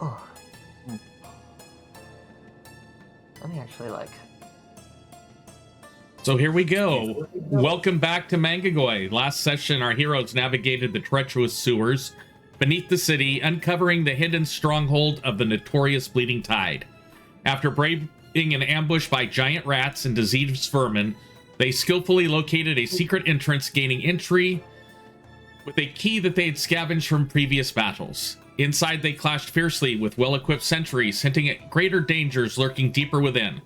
Oh. Let me actually So here we go. Welcome back to Mangagoy. Last session, our heroes navigated the treacherous sewers beneath the city, uncovering the hidden stronghold of the notorious Bleeding Tide. After braving an ambush by giant rats and diseased vermin, they skillfully located a secret entrance, gaining entry with a key that they had scavenged from previous battles. Inside, they clashed fiercely with well-equipped sentries, hinting at greater dangers lurking deeper within.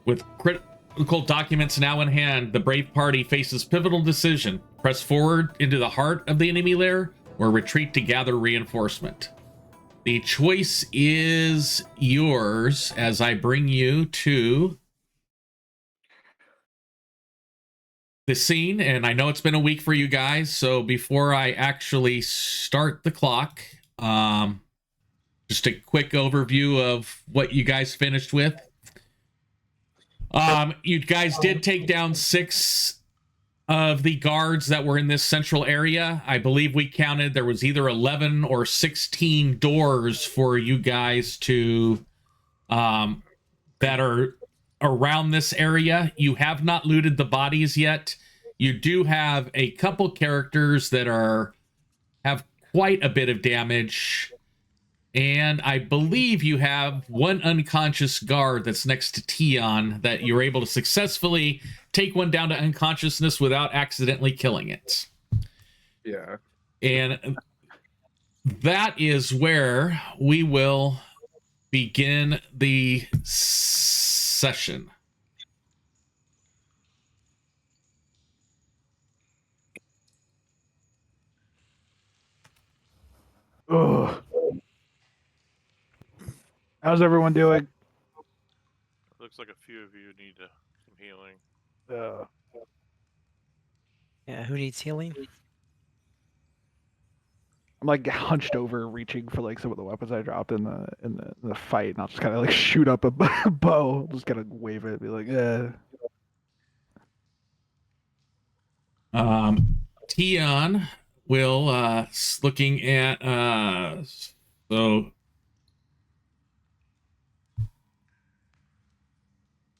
With critical documents now in hand, the brave party faces pivotal decision: press forward into the heart of the enemy lair, or retreat to gather reinforcement. The choice is yours as I bring you to the scene. And I know it's been a week for you guys, so before I actually start the clock, just a quick overview of what you guys finished with. You guys did take down 6 of the guards that were in this central area. I believe we counted there was either 11 or 16 doors for you guys to that are around this area. You have not looted the bodies yet. You do have a couple characters that have quite a bit of damage, and I believe you have one unconscious guard that's next to Tian that you're able to successfully take one down to unconsciousness without accidentally killing it. Yeah. And that is where we will begin the session. Ugh. How's everyone doing? Looks like a few of you need some healing. Yeah, who needs healing? I'm like hunched over, reaching for like some of the weapons I dropped in the fight, and I'll just kind of like shoot up a bow, just kind of wave it, be like, Tian will looking at so.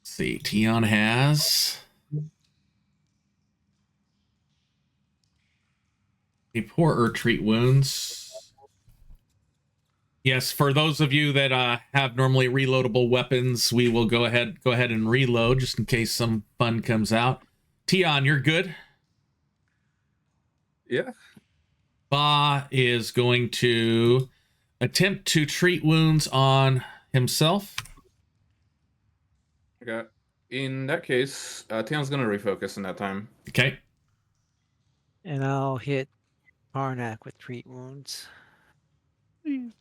See, Tian has a poor treat wounds. Yes, for those of you that have normally reloadable weapons, we will go ahead and reload just in case some fun comes out. Tian, you're good? Yeah. Ba is going to attempt to treat wounds on himself. Okay. In that case, Tian's gonna refocus in that time. Okay. And I'll hit Karnak with treat wounds. Please.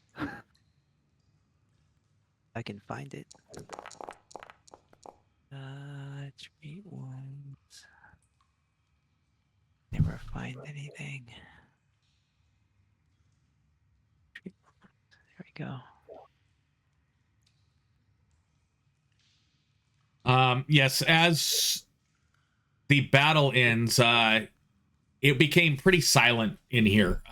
I can find it. Treat wounds. Never find anything. Treat wounds. There we go. Yes, as the battle ends, it became pretty silent in here.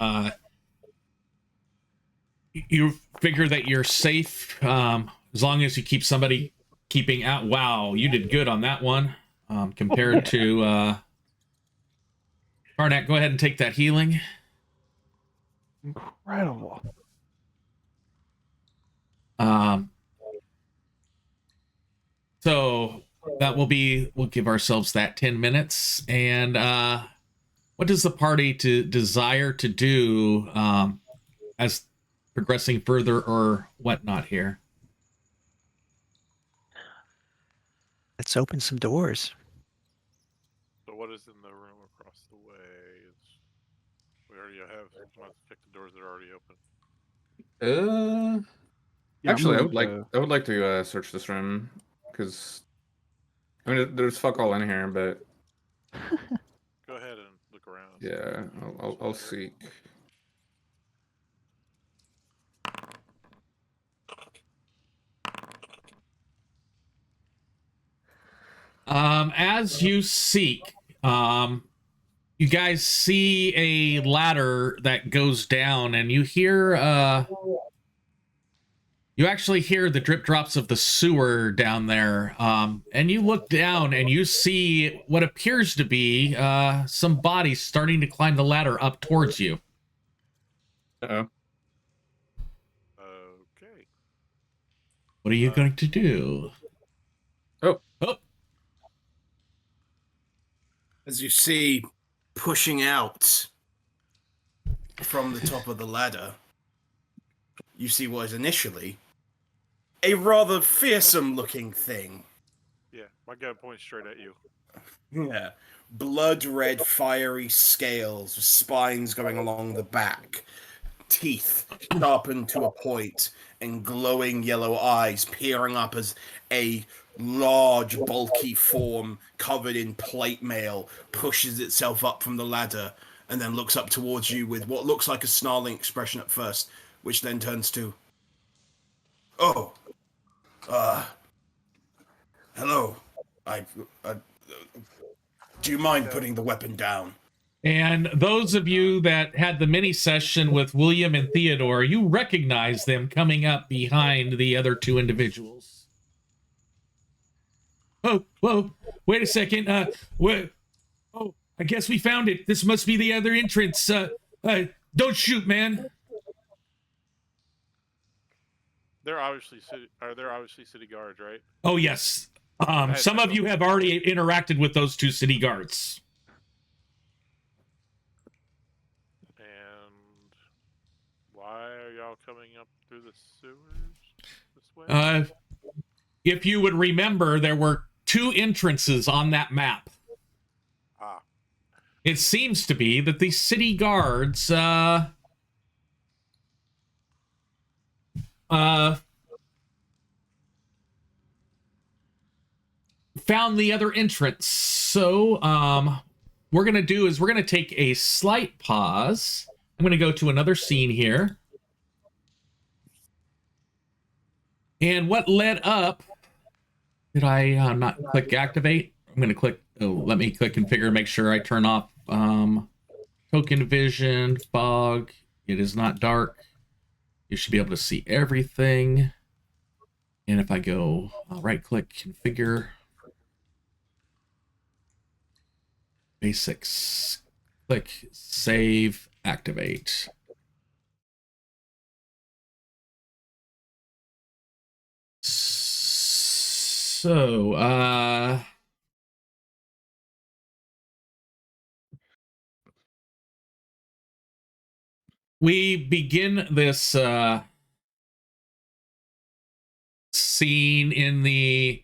You figure that you're safe as long as you keep somebody keeping out. Wow, you did good on that one compared to Karnak. Go ahead and take that healing. Incredible. So that we'll give ourselves that 10 minutes. And what does the party desire to do as progressing further or whatnot here? Let's open some doors. So what is in the room across the way? We already have. Let's check the doors that are already open. Yeah, Actually, I would like to search this room because I mean, there's fuck all in here, but Go ahead and look around. yeah, I'll seek. As you seek, you guys see a ladder that goes down, and you hear You actually hear the drip drops of the sewer down there, and you look down and you see what appears to be some bodies starting to climb the ladder up towards you. Uh-oh. Okay. What are you going to do? Oh. As you see, pushing out from the top of the ladder, you see what is initially a rather fearsome-looking thing. Yeah, my gun points straight at you. Yeah. Blood red, fiery scales, spines going along the back, teeth sharpened to a point, and glowing yellow eyes peering up as a large, bulky form covered in plate mail pushes itself up from the ladder and then looks up towards you with what looks like a snarling expression at first, which then turns to, "Oh, hello. Do you mind putting the weapon down?" And those of you that had the mini session with William and Theodore, you recognize them coming up behind the other two individuals. Oh, whoa, wait a second. Oh, I guess we found it. This must be the other entrance. Don't shoot, man. They're obviously city guards, right? Oh, yes. Some of you have already interacted with those two city guards. And why are y'all coming up through the sewers this way? If you would remember, there were two entrances on that map. Ah. It seems to be that the city guards found the other entrance. So we're going to do is we're going to take a slight pause. I'm going to go to another scene here. And what led up, did I not click activate? I'm going to click, let me click configure, make sure I turn off token vision, fog. It is not dark. You should be able to see everything. And if I go right click configure, basics, click save, activate. So, we begin this scene in the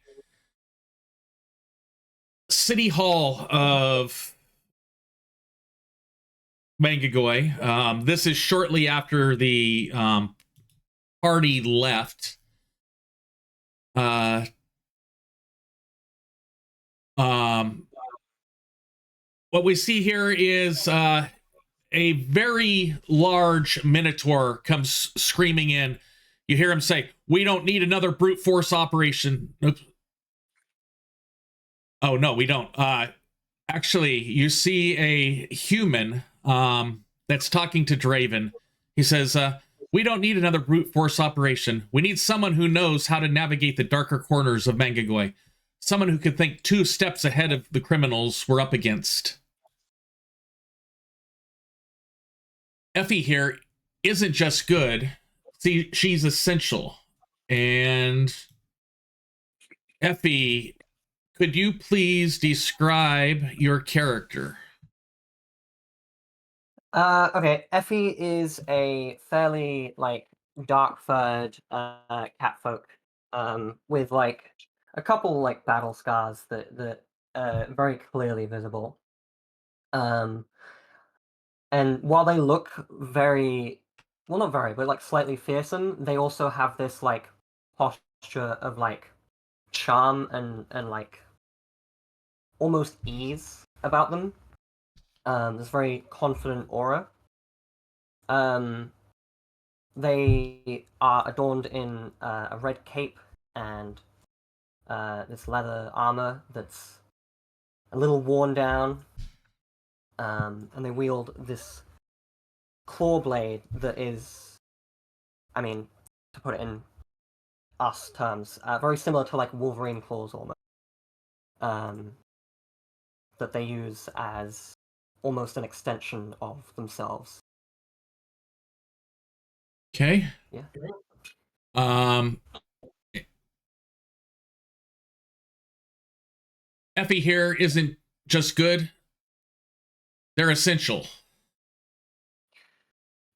city hall of Mangagoy. This is shortly after the party left. What we see here is a very large minotaur comes screaming in. You hear him say, "We don't need another brute force operation." Oops. Oh, no, we don't. Actually, you see a human that's talking to Draven. He says, "We don't need another brute force operation. We need someone who knows how to navigate the darker corners of Mangagoy. Someone who could think 2 steps ahead of the criminals we're up against." Ephi here isn't just good. See, she's essential. And Ephi, could you please describe your character? Okay, Ephi is a fairly, dark-furred catfolk, with, a couple, battle scars that very clearly visible. And while they look very, well, not very, but, slightly fearsome, they also have this, posture of, charm and almost ease about them. This very confident aura. They are adorned in a red cape and this leather armor that's a little worn down. And they wield this claw blade that is, I mean, to put it in us terms, very similar to like Wolverine claws almost, that they use as almost an extension of themselves. Okay. Yeah. Ephi here isn't just good. They're essential.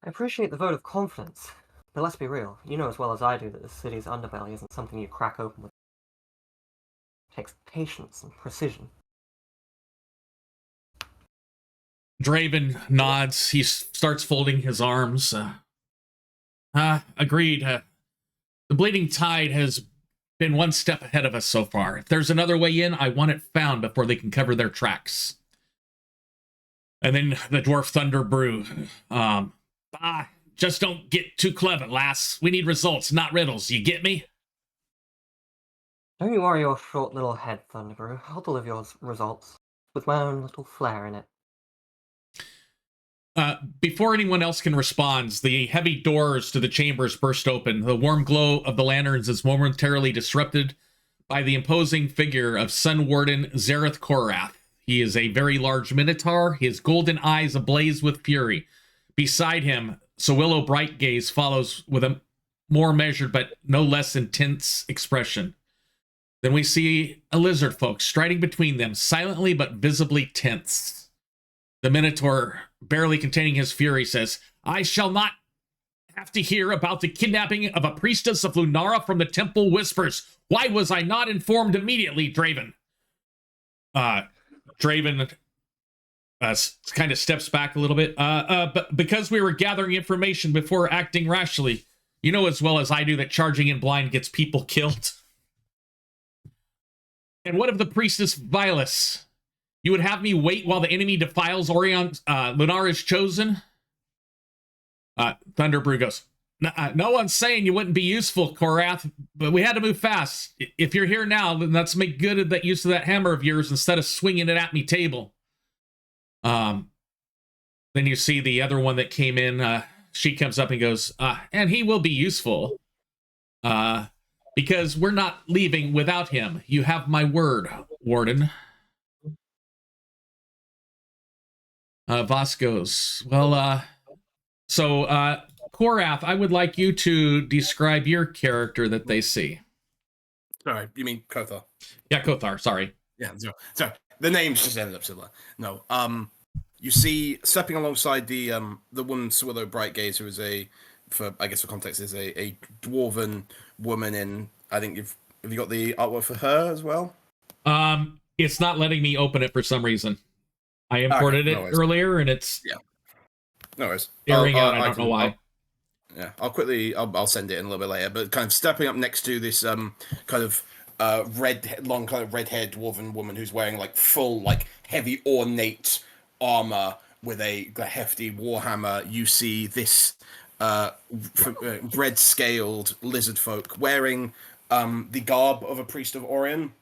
I appreciate the vote of confidence, but let's be real. You know as well as I do that the city's underbelly isn't something you crack open with. It takes patience and precision. Draven nods. He starts folding his arms. Agreed. The Bleeding Tide has been one step ahead of us so far. If there's another way in, I want it found before they can cover their tracks. And then the Dwarf Thunder Brew. Just don't get too clever, lass. We need results, not riddles. You get me? Don't you worry your short little head, Thunderbrew. I'll deliver your results, with my own little flair in it. Before anyone else can respond, the heavy doors to the chambers burst open. The warm glow of the lanterns is momentarily disrupted by the imposing figure of Sun Warden Zareth Korath. He is a very large minotaur, his golden eyes ablaze with fury. Beside him, Sawillo Brightgaze follows with a more measured but no less intense expression. Then we see a lizard folk striding between them, silently but visibly tense. The minotaur, barely containing his fury, says, I shall not have to hear about the kidnapping of a priestess of Lunara from the Temple Whispers. Why was I not informed immediately, Draven? Draven kind of steps back a little bit. But because we were gathering information before acting rashly, you know as well as I do that charging in blind gets people killed. And what of the priestess Vilas? You would have me wait while the enemy defiles Orion, Lunara's chosen? Thunderbrew goes, no one's saying you wouldn't be useful, Korath, but we had to move fast. If you're here now, then let's make good of that use of that hammer of yours instead of swinging it at me table. Then you see the other one that came in. She comes up and goes, and he will be useful. Because we're not leaving without him. You have my word, Warden. Voss goes, well, so, Korath, I would like you to describe your character that they see. Sorry, you mean Kothar? Yeah, Kothar, sorry. Yeah, sorry. The names just ended up similar. No, you see, stepping alongside the woman Swillow Brightgaze, who is for context, is a dwarven woman in, I think have you got the artwork for her as well? It's not letting me open it for some reason. I imported it earlier, and it's no worries. Airing out. I don't know why. I'll send it in a little bit later. But kind of stepping up next to this long red-haired dwarven woman who's wearing like full heavy ornate armor with a hefty warhammer. You see this red-scaled lizard folk wearing the garb of a priest of Orion,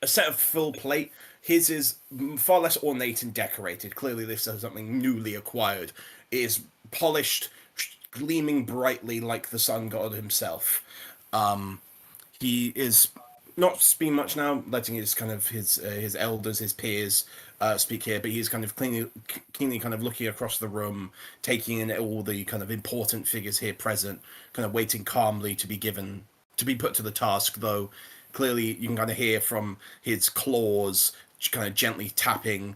a set of full plate. His is far less ornate and decorated. Clearly, this is something newly acquired. It is polished, gleaming brightly like the sun god himself. He is not speaking much now, letting his elders, his peers, speak here. But he's kind of keenly kind of looking across the room, taking in all the kind of important figures here present, kind of waiting calmly to be put to the task. Though clearly, you can kind of hear from his claws kind of gently tapping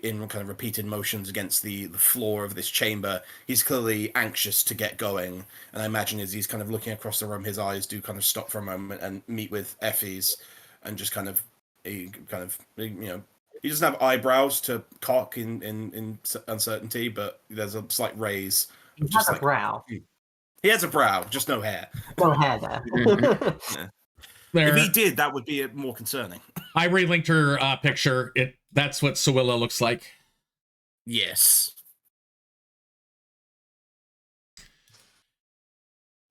in kind of repeated motions against the floor of this chamber. He's clearly anxious to get going, and I imagine as he's kind of looking across the room, his eyes do kind of stop for a moment and meet with Ephi's, and just he doesn't have eyebrows to cock in uncertainty, but there's a slight raise. He has a brow. He has a brow, just no hair. No hair there. Yeah. If he did, that would be more concerning. I relinked her picture. That's what Sawillo looks like. Yes.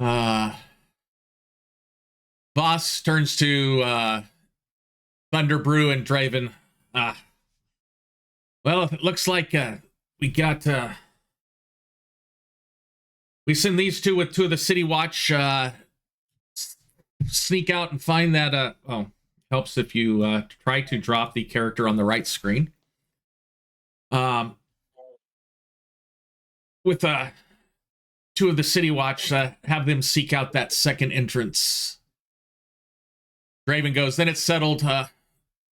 Boss turns to Thunderbrew and Draven. Well, it looks like we send these two with two of the City Watch sneak out and find that. Helps if you try to drop the character on the right screen. With two of the City Watch, have them seek out that second entrance. Draven goes, then it's settled.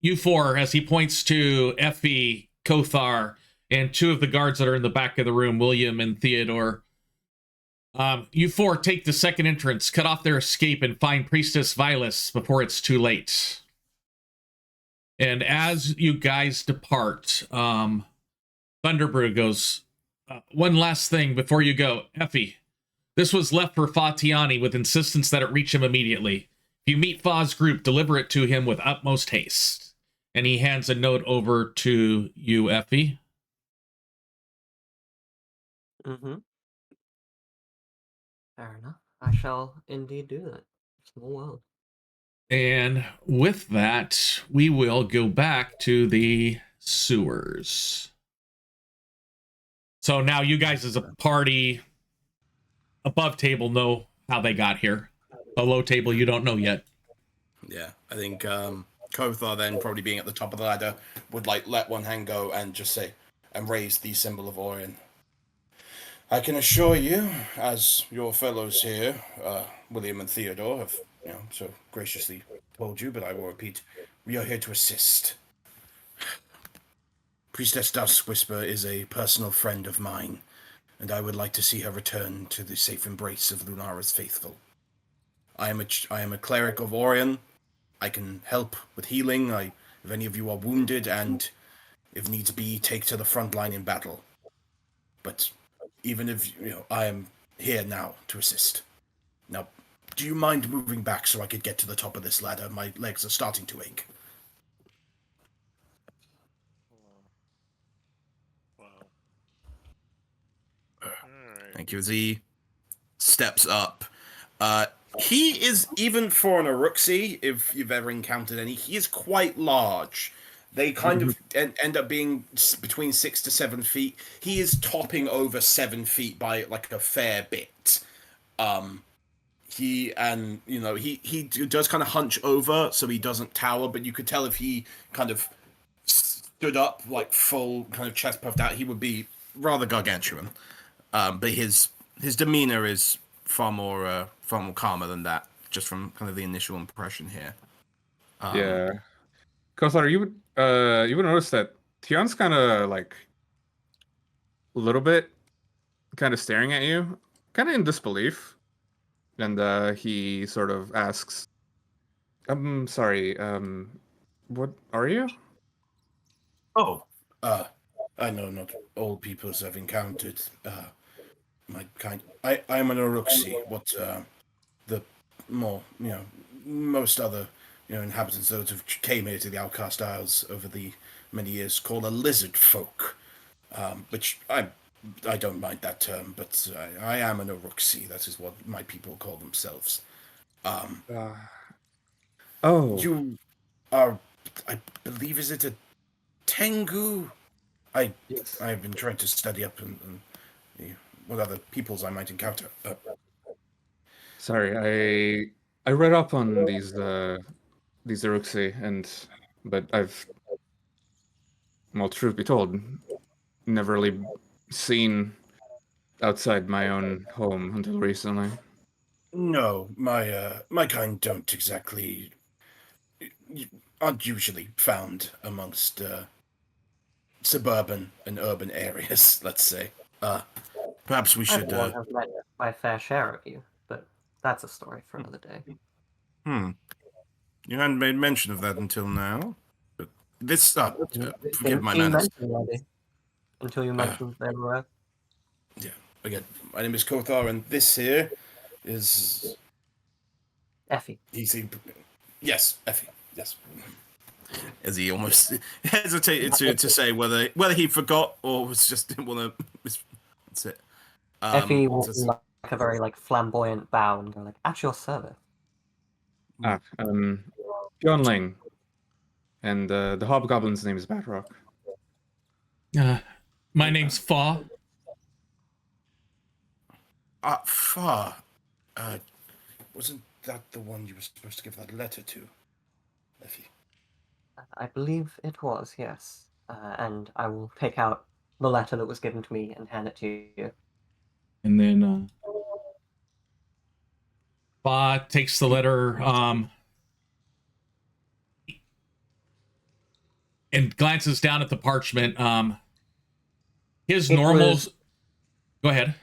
You four, as he points to Ephi, Kothar, and two of the guards that are in the back of the room, William and Theodore. You four take the second entrance, cut off their escape, and find Priestess Vilas before it's too late. And as you guys depart, Thunderbrew goes, one last thing before you go. Ephi, this was left for Fatiani with insistence that it reach him immediately. If you meet Fa's group, deliver it to him with utmost haste. And he hands a note over to you, Ephi. Mm-hmm. Fair enough. I shall indeed do that. Small world. And with that, we will go back to the sewers. So now you guys as a party above table know how they got here. Below table, you don't know yet. Yeah, I think Kothar then, probably being at the top of the ladder, would like let one hand go and just say, and raise the symbol of Orion. I can assure you, as your fellows here, William and Theodore, have so graciously told you, but I will repeat, we are here to assist. Priestess Dusk Whisper is a personal friend of mine, and I would like to see her return to the safe embrace of Lunara's faithful. I am a cleric of Orion. I can help with healing. If any of you are wounded, and if needs be, take to the front line in battle. But even if I am here now to assist. Now, do you mind moving back so I could get to the top of this ladder? My legs are starting to ache. Wow. Alright. Thank you. As he steps up, he is, even for an Iruxi, if you've ever encountered any, he is quite large. They kind of end up being between 6 to 7 feet. He is topping over 7 feet by like a fair bit. He does kind of hunch over, so he doesn't tower, but you could tell if he kind of stood up, like full kind of chest puffed out, he would be rather gargantuan. But his demeanor is far more calmer than that, just from kind of the initial impression here. Yeah. Kothar, you would notice that Tian's kind of like a little bit kind of staring at you, kind of in disbelief. And he sort of asks, I'm sorry, what are you? Oh, I know not all peoples have encountered my kind. I am an Iruxi. What the more most other inhabitants, those who came here to the Outcast Isles over the many years, call a lizard folk. Which I don't mind that term, but I am an Iruxi. That is what my people call themselves. Oh, You are, I believe, is it a Tengu? Yes. I've been trying to study up and what other peoples I might encounter. sorry, I read up on these Iruxi, but truth be told, never really seen outside my own home until recently. No, my kind don't exactly aren't usually found amongst suburban and urban areas. Let's say. Perhaps we should. Everyone has met my fair share of you, but that's a story for another day. You hadn't made mention of that until now. But this forgive my Didn't manners. mention already, until you mentioned they were. Yeah. Again, my name is Kothar, and this here is Ephi. Yes, Ephi. Yes. As he almost hesitated to say whether he forgot or was just didn't want to. That's it. Ephi will do like a very flamboyant bow and go at your service. Tian Ling, and the hobgoblin's name is Batrok. My name's Fa. Fa. wasn't that the one you were supposed to give that letter to, Ephi? I believe it was, yes. And I will pick out the letter that was given to me and hand it to you. And then Fa takes the letter and glances down at the parchment. His normal. Go ahead.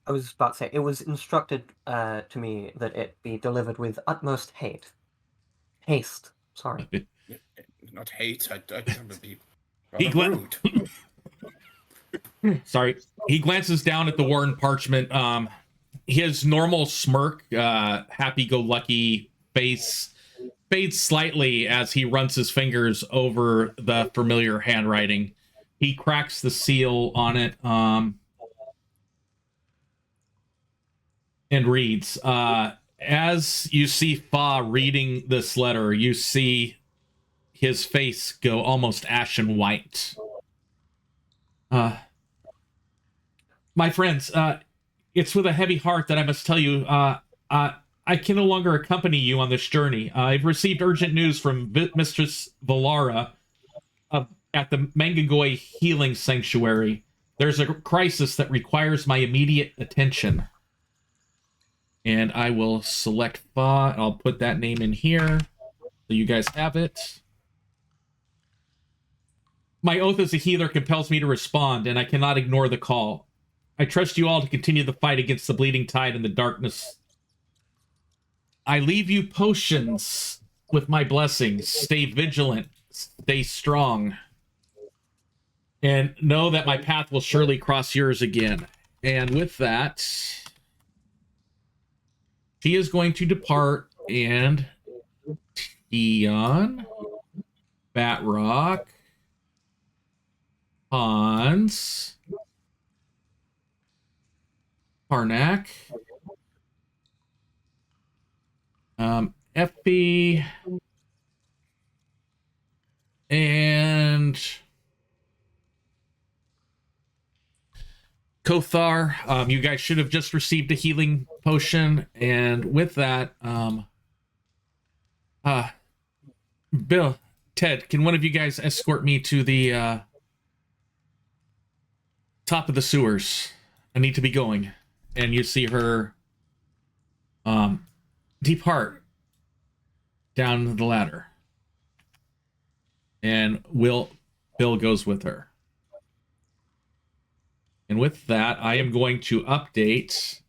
I was about to say, it was instructed to me that it be delivered with utmost haste. Sorry. Not hate. I don't be He rude. Sorry. He glances down at the worn parchment. His normal smirk, happy-go-lucky face fades slightly as he runs his fingers over the familiar handwriting. He cracks the seal on it and reads. As you see Fa reading this letter, you see his face go almost ashen white. My friends, it's with a heavy heart that I must tell you, I can no longer accompany you on this journey. I've received urgent news from Mistress Valara at the Mangagoy Healing Sanctuary. There's a crisis that requires my immediate attention. And I will select Fa. I'll put that name in here so you guys have it. My oath as a healer compels me to respond, and I cannot ignore the call. I trust you all to continue the fight against the bleeding tide in the darkness. I leave you potions with my blessings. Stay vigilant. Stay strong. And know that my path will surely cross yours again. And with that, she is going to depart, and Tian, Batrok, Hans, Karnak, Ephi, and Kothar. You guys should have just received a healing potion, and with that, Bill, Ted, can one of you guys escort me to the top of the sewers? I need to be going. And you see her depart down the ladder. And Bill goes with her. And with that, I am going to update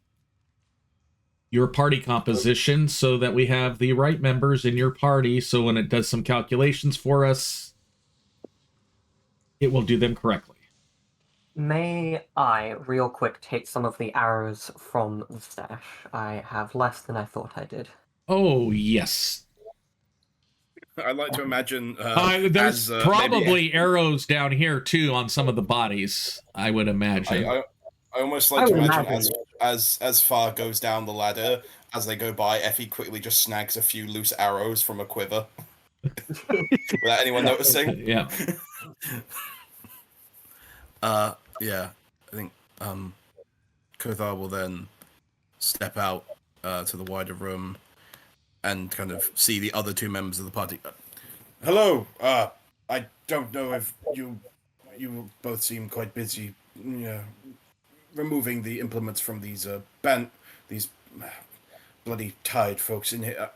your party composition so that we have the right members in your party, so when it does some calculations for us, it will do them correctly. May I, real quick, take some of the arrows from the stash? I have less than I thought I did. Oh, yes. I'd like to imagine. There's probably arrows down here, too, on some of the bodies, I would imagine. I almost like to imagine as Far goes down the ladder, as they go by, Ephi quickly just snags a few loose arrows from a quiver. Without anyone noticing. Yeah. Yeah. I think Kothar will then step out to the wider room and kind of see the other two members of the party. Hello. I don't know if you both seem quite busy. Removing the implements from these bloody tide folks in here.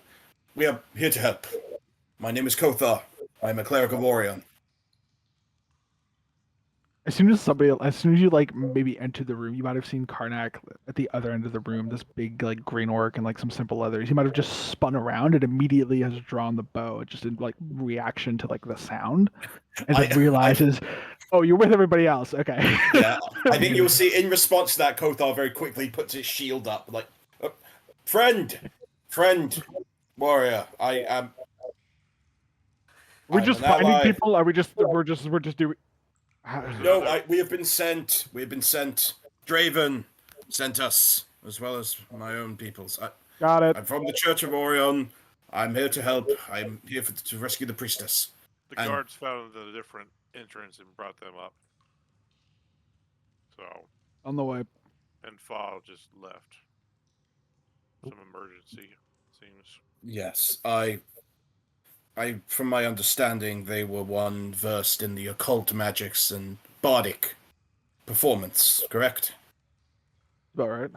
We are here to help. My name is Kothar. I'm a cleric of Orion. As soon as you like maybe enter the room, you might have seen Karnak at the other end of the room, this big like green orc and like some simple others. He might have just spun around and immediately has drawn the bow, just in like reaction to like the sound, and then realizes, oh, you're with everybody else. Okay. Yeah, I think you'll see in response to that, Kothar very quickly puts his shield up, like, friend, warrior. I am. We're just finding people. Are we just? We're just doing. No, we have been sent. We have been sent. Draven sent us, as well as my own peoples. Got it. I'm from the Church of Orion. I'm here to help. I'm here to rescue the priestess. The guards found a different entrance and brought them up. So. On the way. And Fa just left. some emergency, seems. Yes, I, from my understanding, they were one versed in the occult magics and bardic performance, correct? About right.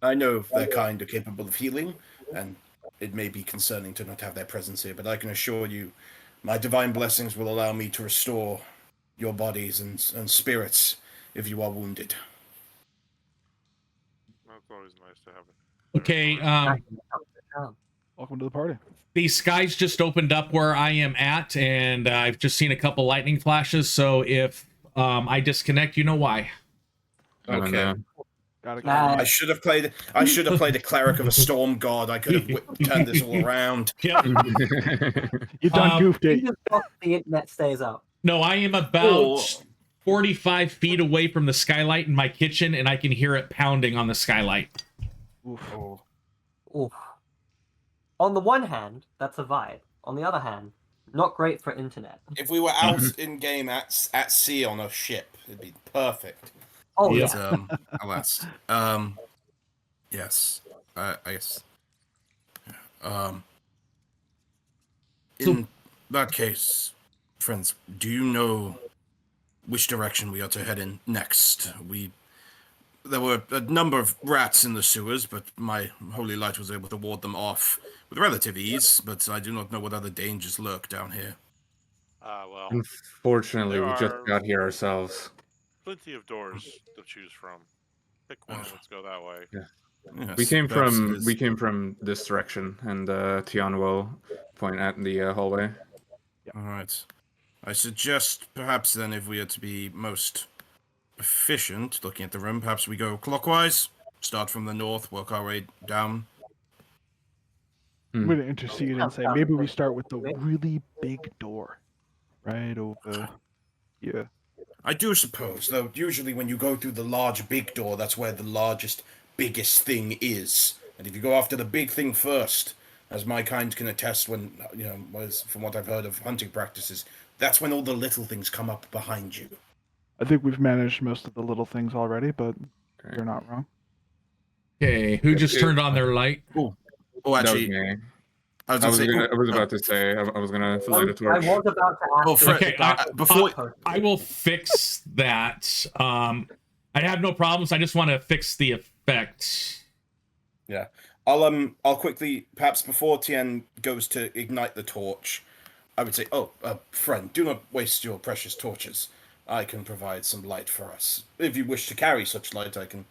I know their kind are capable of healing, and it may be concerning to not have their presence here, but I can assure you, my divine blessings will allow me to restore your bodies and spirits if you are wounded. That's always nice to have it. Okay, Welcome to the party. the skies just opened up where I am at, and I've just seen a couple lightning flashes. So if I disconnect, you know why. Okay. Got it. I should have played a cleric of a storm god. I could have turned this all around. Yep. You done goofed You it. just hope the internet stays up. No, I am about 45 feet away from the skylight in my kitchen, and I can hear it pounding on the skylight. Oof. Oof. On the one hand, that's a vibe. On the other hand, not great for internet. If we were out in game at sea on a ship, it'd be perfect. Oh Yeah. yeah. But, alas. Yes. I guess. In that case, friends, do you know which direction we are to head in next? There were a number of rats in the sewers, but my holy light was able to ward them off with relative ease, but I do not know what other dangers lurk down here. Well, Unfortunately, we just There got here ourselves. plenty of doors to choose from. Pick one. Let's go that way. Yeah. Yes, we came from this direction, and Tian will point at the hallway. All right. I suggest perhaps then, if we are to be most efficient, looking at the room, perhaps we go clockwise, start from the north, work our way down. I'm going to intercede and say maybe we start with the really big door. Right over here. I do suppose, though, usually when you go through the large big door, that's where the largest, biggest thing is. And if you go after the big thing first, as my kind can attest when, from what I've heard of hunting practices, that's when all the little things come up behind you. I think we've managed most of the little things already, but you're not wrong. Okay, who just turned on their light? Oh, That was actually, me. I was about to say I was gonna light a I torch. was about to ask. Oh, Fred, if the guy- before I will fix that. I have no problems. I just want to fix the effect. Yeah, I'll quickly, perhaps before Tian goes to ignite the torch, I would say, friend, do not waste your precious torches. I can provide some light for us. If you wish to carry such light, I can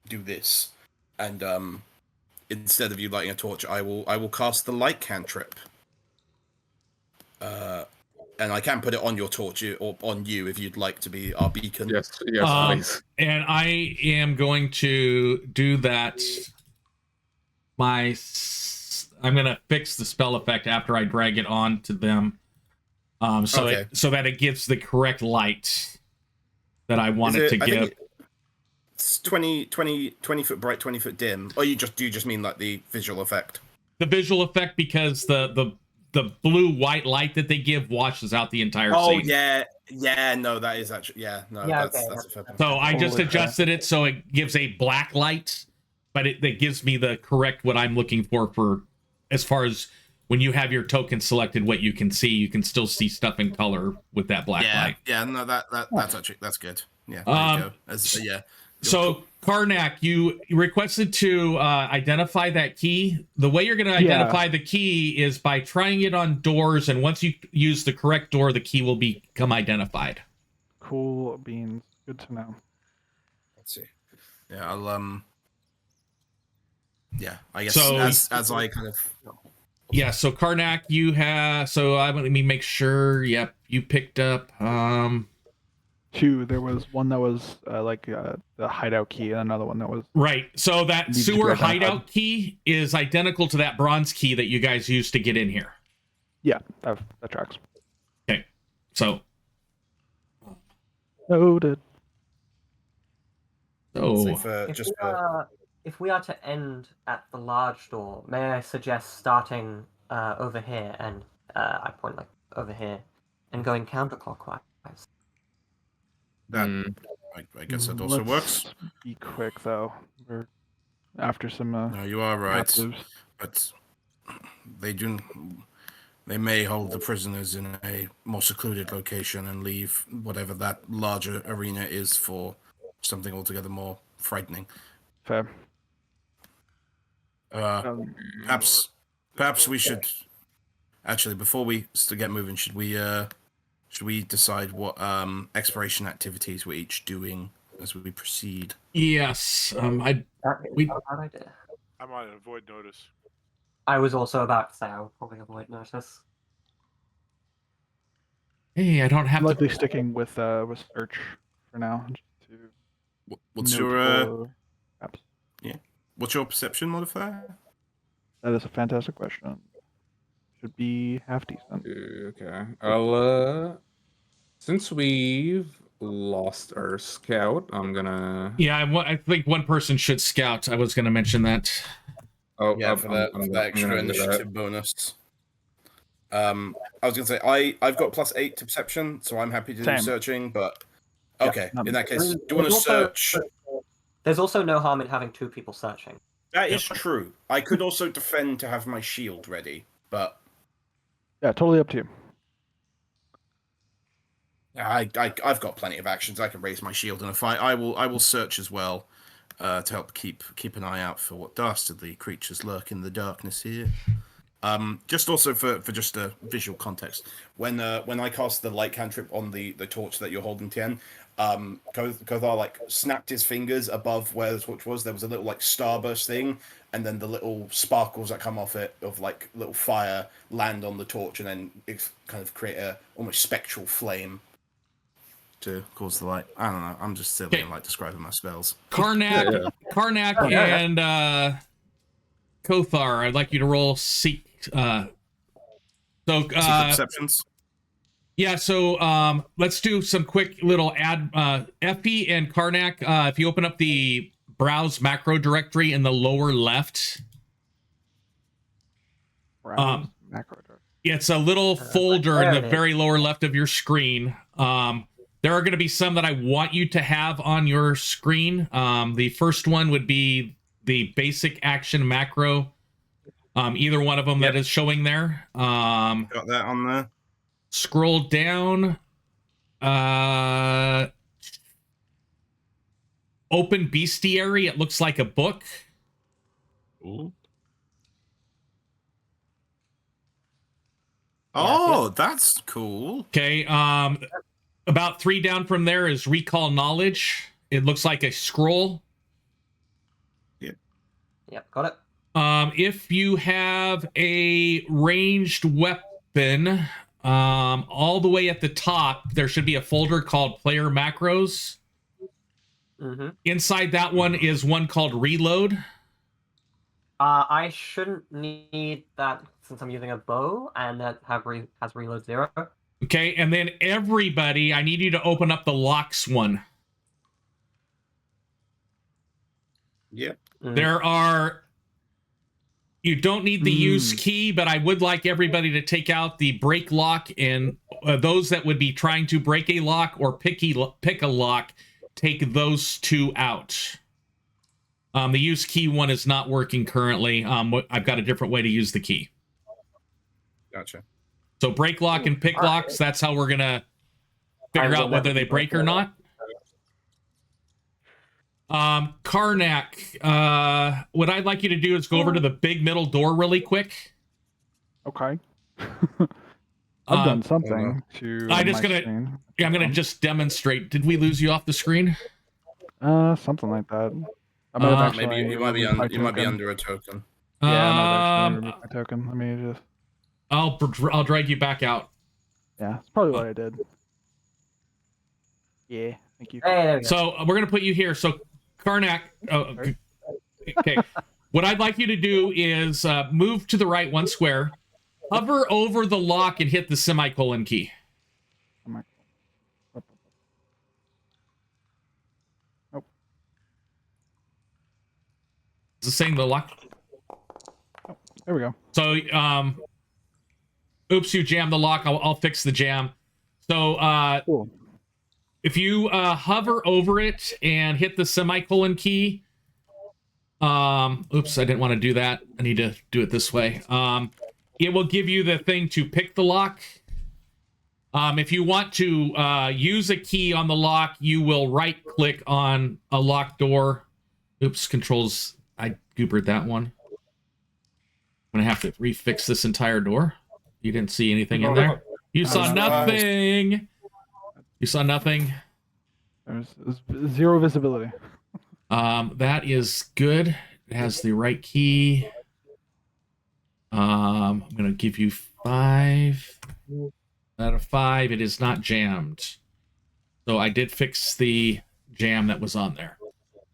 do this. And instead of you lighting a torch, I will cast the light cantrip. And I can put it on your torch or on you if you'd like to be our beacon. Yes, please. And I am going to do that. I'm going to fix the spell effect after I drag it on to them. So that it gives the correct light that I want it to give. It's 20 foot bright, 20 foot dim. Or do you just mean like the visual effect? The visual effect, because the blue white light that they give washes out the entire scene. No, that is actually that's a fair point. So I just adjusted it so it gives a black light, but it gives me the correct what I'm looking for as far as when you have your token selected, what you can still see stuff in color with that black light. Yeah, no, that's good. Yeah, there you go. So Karnak, you requested to identify that key. The way you're going to identify the key is by trying it on doors, and once you use the correct door, the key will become identified. Cool beans. Good to know. Let's see. Yeah, I'll I guess So- as I kind of Yeah, so Karnak, you have. So let me make sure. Yep, you picked up. Two. There was one that was the hideout key, and another one that was Right. So that Need to sewer grab that hideout key is identical to that bronze key that you guys used to get in here. that tracks. Okay. So. Noted. So. If we are to end at the large door, may I suggest starting over here and I point like over here and going counterclockwise. that I guess that also works. Be quick though. after some. No, you are right. captives. But they may hold the prisoners in a more secluded location and leave whatever that larger arena is for something altogether more frightening. Fair. Perhaps we should actually, before we get moving, should we decide what exploration activities we're each doing as we proceed? Yes. That is not a bad idea. I might avoid notice. I was also about to say I would probably avoid notice. Hey, I don't have I'm to. likely sticking with search for now. What's note your for apps. what's your perception modifier? That is a fantastic question. Should be half decent. Okay. I'll since we've lost our scout, I'm gonna. Yeah, I think one person should scout. I was going to mention that. Oh, Yeah, for that extra initiative bonus. I was gonna say I've got +8 to perception, so I'm happy to do Same. searching. But okay, Yeah, in that case, I mean, do you want to there's also- search? There's also no harm in having 2 people searching. That is true. I could also defend to have my shield ready, but Yeah, totally up to you. I've got plenty of actions. I can raise my shield in a fight. I will search as well to help keep an eye out for what dastardly creatures lurk in the darkness here. Just also for just a visual context, when I cast the light cantrip on the torch that you're holding, Tian, Kothar like snapped his fingers above where the torch was. There was a little like starburst thing, and then the little sparkles that come off it of like little fire land on the torch, and then it kind of create a almost spectral flame to cause the light. I don't know. I'm just silly and like describing my spells. Karnak, Karnak, and Kothar, I'd like you to roll seek. Secret perceptions. Yeah, so let's do some quick little ad. Ephi and Karnak, if you open up the browse macro directory in the lower left, Browse macro directory. it's a little folder in there the it very lower left of your screen. There are going to be some that I want you to have on your screen. The first one would be the basic action macro. Either one of them that is showing there. Got that on there. Scroll down. Open bestiary. It looks like a book. Ooh. Oh, that's cool. Okay. About 3 down from there is recall knowledge. It looks like a scroll. Yep, got it. If you have a ranged weapon, all the way at the top, there should be a folder called player macros. Mm-hmm. Inside that one is one called reload. I shouldn't need that since I'm using a bow and that has reload 0. Okay, and then everybody, I need you to open up the locks one. Yep. There are... You don't need the use key, but I would like everybody to take out the break lock, and those that would be trying to break a lock or pick a lock, take those 2 out. The use key one is not working currently. I've got a different way to use the key. Gotcha. So break lock and pick locks, that's how we're going to figure out whether they break or not. Karnak, what I'd like you to do is go over to the big middle door really quick. Okay. I've done something to. I'm gonna just demonstrate. Did we lose you off the screen? Something like that. I might have actually Maybe you might be removed my you might be token. under a token. Yeah, I might have actually removed my token. Let me just. I'll drag you back out. Yeah, that's probably what I did. Yeah, thank you. Hey, there we go. So we're gonna put you here. So Karnak, okay. What I'd like you to do is move to the right 1 square, hover over the lock, and hit the semicolon key. Nope. Is it saying the lock? There we go. So, oops, you jammed the lock. I'll fix the jam. So, Cool. if you hover over it and hit the semicolon key, Oops, I didn't want to do that. I need to do it this way. It will give you the thing to pick the lock. If you want to use a key on the lock, you will right-click on a locked door. Oops, controls. I goobered that one. I'm gonna have to refix this entire door. You didn't see anything in there. You saw nothing. You saw nothing. There's zero visibility. That is good. It has the right key. I'm gonna give you 5 out of 5. It is not jammed. So I did fix the jam that was on there.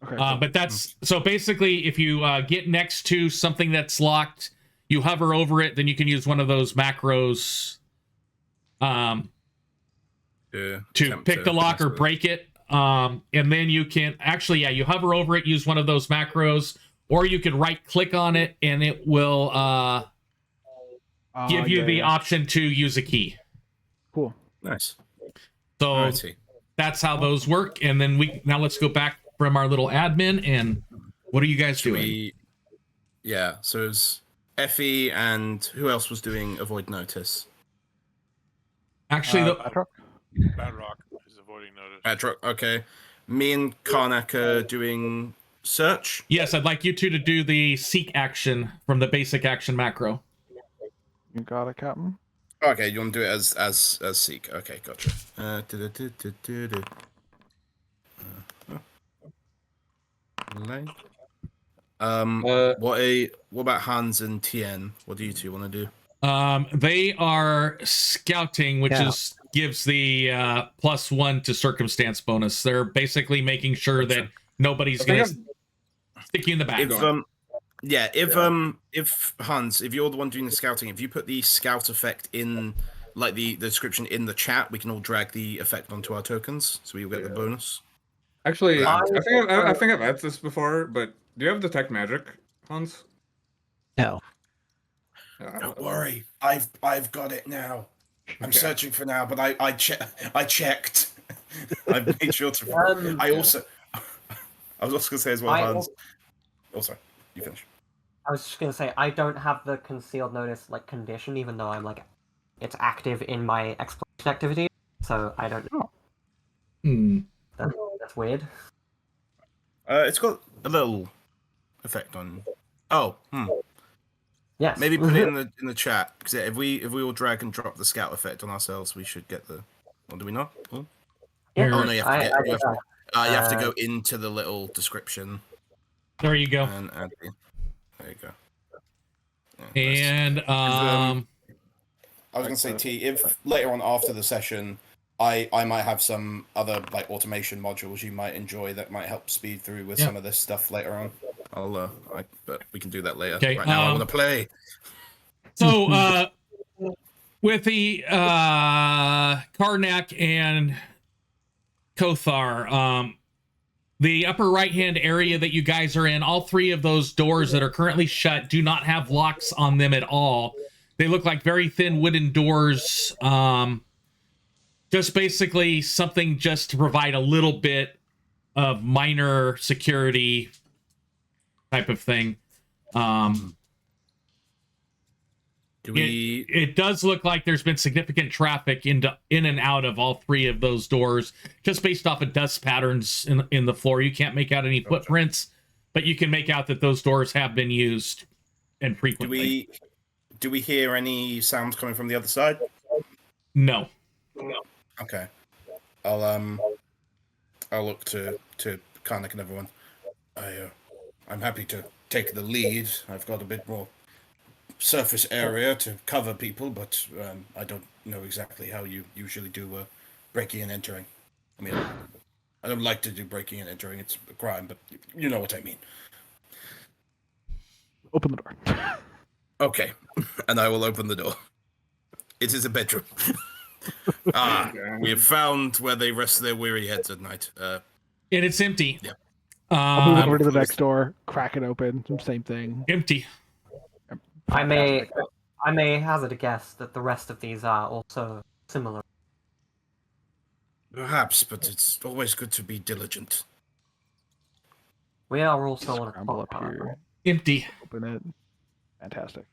Okay. But that's so basically if you get next to something that's locked, you hover over it, then you can use one of those macros to pick the lock or break it. And then you can actually, you hover over it, use one of those macros, or you can right click on it and it will give you the option to use a key. Cool. Nice. So that's how those work. And then now let's go back from our little admin and what are you guys doing? Yeah, so it was Ephi and who else was doing avoid notice? Actually, Batrok is avoiding notice. Batrok, okay. Me and Karnak are doing search. Yes, I'd like you two to do the seek action from the basic action macro. You got it, Captain. Okay, you want to do it as seek. Okay, gotcha. What about Hans and Tian? What do you two want to do? They are scouting, which gives the +1 to circumstance bonus. They're basically making sure that nobody's gonna stick you in the back. If Hans, if you're the one doing the scouting, if you put the scout effect in, like the description in the chat, we can all drag the effect onto our tokens, so we'll get the bonus. Actually, I think I've had this before, but do you have detect magic, Hans? No. Don't worry, I've got it now. I'm searching for now, but I checked. I've made sure to. I was also gonna say as well, Hans. Oh, sorry. You finish. I was just gonna say I don't have the concealed notice condition, even though I'm it's active in my exploration activity, so I don't know. That's weird. It's got a little effect on. Yes. Maybe put it in the chat, because if we all drag and drop the scout effect on ourselves, we should get the. Or do we not? Oh, no, you have to go into the little description. There you go. And add there you go. Yeah, and I was gonna say, T, if later on after the session, I might have some other automation modules you might enjoy that might help speed through with some of this stuff later on. But we can do that later. Okay, right now I want to play. So with the Karnak and Kothar, the upper right-hand area that you guys are in, all 3 of those doors that are currently shut do not have locks on them at all. They look like very thin wooden doors. Just basically something just to provide a little bit of minor security type of thing. It does look like there's been significant traffic in and out of all 3 of those doors, just based off of dust patterns in the floor. You can't make out any footprints, but you can make out that those doors have been used and frequently. Do we hear any sounds coming from the other side? No. Okay. I'll look to Karnak and everyone. I'm happy to take the lead. I've got a bit more surface area to cover people, but I don't know exactly how you usually do breaking and entering. I mean, I don't like to do breaking and entering. It's a crime, but you know what I mean. Open the door. Okay, and I will open the door. It is a bedroom. We have found where they rest their weary heads at night. And it's empty. Yeah. I'll move over to the next door, crack it open, same thing. Empty. I may hazard a guess that the rest of these are also similar. Perhaps, but it's always good to be diligent. We are also on a Scramble top up here. Empty. Open it. Fantastic.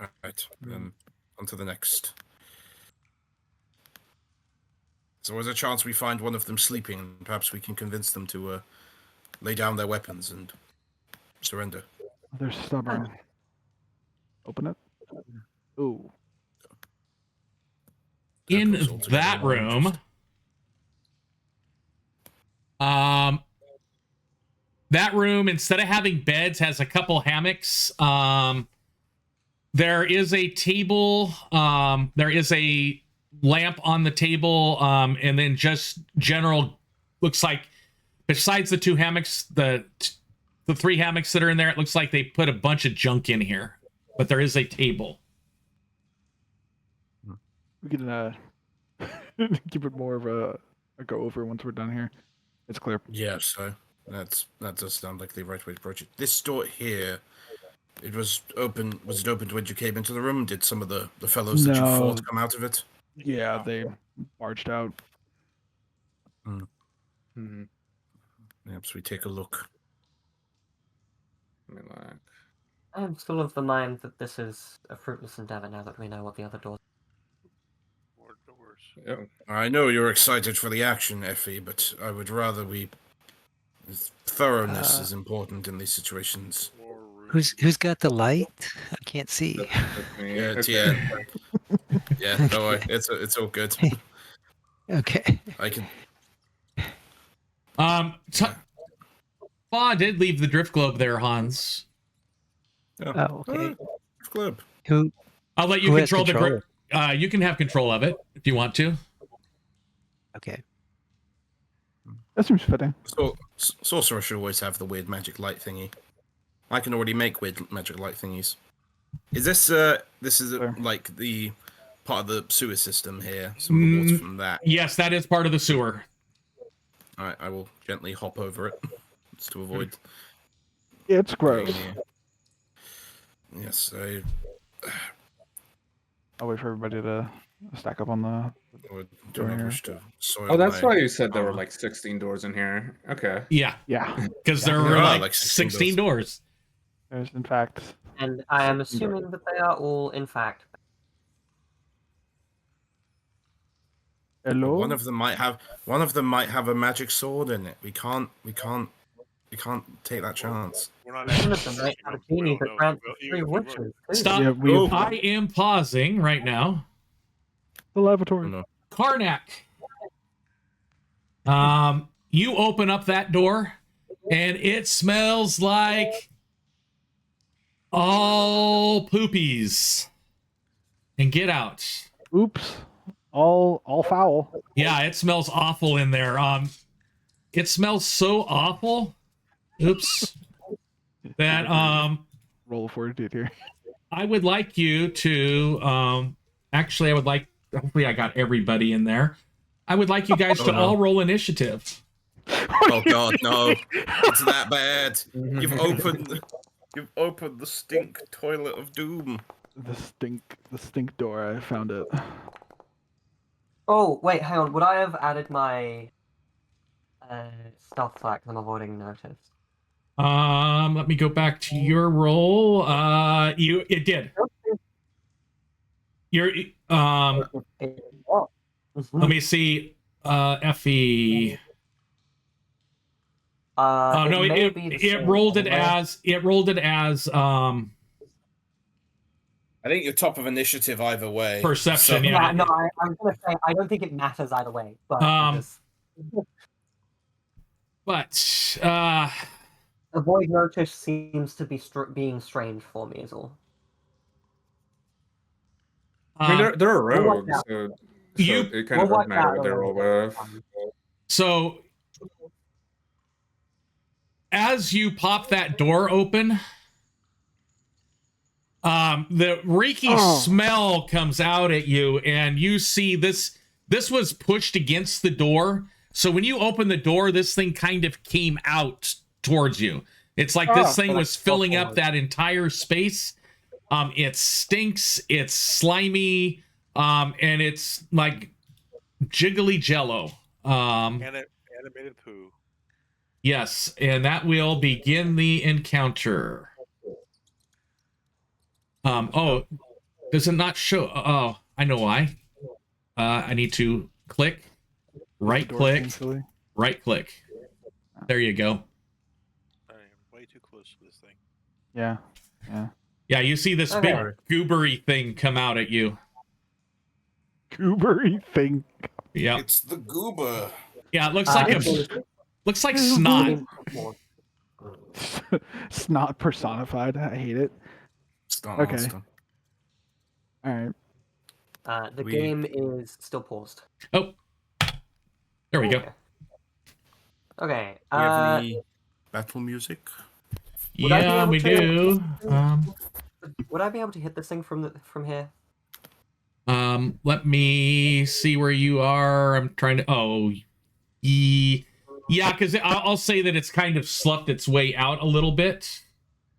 All right, then on to the next. So there's a chance we find one of them sleeping, and perhaps we can convince them to lay down their weapons and surrender. They're stubborn. Open it. Ooh. In That puts all together that more room, that room, instead of having beds, has a couple hammocks. There is a table. There is a lamp on the table, and then just general, looks like besides the two hammocks, the three hammocks that are in there, it looks like they put a bunch of junk in here, but there is a table. We can keep it more of a go over once we're done here. It's clear. Yeah, so that does sound like the right way to approach it. This door here, it was open. Was it open when you came into the room? Did some of the fellows that you No. fought come out of it? Yeah, they barged out. Perhaps we take a look. Let me look. I'm still of the mind that this is a fruitless endeavor now that we know what the other doors. More doors. Oh, I know you're excited for the action, Ephi, but I would rather we. Thoroughness is important in these situations. More rooms. Who's got the light? I can't see. that's me. Yeah, Okay. Tian. Yeah, don't worry. It's all good. Okay. I can. I did leave the drift globe there, Hans. Oh, okay. Club. Who I'll let you Who has control the control? drift. You can have control of it if you want to. Okay. That seems fitting. So, sorcerer should always have the weird magic light thingy. I can already make weird magic light thingies. Is this Sure. like the part of the sewer system here? Some of the water from that. Yes, that is part of the sewer. All right, I will gently hop over it just to avoid. It's gross. getting near. Yes, I'll wait for everybody to stack up on the. do not wish to soil. Oh, that's my why you said there were armor. like 16 doors in here. Okay. Yeah, Yeah, because Yeah, there there were are, like 16 16 doors. there's in fact. And I am assuming that they are all, in fact, Hello. One of them might have a magic sword in it. We can't take that chance. We're not one of actually them might touching have a them, so we genie don't that know. grants Even three if we were. wishes. too. Stop. Yeah, we Oh. I am pausing right now. the lavatory. Oh, no. Karnak. You open up that door, and it smells like all poopies. And get out. Oops. All foul. Yeah, it smells awful in there. It smells so awful. Oops. That Roll a fortitude here. I would like you to actually I would like, hopefully I got everybody in there. I would like you guys Oh, to no. all roll initiative. Oh God, no! It's that bad. You've opened the stink toilet of doom. The stink door. I found it. Oh, wait, hang on. Would I have added my stealth flag? I'm avoiding notice. Let me go back to your roll. It did. You're let me see. Ephi. Oh no, it rolled it as I think you're top of initiative either way. perception. So- Yeah. Yeah, no, I'm gonna say I don't think it matters either way. But But avoid notice seems to be being strange for me, is all. I mean, they're a We'll rogue, watch out. so You- it kind of We'll doesn't matter what they're all with. so as you pop that door open, the reeky smell comes out at you, and you see this was pushed against the door. So when you open the door, this thing kind of came out towards you. It's like this thing was filling up that entire space. It stinks, it's slimy, and it's like jiggly jello. Animated poo. Yes, and that will begin the encounter. Oh, does it not show? Oh, I know why. I need to click, right click, right click. There you go. I am way too close to this thing. Yeah. Yeah, you see this big goobery thing come out at you. Goobery thing. Yeah. It's the goober. Yeah, it looks like snot. Snot personified. I hate it. Start Okay. monster. All right. The game is still paused. Oh, there we go. Okay. Do we have any battle music? Yeah, we do. Would I be able to hit this thing from here? Let me see where you are. I'm trying to. Oh, yeah, because I'll say that it's kind of sloughed its way out a little bit.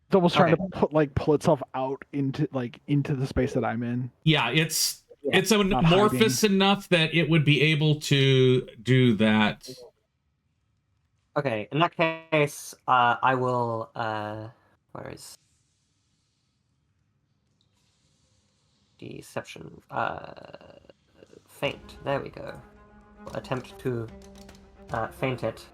It's almost trying to pull itself out into the space that I'm in. Yeah, it's amorphous enough that it would be able to do that. Okay, in that case, I will. Where is deception? Feint. There we go. Attempt to feint it.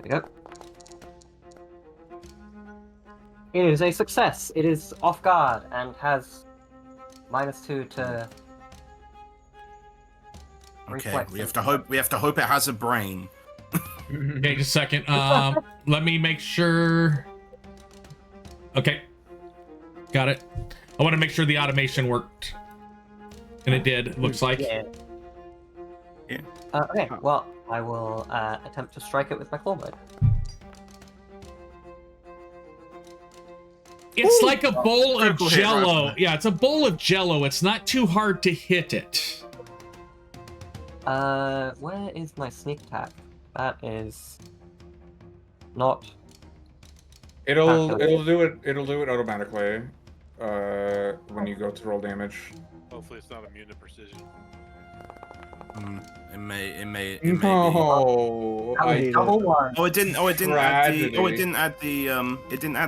There we go. It is a success. It is off guard and has -2 to. Okay, we have to hope it has a brain. Okay, just a second. Let me make sure. Okay, got it. I want to make sure the automation worked, and it did. It looks like. Yeah. Okay. Well, I will attempt to strike it with my claw blade. It's like a bowl of jello. Yeah, it's a bowl of jello. It's not too hard to hit it. Where is my sneak attack? That is not. It'll do it automatically. When you go to roll damage. Hopefully, it's not immune to precision. It may. No, I double one. Oh, it didn't add the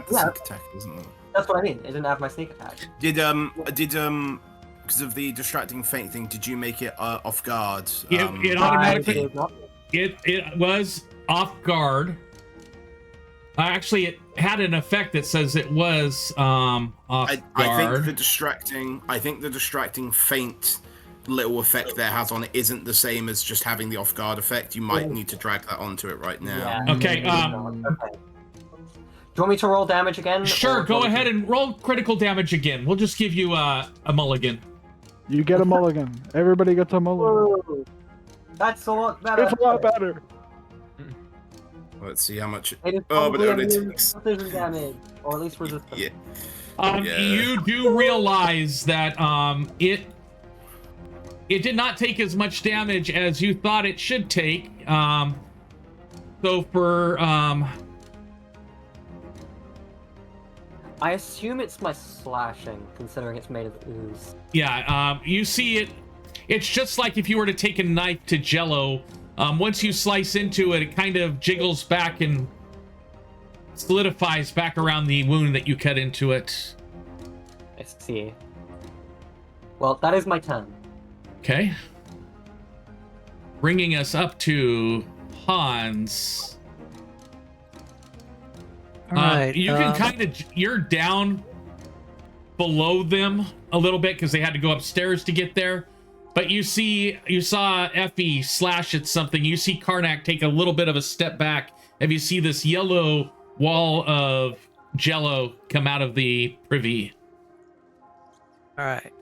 sneak attack, isn't it? That's what I mean. It didn't have my sneak attack. Did because of the distracting feint thing, did you make it off guard? It automatically. It was off guard. Actually, it had an effect that says it was off guard. I think the distracting feint little effect there has on it isn't the same as just having the off guard effect. You might need to drag that onto it right now. Yeah. Okay. Okay. Do you want me to roll damage again? Sure. Go ahead and roll critical damage again. We'll just give you a mulligan. You get a mulligan. Everybody gets a mulligan. Whoa. That's a lot better. It's a lot better. Let's see how much. It is but it only immune takes. to precision damage, or at least resistance. Yeah. You do realize that it did not take as much damage as you thought it should take. So for I assume it's my slashing, considering it's made of ooze. Yeah, you see it. It's just like if you were to take a knife to jello. Once you slice into it, it kind of jiggles back and solidifies back around the wound that you cut into it. I see. Well, that is my turn. Okay. Bringing us up to Hans. All right. You can kind of, you're down below them a little bit because they had to go upstairs to get there. But you saw Ephi slash at something. You see Karnak take a little bit of a step back. And you see this yellow wall of jello come out of the privy. All right.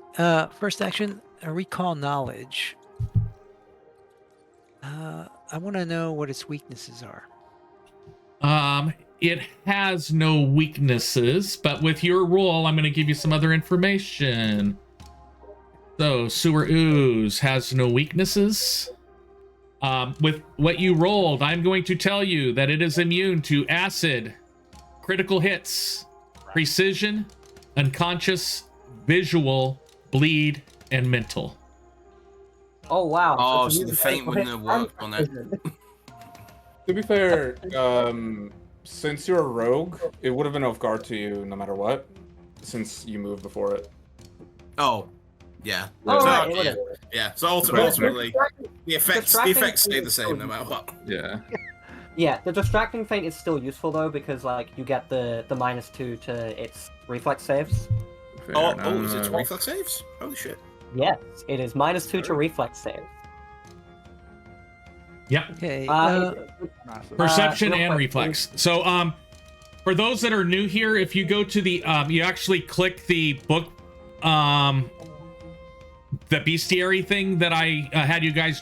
First action, recall knowledge. I want to know what its weaknesses are. It has no weaknesses, but with your roll, I'm going to give you some other information. So, Sewer Ooze has no weaknesses. With what you rolled, I'm going to tell you that it is immune to acid, critical hits, precision, unconscious, visual, bleed, and mental. Oh wow. Oh, it's a so the new feint critical wouldn't hit have worked and on it. precision. To be fair, since you're a rogue, it would have been off guard to you no matter what, since you moved before it. Oh, yeah. Oh, So, right, it yeah. would've. Yeah. So Right. ultimately, the effects Distracting stay the is same still no matter what. Yeah. Yeah, the distracting feint is still useful though because like you get the -2 to its reflex saves. Fair Oh, is it enough. reflex saves? Holy shit. Yes, it is -2 to reflex save. Yep. Okay. Massive. Perception real and quick, reflex. So, for those that are new here, if you go to the, you actually click the book, the bestiary thing that I had you guys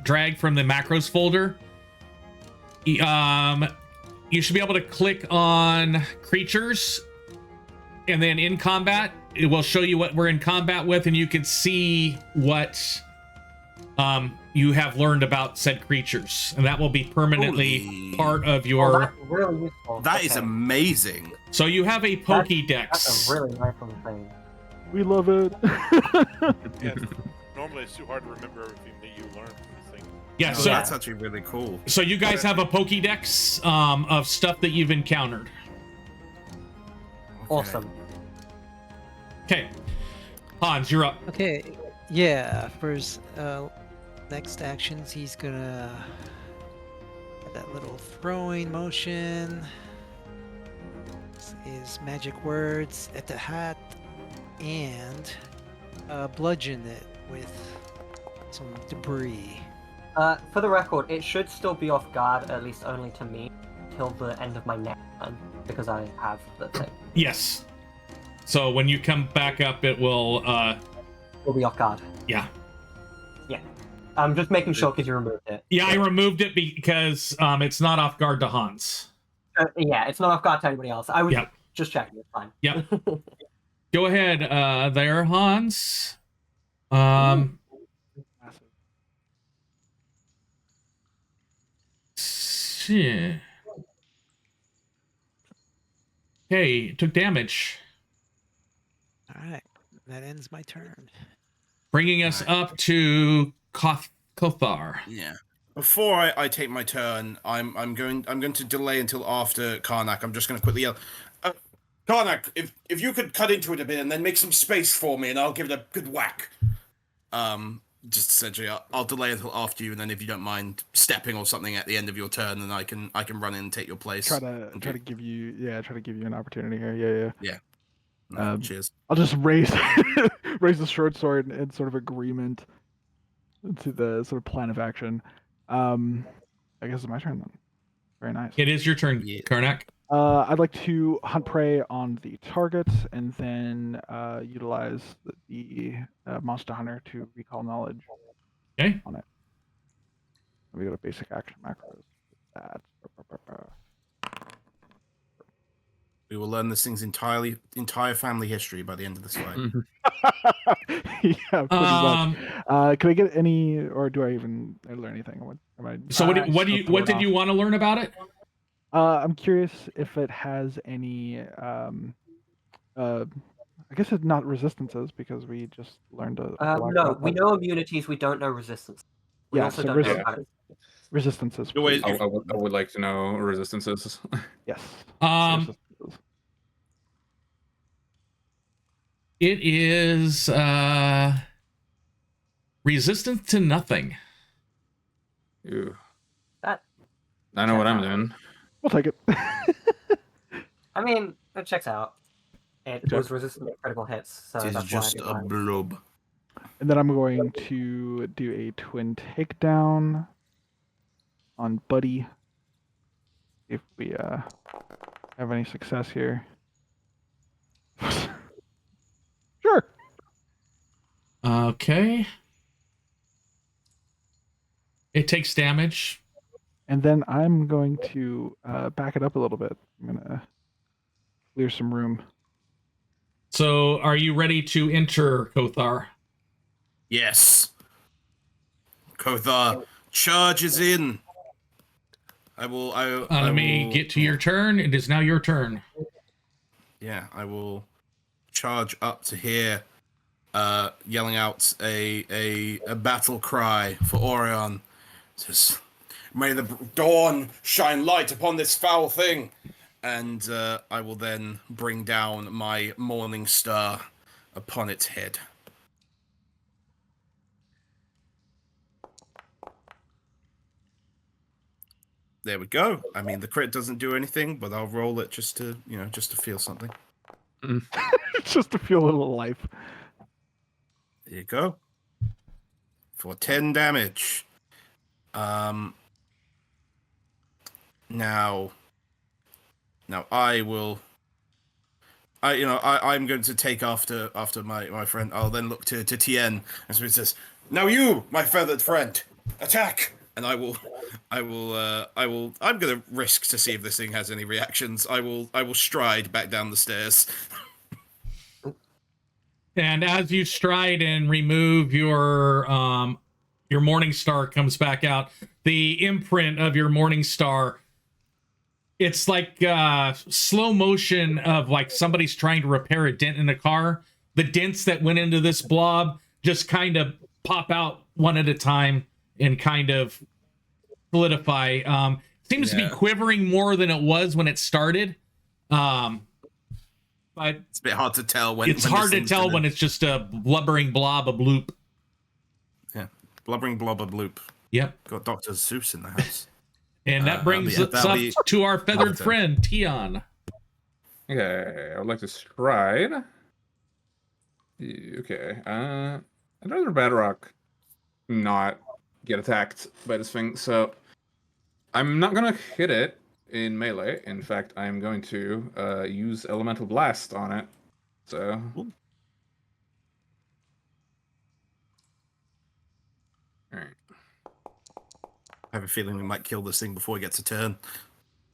drag from the macros folder. You should be able to click on creatures, and then in combat, it will show you what we're in combat with, and you can see what you have learned about said creatures, and that will be permanently Holy- part of Oh, your. that's really useful. That is Okay. amazing. So you have a Pokédex. That's a really nice little thing. We love it. Yeah, normally it's too hard to remember everything that you learned from this thing. Yeah, So so that's actually really cool. so you guys have a Pokédex of stuff that you've encountered. Awesome. Okay, Hans, you're up. Okay. Yeah. For his next actions, he's gonna have that little throwing motion. His magic words at the hat, and bludgeon it with some debris. For the record, it should still be off guard, at least only to me, till the end of my next turn, because I have the thing. Yes. So when you come back up, it will. It'll be off guard. Yeah. Yeah. I'm just making sure because you removed it. Yeah, I removed it because it's not off guard to Hans. Yeah, it's not off guard to anybody else. I was Yep. just checking. It's fine. Yep. Go ahead, there, Hans. Massive. Shit. Okay, took damage, All right. That ends my turn. bringing us up to Kothar. Yeah. Before I take my turn, I'm going to delay until after Karnak. I'm just going to quickly yell, Karnak, if you could cut into it a bit and then make some space for me, and I'll give it a good whack. Just essentially, I'll delay until after you, and then if you don't mind stepping or something at the end of your turn, then I can run in and take your place. Try to give you an opportunity here. Yeah. No, cheers. I'll just raise the short sword in sort of agreement to the sort of plan of action. I guess it's my turn then. Very nice. It is your turn, Yeah. Karnak. I'd like to hunt prey on the target and then utilize the monster hunter to recall knowledge Okay. on it. We got a basic action macros. That. We will learn this thing's entire family history by the end of this fight. Yeah, pretty much. Can I get any, or do I even learn anything? So what did you want to learn about it? I'm curious if it has any. I guess it's not resistances because we just learned a. No, we know immunities. We don't know resistance. We Yeah, also so don't know about it. Resistances. No, wait, please. I would like to know resistances. Yes. It is resistant to nothing. Ew. That I know what I'm doing. We'll take it. I mean, it checks out. It Check. was resistant to critical hits, so It is that's just why I a did blob. And then I'm going to do a twin takedown on Buddy. If we have any success here. Sure. Okay. It takes damage. And then I'm going to back it up a little bit. I'm gonna clear some room. So are you ready to enter, Kothar? Yes. Kothar charges in. Let me get to your turn. It is now your turn. Yeah, I will charge up to here yelling out a battle cry for Orion. Says, "May the dawn shine light upon this foul thing," and I will then bring down my morning star upon its head. There we go. I mean, the crit doesn't do anything, but I'll roll it just to feel something. Just to feel a little life. There you go. For 10 damage. Now I will. I'm going to take after my friend. I'll then look to Tien, and so he says, "Now you, my feathered friend, attack!" And I'm going to risk to see if this thing has any reactions. I will stride back down the stairs. And as you stride and remove your morning star comes back out, the imprint of your morning star, it's like slow motion of like somebody's trying to repair a dent in a car. The dents that went into this blob just kind of pop out one at a time and kind of solidify. Seems to be quivering more than it was when it started. But it's a bit hard to tell when. It's hard to tell when it's just a blubbering blob of bloop. Yeah, blubbering blob of bloop. Yep. Got Dr. Seuss in the house. And that brings us up to our feathered friend, Tian. Okay, I would like to stride. Okay, I'd rather Batrok not get attacked by this thing, so I'm not gonna hit it in melee. In fact, I'm going to use Elemental Blast on it. So. Ooh. Alright. I have a feeling we might kill this thing before it gets a turn.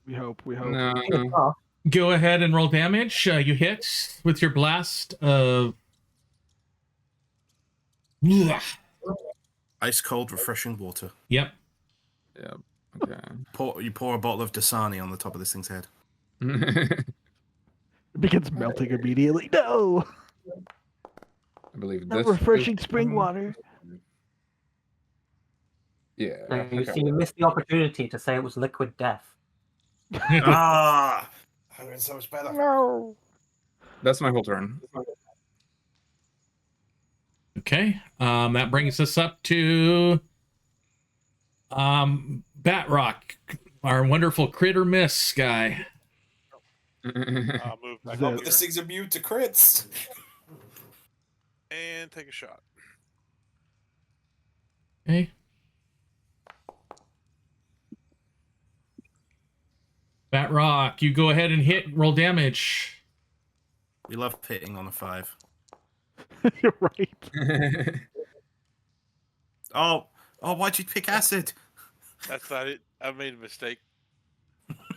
We hope. No. Go ahead and roll damage. You hit with your blast of... Ice cold, refreshing water. Yep. Yep. Okay. You pour a bottle of Dasani on the top of this thing's head. It begins melting immediately. No! I believe That this refreshing spring water. Yeah. You missed the opportunity to say it was liquid death. Ah! I would so much better. No! That's my whole turn. Okay. That brings us up to Batrok, our wonderful crit or miss guy. Move back up This thing's immune to crits. and take a shot. Okay. Batrok, you go ahead and hit. Roll damage. We love hitting on a 5. You're right. Oh, why'd you pick acid? That's not it. I made a mistake.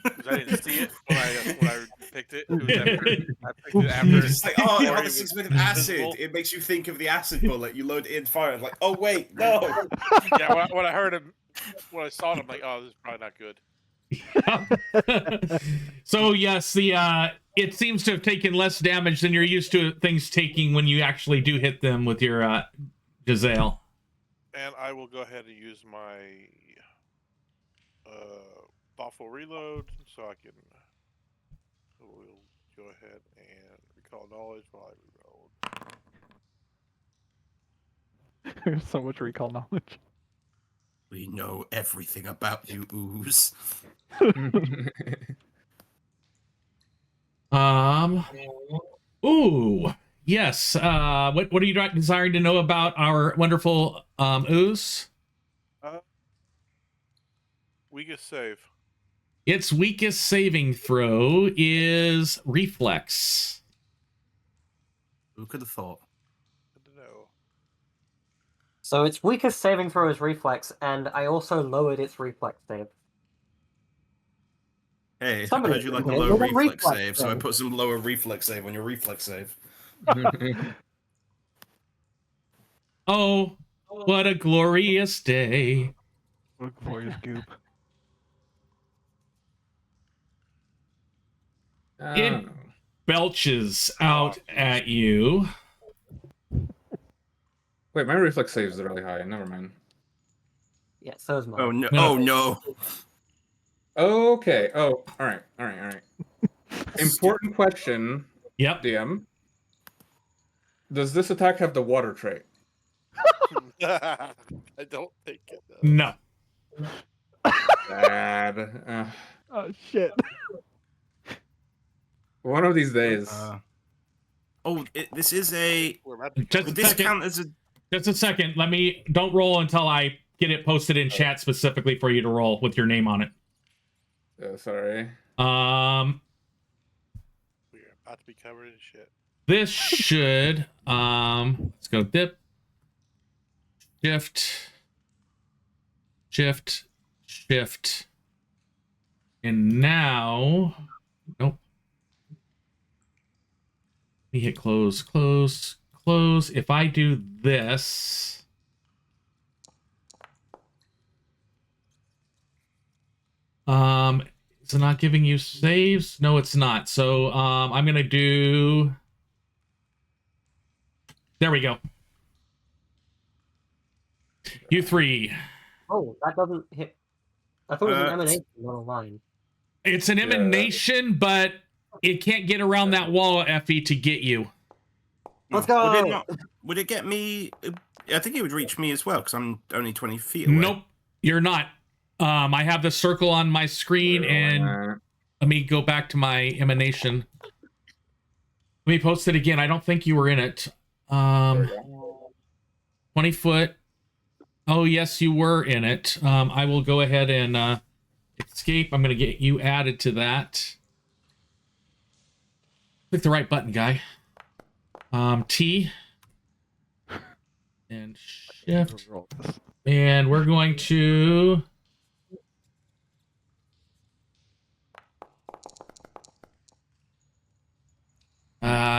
'Cause I didn't see it when I picked it. It was I picked it after. It's like, this thing's made of acid. It makes you think of the acid bullet. You load it in fire. Like, oh wait, no. Yeah, when I heard him, when I saw it, I'm like, oh, this is probably not good. So yes, it seems to have taken less damage than you're used to things taking when you actually do hit them with your Giselle. And I will go ahead and use my thoughtful reload, so I can. We'll go ahead and recall knowledge while I reload. There's so much recall knowledge. We know everything about you, Ooze. Ooh, yes. What are you desiring to know about our wonderful Ooze? Weakest save. Its weakest saving throw is reflex. Who could have thought? Good to know. So its weakest saving throw is reflex, and I also lowered its reflex save. Hey, Somebody I heard you like a did low it. reflex Reflex save, so I save. put some lower reflex save on your reflex save. Oh, what a glorious day. What a glorious goop. It belches out at you. Wait, my reflex save is really high. Never mind. Yeah, so is mine. Oh no! No. Oh no! Okay. Oh, all right. Important question, Yep. DM. Does this attack have the water trait? I don't think it does. No. Bad. Oh shit. One of these days. This is a. We're about to Just Would a this second. count as a? Just a second. Don't roll until I get it posted in chat specifically for you to roll with your name on it. Sorry. We're about to be covered in shit. This should let's go dip, shift, and now nope. Let me hit close. If I do this, is it not giving you saves? No, it's not. So I'm gonna do. There we go. You three. Oh, that doesn't hit. I thought it was an emanation, not a line. It's an emanation, but it can't get around that wall, Ephi, to get you. Let's go. Would it get me? I think it would reach me as well because I'm only 20 feet away. Nope, you're not. I have the circle on my screen, and let me go back to my emanation. Let me post it again. I don't think you were in it. 20 foot. Oh, yes, you were in it. I will go ahead and escape. I'm going to get you added to that. Click the right button, guy. T. And shift. And we're going to...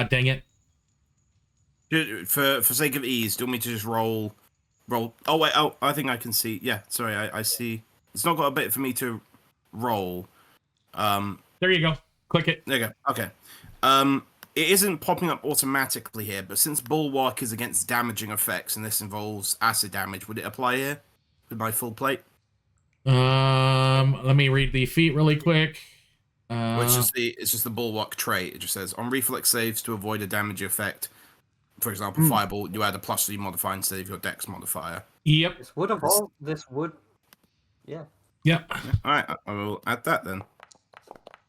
dang it. For sake of ease, do you want me to just roll? Oh wait, I think I can see. Yeah, sorry, I see. It's not got a bit for me to roll. There you go. Click it. There you go. Okay. It isn't popping up automatically here, but since Bulwark is against damaging effects and this involves acid damage, would it apply here with my full plate? Let me read the feat really quick. It's just the Bulwark trait. It just says on reflex saves to avoid a damage effect. For example, Fireball, you add a +3 modifier instead of your Dex modifier. Yep. This would evolve. This would. Yeah. Yep. All right, I will add that then,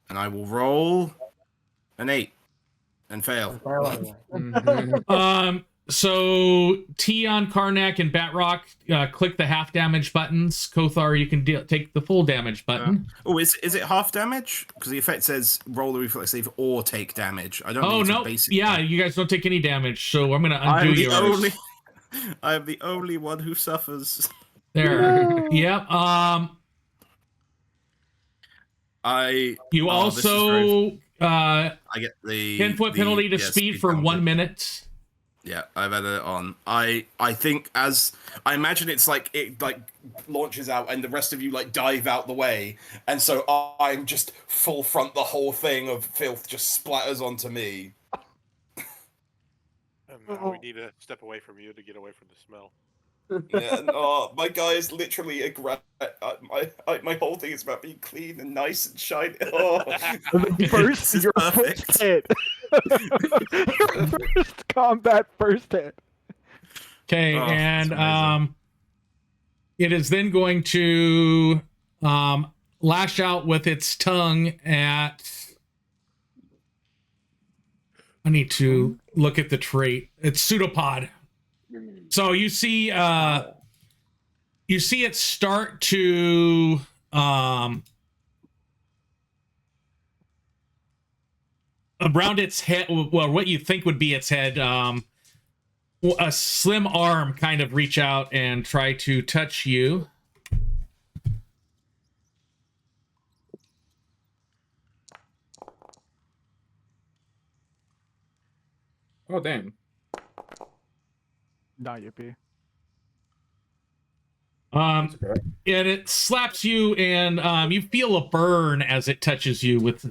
and I will roll an 8 and fail. So Tian, Karnak, and Batrok, click the half damage buttons. Kothar, you can take the full damage button. Is it half damage? Because the effect says roll a reflex save or take damage. I don't. Oh no! Yeah, you guys don't take any damage. So I'm gonna undo yours. I am the only one who suffers. There. No. Yep. You also I get the 10-foot penalty to speed for 1 minute. Yeah, I've added it on. I think as I imagine it launches out and the rest of you dive out the way, and so I'm just full front. The whole thing of filth just splatters onto me. And now we need to step away from you to get away from the smell. Yeah, my guy is literally my whole thing is about being clean and nice and shiny. Oh, Your first hit. Your first combat first hit. Okay, and it is then going to lash out with its tongue at. I need to look at the trait. It's pseudopod. So you see it start to around its head. Well, what you think would be its head. A slim arm kind of reach out and try to touch you. Oh, damn. Not yippee. And it slaps you, and you feel a burn as it touches you with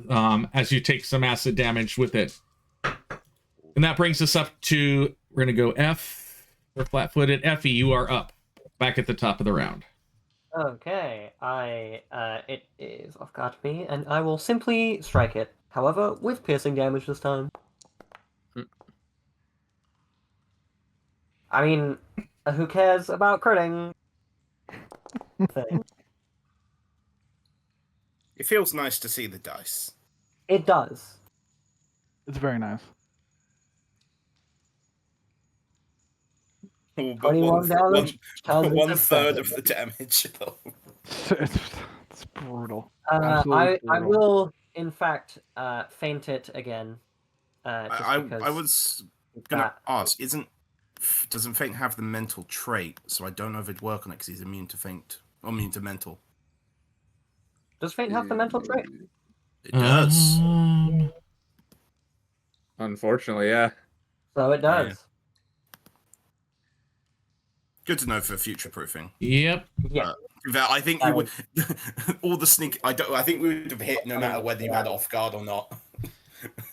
as you take some acid damage with it. And that brings us up to, we're gonna go F, We're flat-footed. Ephi, you are up. Back at the top of the round. Okay, it is off guard to me, and I will simply strike it. However, with piercing damage this time. I mean, who cares about critting? Thing. It feels nice to see the dice. It does. It's very nice. Oh, but 21 damage. one third of the damage. It's brutal. I Absolutely brutal. will, in fact, feint it again. Just I because was gonna ask, doesn't Feint have the mental trait? So I don't know if it'd work on it because he's immune to Feint or immune to mental. Does Feint have the mental trait? It does. Unfortunately, yeah. So it does. Good to know for future proofing. Yep. Yeah. I think you would all the sneak. I think we would have hit no matter whether you had off guard or not.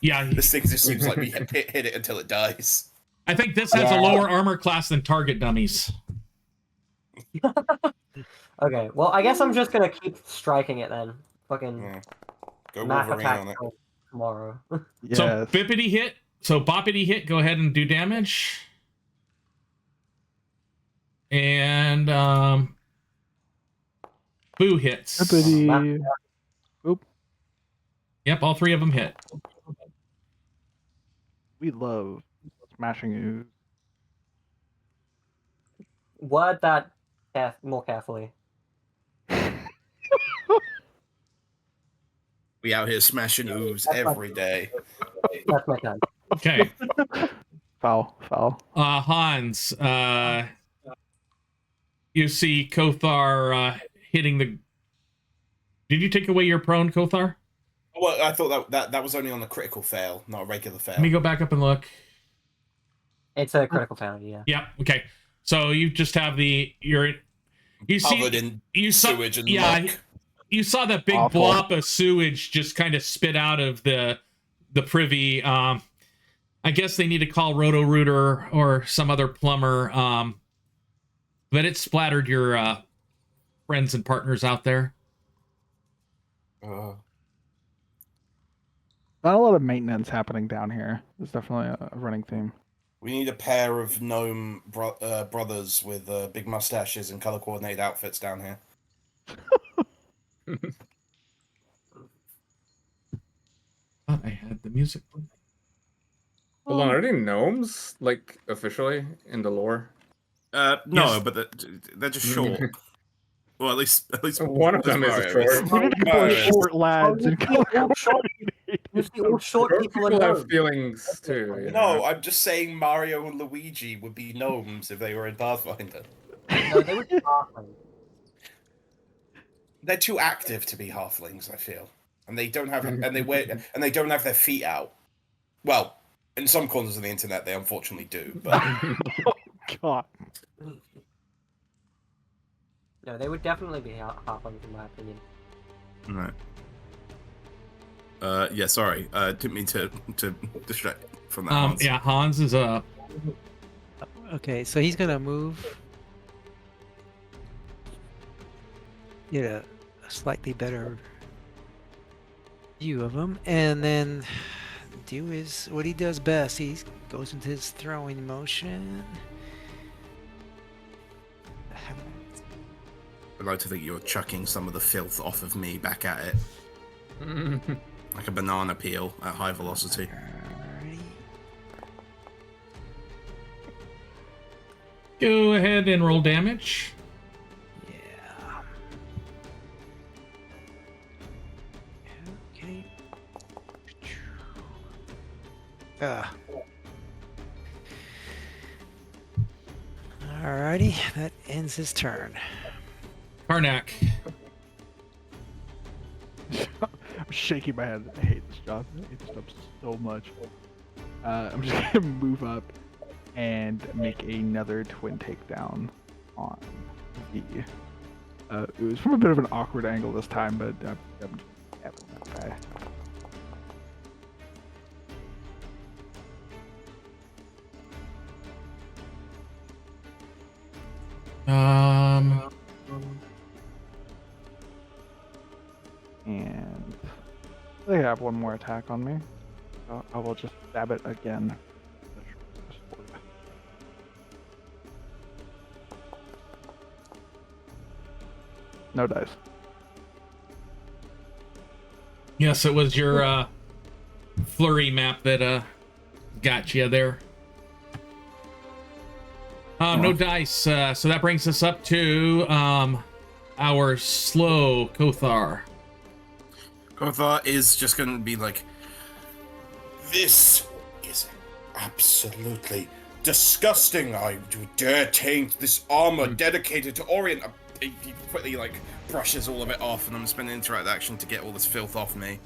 Yeah. This thing just seems like we hit it until it dies. I think this has a lower armor class than target dummies. Okay, well, I guess I'm just gonna keep striking it then. Fucking Go max Wolverine attack on it. till tomorrow. Yes. So bippity hit. So boppity hit. Go ahead and do damage. And boo hits. Bippity. Oop. Yep, all three of them hit. We love smashing ooze. Word that more carefully. We out here smashing ooze every day. That's my turn. Okay. Foul. Hans, you see Kothar hitting the... Did you take away your prone, Kothar? Well, I thought that was only on a critical fail, not a regular fail. Let me go back up and look. It's a critical failure, yeah. Yep, okay. So you just have the... You Covered in sewage and muck. You saw that big Awful. blob of sewage just kind of spit out of the privy. I guess they need to call Roto-Rooter or some other plumber. But it splattered your friends and partners out there. Not a lot of maintenance happening down here. It's definitely a running theme. We need a pair of gnome brothers with big mustaches and color coordinated outfits down here. Thought I had the music. Hold on, are they gnomes, like, officially, in the lore? No, Yes. but they're just short. Well, at least One of them is a short. We need a couple of short lads and color You see all short Short people people in have feelings, too. You No, know? I'm just saying Mario and Luigi would be gnomes if they were in Pathfinder. No, they would be halfling. They're too active to be halflings, I feel, and they don't have they don't have their feet out. Well, in some corners of the internet, they unfortunately do. But Oh, God. No, they would definitely be halflings in my opinion. right. Yeah, sorry. Didn't mean to distract from that. Hans. Yeah, Hans is up. Okay, so he's gonna move. Get a slightly better view of him, and then do what he does best. He goes into his throwing motion. I'd like to think you're chucking some of the filth off of me back at it, like a banana peel at high velocity. Alrighty. Go ahead and roll damage. Yeah. Okay. Alrighty, that ends his turn. Karnak. I'm shaking my head. I hate this job. I hate this job so much. I'm just gonna move up and make another twin takedown on the. It was from a bit of an awkward angle this time, but I'm just having that guy. And they have one more attack on me. So I will just stab it again. No dice. Yes, it was your flurry map that got you there. No dice. So that brings us up to our slow Kothar. Kothar is just going to be like, this is absolutely disgusting. I dare taint this armor dedicated to Orient. He quickly like brushes all of it off, and I'm spending interact action to get all this filth off me.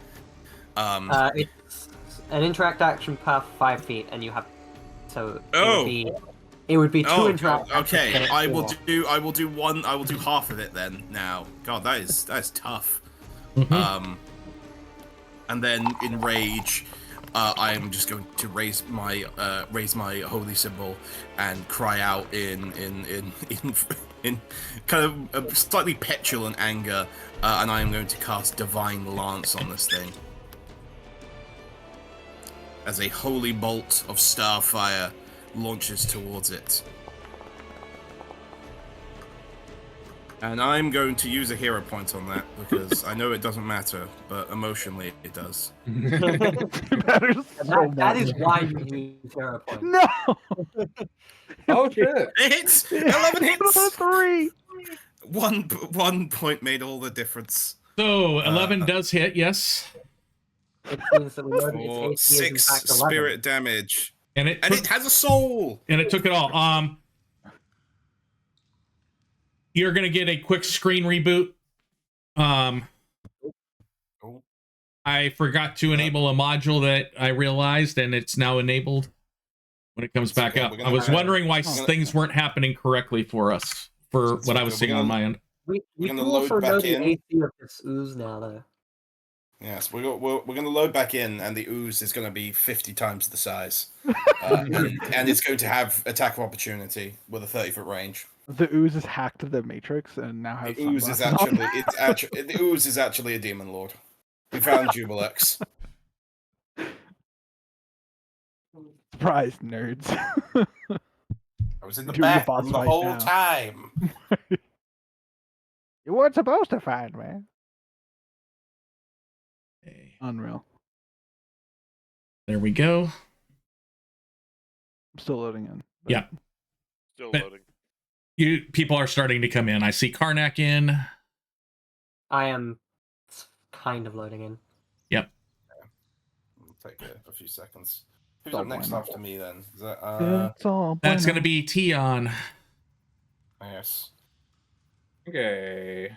It's an interact action per 5 feet, and you have it would be 2 interact actions. Okay, I will do one. I will do half of it then. Now, God, that is tough. And then in rage, I am just going to raise my holy symbol and cry out in kind of a slightly petulant anger, and I am going to cast Divine Lance on this thing as a holy bolt of starfire launches towards it. And I'm going to use a hero point on that because I know it doesn't matter, but emotionally it does. That is why you use hero points. No! Oh shit! It hits! 11 hits! 3! One point made all the difference. So 11 does hit, yes. It means that we know that its For AC is in 6 fact 11. spirit damage. And And it has a soul! And it took it all. You're gonna get a quick screen reboot. I forgot to enable a module that I realized, and it's now enabled when it comes back up. I was wondering why things weren't happening correctly for us, for what I was seeing on my end. We can gonna also load know back the in. AC of this ooze now, though. Yes, we're going to load back in, and the ooze is going to be 50 times the size. And it's going to have attack of opportunity with a 30-foot range. The ooze is hacked the Matrix and now has The ooze is sunglasses on. the ooze is actually a demon lord. We found Jubilex. Surprise, nerds. I was in the Doing the back boss the fight whole now. time. You weren't supposed to find me. Unreal. There we go. I'm still loading in. Yeah. Still But- loading. People are starting to come in. I see Karnak in. I am kind of loading in. Yep. It'll take a few seconds. Who's Don't up next blame after me then? Is that It's all That's bueno. going to be Tian. yes. Okay.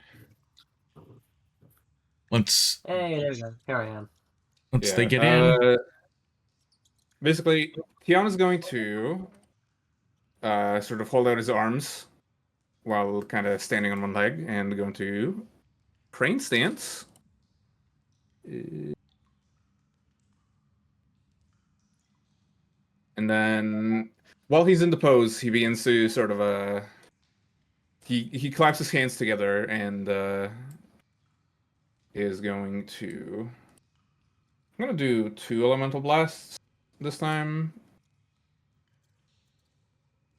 Once Hey, there we go. Here I am. they get in. Basically, Tian is going to sort of hold out his arms while kind of standing on one leg and going to crane stance. And then while he's in the pose, he begins to sort of he claps his hands together and is going to I'm gonna do 2 elemental blasts this time.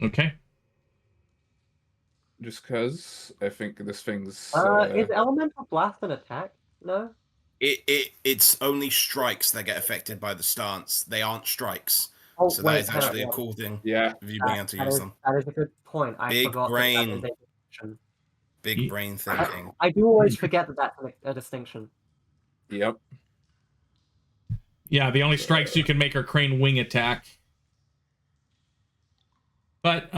Okay. Just because I think this thing's Is Elemental Blast an attack? No? It's only strikes that get affected by the stance. They aren't strikes. Oh, So wait, that is hang on, actually a yeah. cool thing yeah. if you being able to use them. That is a good point. I Big forgot brain. that that is a distinction. Big brain thinking. I do always forget that that's a distinction. Yep. Yeah, the only strikes you can make are crane wing attack. But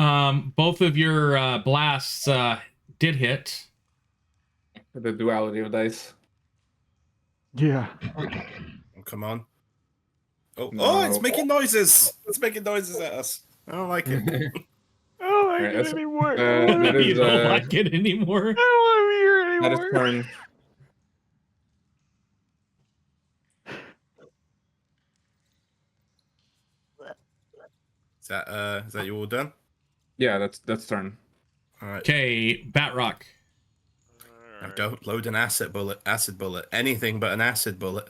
both of your blasts did hit. The duality of dice. Yeah. Oh, come on. Oh, No. oh, it's making noises. It's making noises at us. I don't like it. I don't like Right, it that's- anymore. that You is, don't like it anymore. I don't want to be here That is anymore. turn. Is that you all done? Yeah, that's turn. All right. Okay, Batrok. Now don't load an acid bullet. Anything but an acid bullet.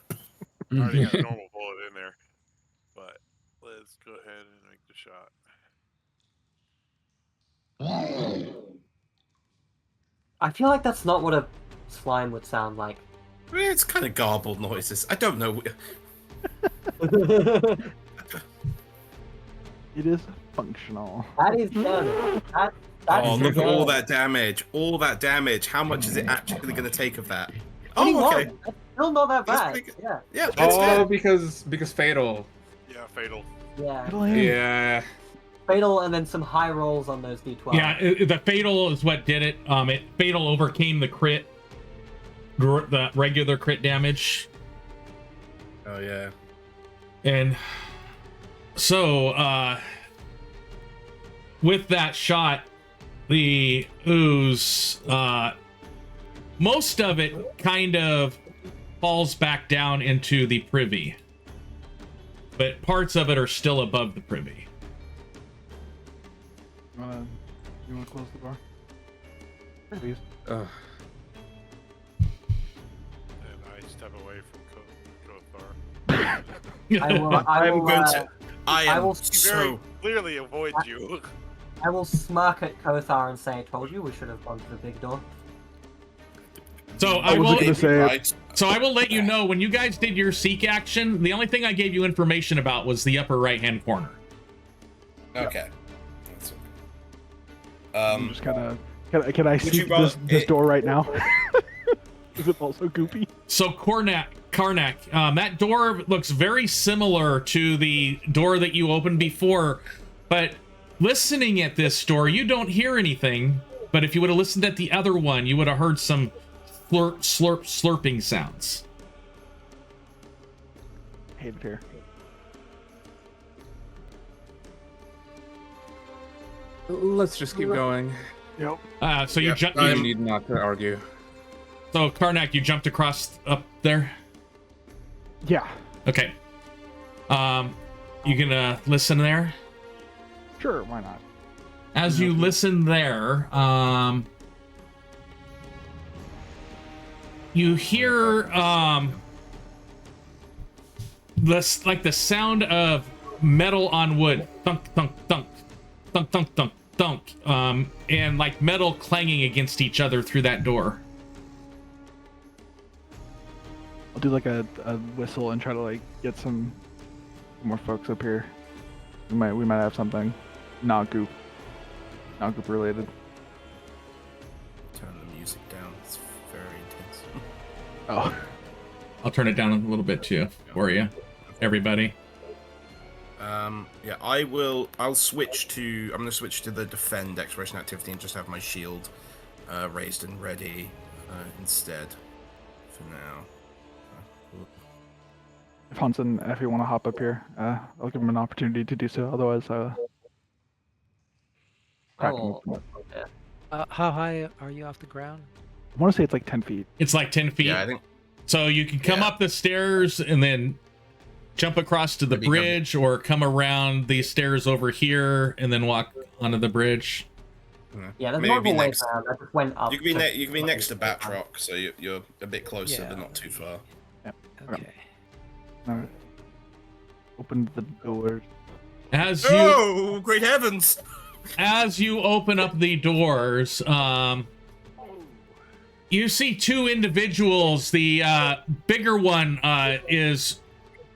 I already got a normal bullet in there. But let's go ahead and make the shot. I feel like that's not what a slime would sound like. It's kind of garbled noises. I don't know. It is functional. That is damage. That's Oh, look at all damage. that damage. All that damage. How much is it actually going to take of that? 21. Oh, okay. That's still not that That's bad. pretty good. Yeah. Yeah, that's Oh, good. because fatal. Yeah, fatal. Yeah. Yeah. Fatal and then some high rolls on those d12. Yeah, the fatal is what did it. Fatal overcame the crit, the regular crit damage, Oh, yeah. and so with that shot, the ooze, most of it kind of falls back down into the privy, but parts of it are still above the privy. You want to close the door? Please. And I step away from Kothar. I will So Very clearly avoid you. I will smirk at Kothar and say, "Told you we should have gone to the big door." So I I was will. gonna say- right. So I will let you know when you guys did your seek action. The only thing I gave you information about was the upper right-hand corner. Okay. That's okay. I'm just kind of. Can I see you roll this it- door right now? Is it also goopy? So Karnak, that door looks very similar to the door that you opened before, but listening at this door, you don't hear anything. But if you would have listened at the other one, you would have heard some slurping sounds. Hate it here. Let's just keep going. Yep. So you Yeah, jump. I need not to argue. So Karnak, you jumped across up there. Yeah. Okay. You gonna listen there? Sure. Why not? As you listen there, you hear this, like the sound of metal on wood, thunk thunk thunk thunk thunk thunk thunk, and like metal clanging against each other through that door. I'll do like a whistle and try to like get some more folks up here. We might have something not goop related. Turn the music down. It's very intense. Oh. I'll turn it down a little bit too for you, everybody. Yeah, I'll switch to. I'm gonna switch to the defend exploration activity and just have my shield raised and ready instead for now. If Hans and Ephi want to hop up here, I'll give them an opportunity to do so. Otherwise, crack 'em Oh, open. yeah. How high are you off the ground? I want to say it's like 10 feet. It's like 10 feet. Yeah, I think. So you can come Yeah. up the stairs and then jump across to the Maybe come- bridge, or come around the stairs over here and then walk onto the bridge. Yeah, there's Maybe multiple ways next. around. I just went up. You can be to- you can be next to Batrok, so you're a bit closer, Yeah. but not too far. Okay. Alright. Open the door. As you Oh, great heavens! as you open up the doors, you see two individuals. The bigger one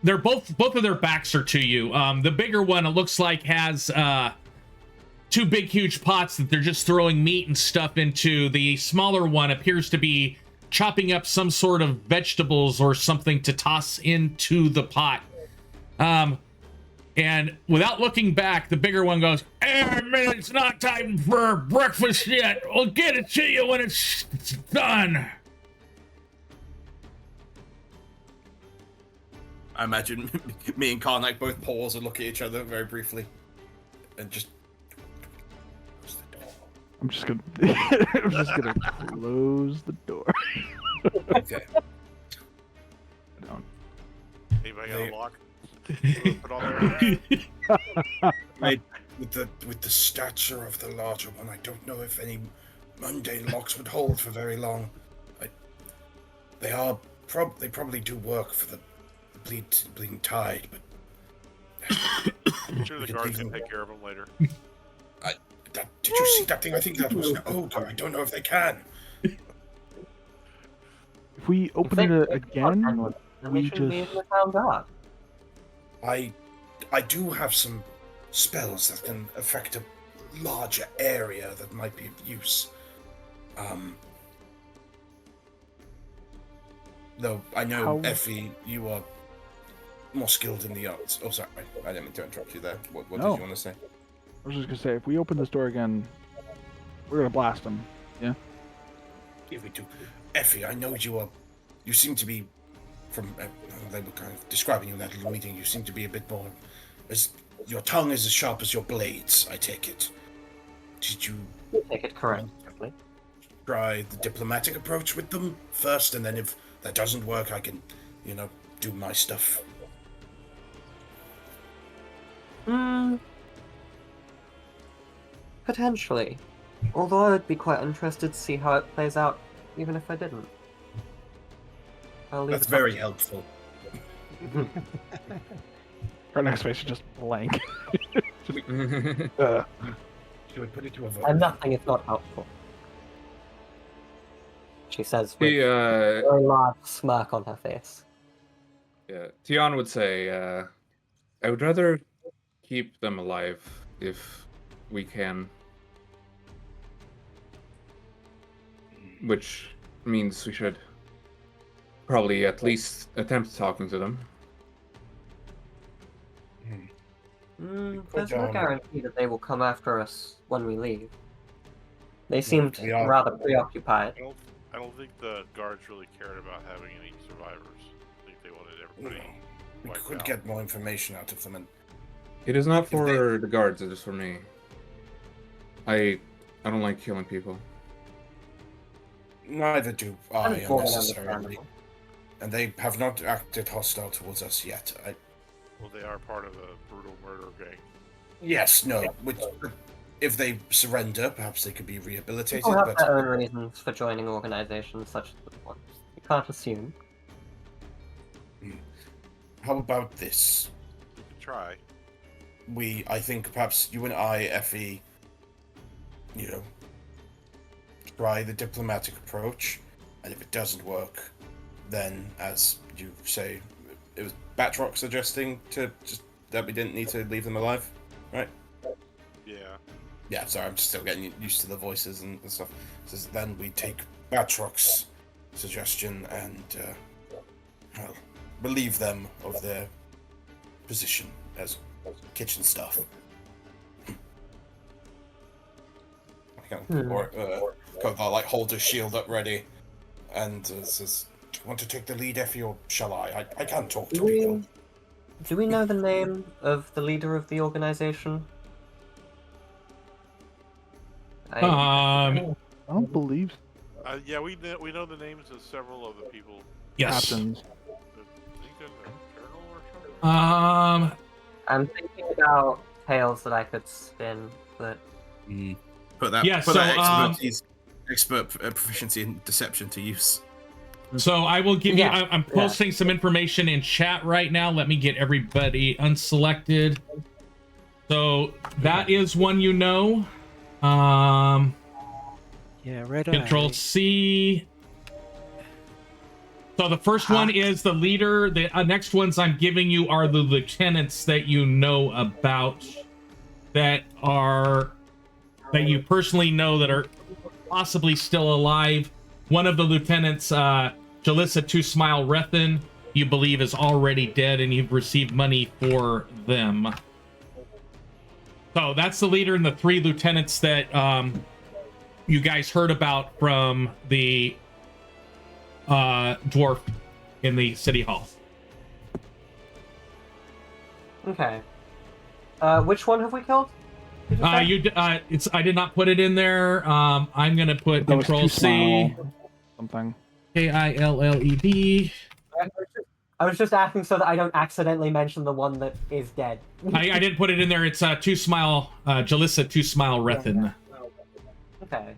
they're both of their backs are to you. The bigger one, it looks like, has two big huge pots that they're just throwing meat and stuff into. The smaller one appears to be chopping up some sort of vegetables or something to toss into the pot. And without looking back, the bigger one goes, "Hey, man, it's not time for breakfast yet. We'll get it to you when it's done." I imagine me and Karnak both pause and look at each other very briefly, and just. Close the door. I'm just gonna I'm just gonna close the door. Okay. Anybody got a lock? Put on there. with the stature of the larger one, I don't know if any mundane locks would hold for very long. They probably do work for the bleeding tide, but I'm sure the guards can take care of them later. did you see that thing? I think that was an ogre. I don't know if they can. If we open it again, we shouldn't be just in the town guard. I do have some spells that can affect a larger area that might be of use. Though I know, Ephi, you are more skilled in the arts. Oh, sorry, I didn't mean to interrupt you there. What did you want to say? I was just gonna say, if we open this door again, we're gonna blast them. Yeah. If we do, Ephi, I know you seem to be, from they were kind of describing you in that little meeting. You seem to be a bit more, your tongue is as sharp as your blades. I take it. Did you take it correctly? Try the diplomatic approach with them first, and then if that doesn't work, I can, do my stuff. Potentially. Although I would be quite interested to see how it plays out, even if I didn't. That's very helpful. Our next face is just blank. Should we put it to a vote? And nothing is not helpful. She says with a very large smirk on her face. Yeah, Tian would say, I would rather keep them alive if we can. Which means we should probably at least attempt talking to them. There's no guarantee that they will come after us when we leave. They seemed rather preoccupied. I don't think the guards really cared about having any survivors. I think they wanted everybody We wiped could out. get more information out of them, and It is not for the guards, it is for me. I don't like killing people. neither do I Unfortunately, unnecessarily. understandable. And they have not acted hostile towards us yet. Well, they are part of a brutal murder gang. Yes, no. If they surrender, perhaps they could be rehabilitated. People have But their own reasons for joining organizations such as this one. You can't assume. how about this? We could try. I think perhaps you and I, Ephi, try the diplomatic approach, and if it doesn't work, then, as you say, it was Batrok suggesting that we didn't need to leave them alive, right? Yeah. Yeah, sorry, I'm still getting used to the voices and stuff. So then we take Batrok's suggestion and relieve them of their position as kitchen staff. Or hold his shield up ready and says, "Do you want to take the lead, Ephi, or shall I? I can't talk to people." Do we know the name of the leader of the organization? I don't believe Yeah, we know the names of several of the people. Yes. captains. I think they're in the journal or something. I'm thinking about tales that I could spin, but Put that, Yeah, put so, that expert proficiency in deception to use. So I will give Yeah, you. I'm posting some information in chat right now. Let me get everybody unselected. So that is one you know. Yeah, red eye. Control C. So the first one is the leader. The next ones I'm giving you are the lieutenants that you know about, that you personally know that are possibly still alive. One of the lieutenants, Jalissa Two Smile Rethin, you believe is already dead, and you've received money for them. So that's the leader and the three lieutenants that you guys heard about from the dwarf in the city hall. okay. Which one have we killed? Did you say? I did not put it in there. I'm gonna put That was Control too C, small. Something. Killed. I was just asking so that I don't accidentally mention the one that is dead. I didn't put it in there. It's Two Smile, Jalissa Two Smile Rethin. Okay.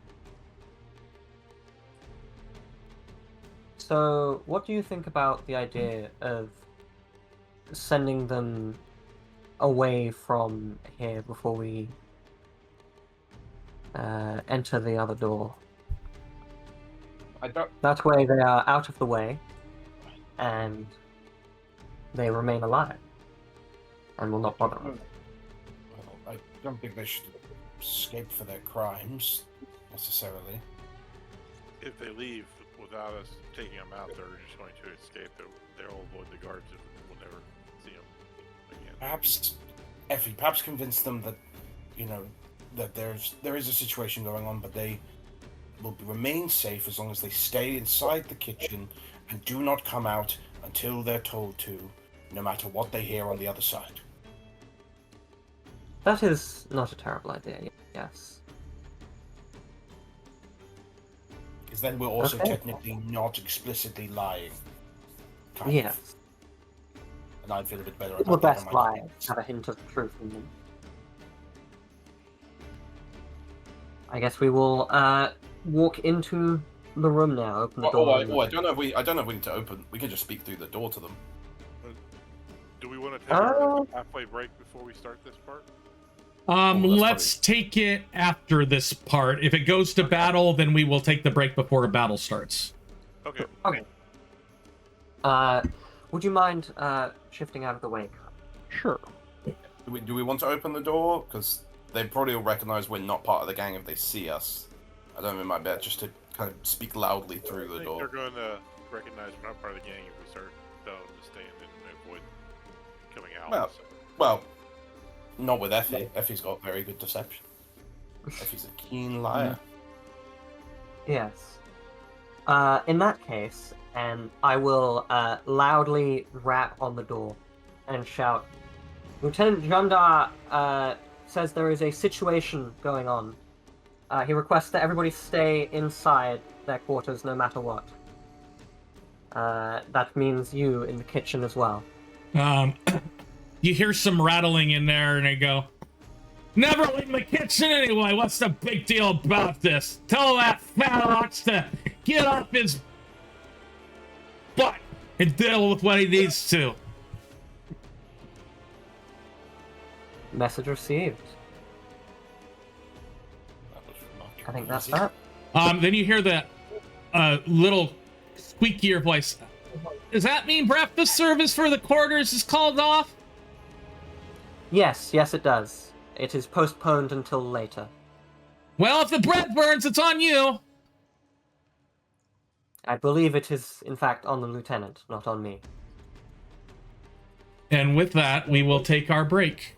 So, what do you think about the idea of sending them away from here before we enter the other door? I don't. That way they are out of the way, and they remain alive, and will not bother us. Well, I don't think they should escape for their crimes, necessarily. If they leave without us taking them out, they're just going to escape. They'll avoid the guards and we'll never see them again. Perhaps, Ephi, perhaps convince them that, that there is a situation going on, but they will remain safe as long as they stay inside the kitchen and do not come out until they're told to, no matter what they hear on the other side. That is not a terrible idea, yes. Because then we're also Okay. technically not explicitly lying. Kind of. Yes. And I'd feel a bit better The about that. best lie, have a hint of truth in them. I guess we will walk into the room now, open the door. I don't know if we need to open. We can just speak through the door to them. Do we want to take a halfway break before we start this part? Let's take it after this part. If it goes to battle, then we will take the break before a battle starts. Okay. Okay. Would you mind shifting out of the way? Sure. Do we want to open the door? Because they probably will recognize we're not part of the gang if they see us. I don't know, it might be better just to kind of speak loudly through the door. They're going to recognize we're not part of the gang if we start telling them to stay and avoid coming out. Well, not with Ephi. Ephi's got very good deception. Ephi's a keen liar. Yes. In that case, and I will loudly rap on the door and shout, Lieutenant Jandar says there is a situation going on. He requests that everybody stay inside their quarters no matter what. That means you in the kitchen as well. You hear some rattling in there, and they go, "Never leave the kitchen anyway. What's the big deal about this? Tell that fat ox to get off his butt and deal with what he needs to." Message received. I think that's that. Then you hear the little squeakier voice. Does that mean breakfast service for the quarters is called off? Yes, it does. It is postponed until later. Well, if the bread burns, it's on you. I believe it is, in fact, on the lieutenant, not on me. And with that, we will take our break.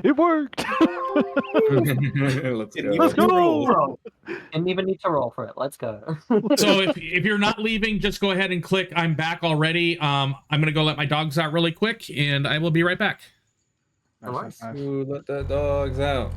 It worked. Let's go. Roll. Didn't even need to roll for it. Let's go. So if you're not leaving, just go ahead and click I'm back already. I'm going to go let my dogs out really quick, and I will be right back. Nice. Ooh, let the dogs out.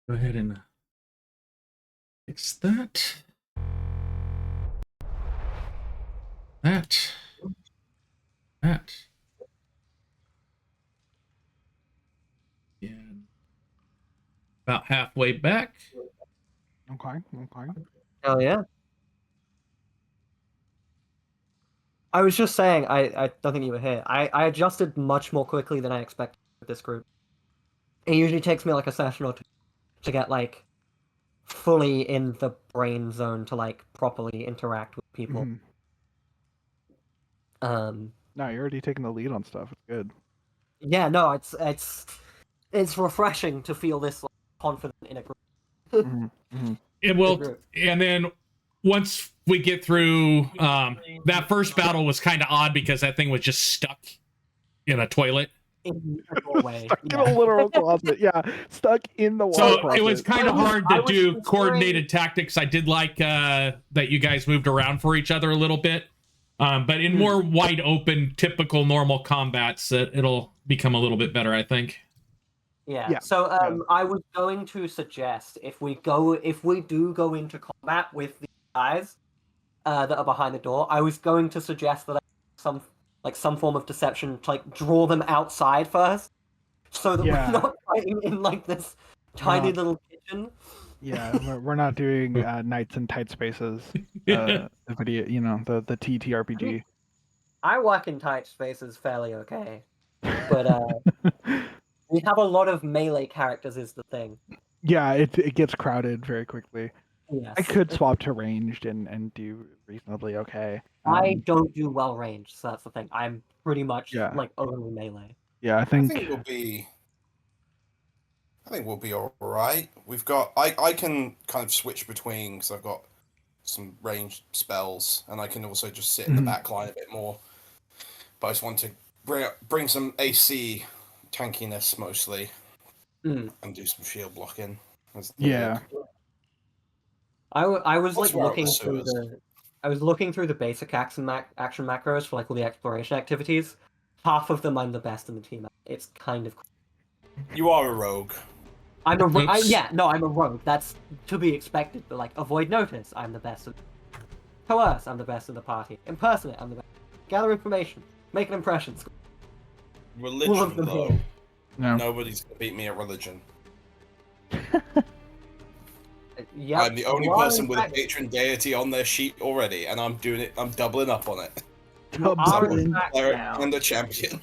Go ahead and fix that. That. And about halfway back. Okay. Oh yeah. I was just saying, I don't think you were here. I adjusted much more quickly than I expected with this group. It usually takes me like a session or two to get like fully in the brain zone to like properly interact with people. No, you're already taking the lead on stuff. It's good. Yeah, no, it's refreshing to feel this like, confident in a group. It will, and then once we get through, that first battle was kind of odd because that thing was just stuck in a toilet. In a doorway. Stuck in a literal closet. Yeah, stuck in the wall. So closet. it was kind of hard to do coordinated tactics. I did like that you guys moved around for each other a little bit. But in more wide open, typical normal combats, it'll become a little bit better, I think. Yeah. So I was going to suggest if we do go into combat with the guys that are behind the door, I was going to suggest that some form of deception to like draw them outside first, so that we're not fighting in like this tiny little kitchen. Yeah, we're not doing Knights in Tight Spaces. The video, the TTRPG. I work in tight spaces fairly okay, but we have a lot of melee characters is the thing. Yeah, it gets crowded very quickly. Yes. I could swap to ranged and do reasonably okay. I don't do well ranged, so that's the thing. I'm pretty much like only melee. Yeah, I think we'll be all right. We've got I can kind of switch between because I've got some ranged spells, and I can also just sit in the back line a bit more. But I just want to bring some AC tankiness mostly, and do some shield blocking. I was like looking through the basic action macros for like all the exploration activities. Half of them I'm the best in the team. It's kind of. You are a rogue. I'm a rogue. That's to be expected. But like, avoid notice. I'm the best. Coerce. I'm the best in the party. Impersonate. I'm the best. Gather information. Make an impression. Religion, though. No. Nobody's gonna beat me at religion. Yeah. I'm the only person with a patron deity on their sheet already, and I'm doing it. I'm doubling up on it. Doubling cleric and the champion.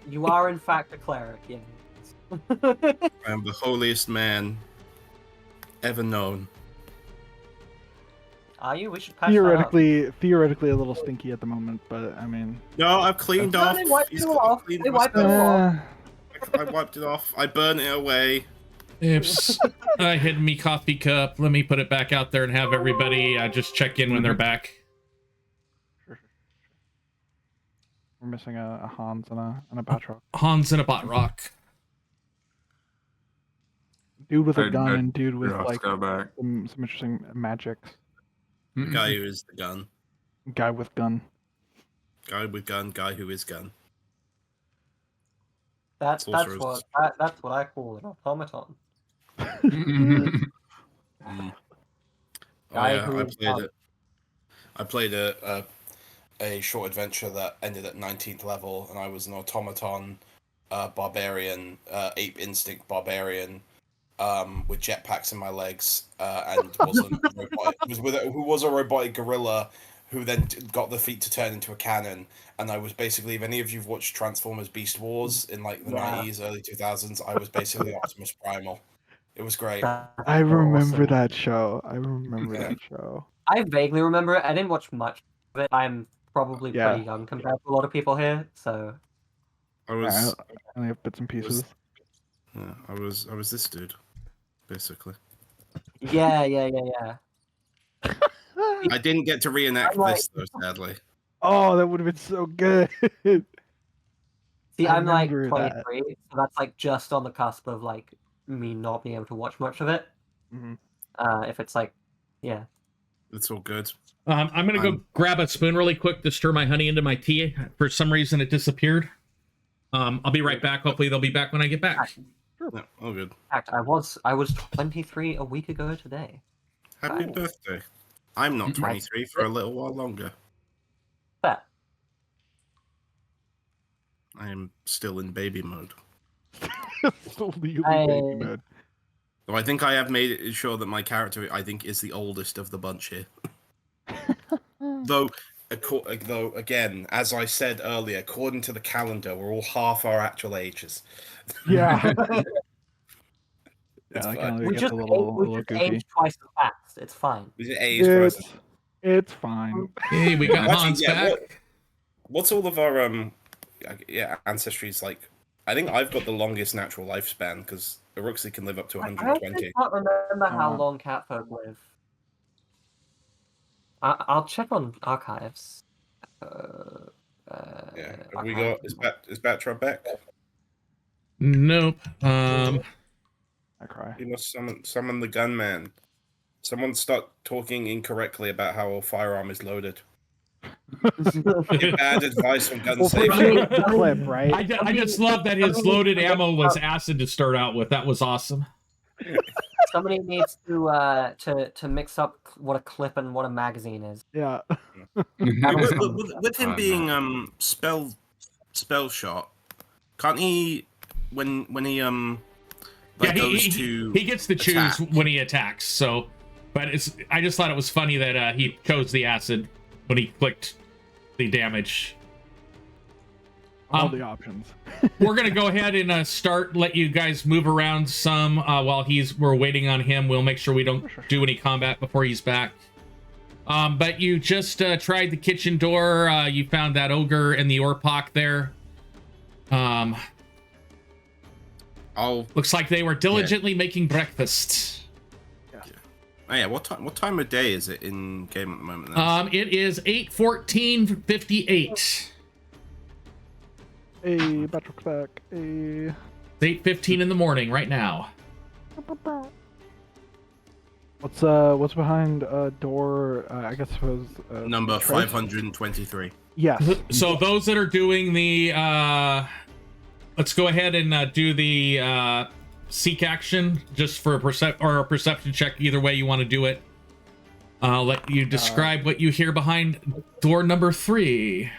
You are in fact a cleric. Yeah. I am the holiest man ever known. Are you? We should patch theoretically a little stinky at the moment, but I mean. No, I've cleaned off. They wiped it off. I wiped it off. I burned it away. Oops. I hid me coffee cup. Let me put it back out there and have everybody just check in when they're back. We're missing a Hans and a Batrok. Hans and a Batrok. Dude with a gun and dude with like some interesting magics. Guy who is the gun. Guy with gun. Guy with gun. Guy who is gun. That's what I call an automaton. I played a short adventure that ended at 19th level, and I was an automaton barbarian, ape instinct barbarian, with jetpacks in my legs, and who was a robotic gorilla who then got the feat to turn into a cannon. And I was basically, if any of you've watched Transformers Beast Wars in like the 90s, early 2000s, I was basically Optimus Primal. It was great. I remember that show. I vaguely remember it. I didn't watch much of it. I'm probably pretty young compared to a lot of people here, so. I only have bits and pieces. I was this dude, basically. Yeah. I didn't get to reenact this though, sadly. Oh, that would have been so good. See, I'm like 23, so that's like just on the cusp of like me not being able to watch much of it. If it's like, it's all good. I'm gonna go grab a spoon really quick to stir my honey into my tea. For some reason, it disappeared. I'll be right back. Hopefully, they'll be back when I get back. Sure. Yeah, all good. In fact, I was 23 a week ago today. Happy Right. birthday. I'm not 23 for a little while longer. That. I am still in baby mode. Still legally baby mode. Though I think I have made it sure that my character, I think, is the oldest of the bunch here. Though, again, as I said earlier, according to the calendar, we're all half our actual ages. Yeah. It's that fine. calendar We gets just, a little age goofy. twice as fast. It's fine. We just age present. It's fine. Hey, we got Actually, Hans yeah, back. what's all of our ancestries like? I think I've got the longest natural lifespan because Iruxi can live up to I 120. actually can't remember how long catfolk live. I'll check on archives. Yeah, have we got is Batrok back? Nope. I cry. You must summon the gunman. Someone start talking incorrectly about how a firearm is loaded. Give bad advice on gun Well, safety. appreciate the clip, right? I just love that his loaded ammo was acid to start out with. That was awesome. Somebody needs to mix up what a clip and what a magazine is. Yeah. With him being spell shot, can't he when he he gets to choose attack. when he attacks. So, but I just thought it was funny that he chose the acid when he clicked the damage. All the options. We're gonna go ahead and let you guys move around some while we're waiting on him. We'll make sure we don't do any combat before he's back. But you just tried the kitchen door. You found that ogre and the orpak there. Looks like they were diligently making breakfast. Oh yeah, what time of day is it in game at the moment? Then? It is 8:14:58. Hey, Batrok back. Hey. It's 8:15 in the morning right now. What's behind door? I guess it was number Trey? 523. Yes. So those that are doing the let's go ahead and do the seek action just for a perception check. Either way you want to do it. I'll let you describe what you hear behind door number 3.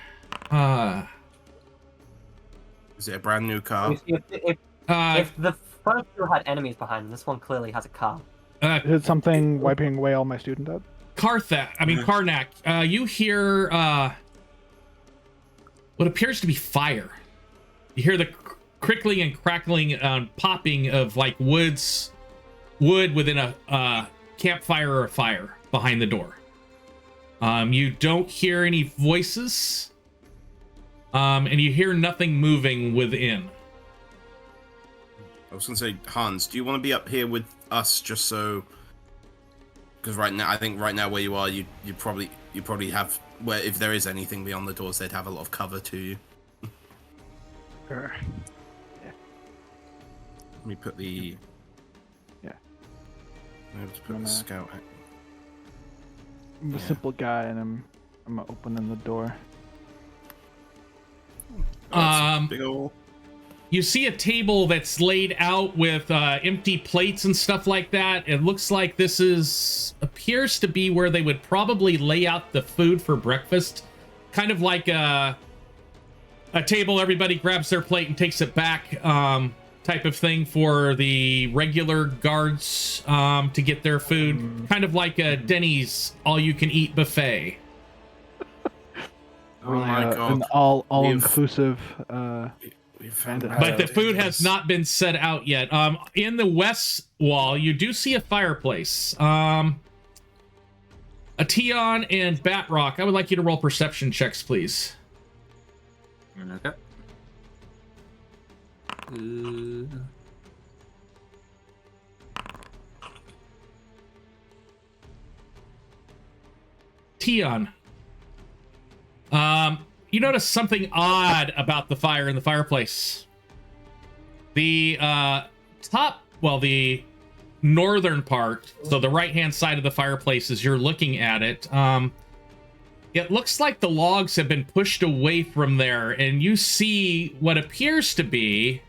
Is it a brand new car? If the first two had enemies behind them, this one clearly has a car. Is it something wiping away all my student dead? Karnak, you hear what appears to be fire. You hear the crickling and crackling popping of like wood within a campfire or a fire behind the door. You don't hear any voices, and you hear nothing moving within. I was gonna say, Hans, do you want to be up here with us just so? Because right now where you are, you probably have where if there is anything beyond the doors, they'd have a lot of cover to you. Sure. Let me put the. Yeah. Let's put the scout. I'm a simple guy, and I'm opening the door. Big ol'... You see a table that's laid out with empty plates and stuff like that. It looks like this appears to be where they would probably lay out the food for breakfast. Kind of like a table, everybody grabs their plate and takes it back type of thing for the regular guards to get their food. Kind of like a Denny's all-you-can-eat buffet. Oh my god! An all-inclusive. But the food has not been set out yet. In the west wall, you do see a fireplace. A Tian and Batrok, I would like you to roll perception checks, please. Okay. Tian. You notice something odd about the fire in the fireplace. The the northern part, so the right-hand side of the fireplace as you're looking at it, it looks like the logs have been pushed away from there, and you see what appears to be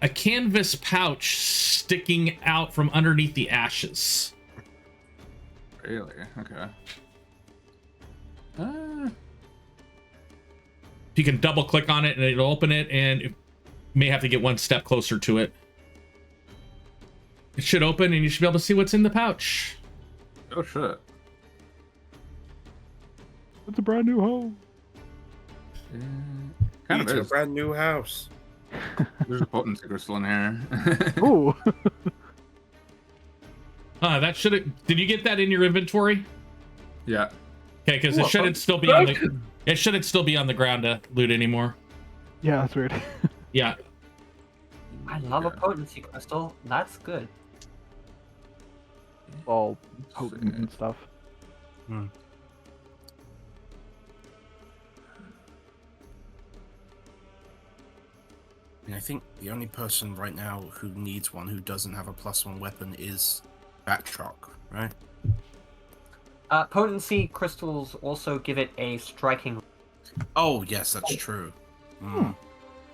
a canvas pouch sticking out from underneath the ashes. Really? Okay. You can double click on it and it'll open it, and you may have to get one step closer to it. It should open and you should be able to see what's in the pouch. Oh shit. It's a brand new home. Kind of It's a is. brand new house. There's a potency crystal in here. Ooh. That should have. Did you get that in your inventory? Yeah. Okay, because it shouldn't still be on the. It shouldn't still be on the ground to loot anymore. Yeah, that's weird. Yeah. I love a potency crystal. That's good. All potent and stuff. I think the only person right now who needs one who doesn't have a +1 weapon is Batrok, right? Potency crystals also give it a striking, Oh, yes, that's true.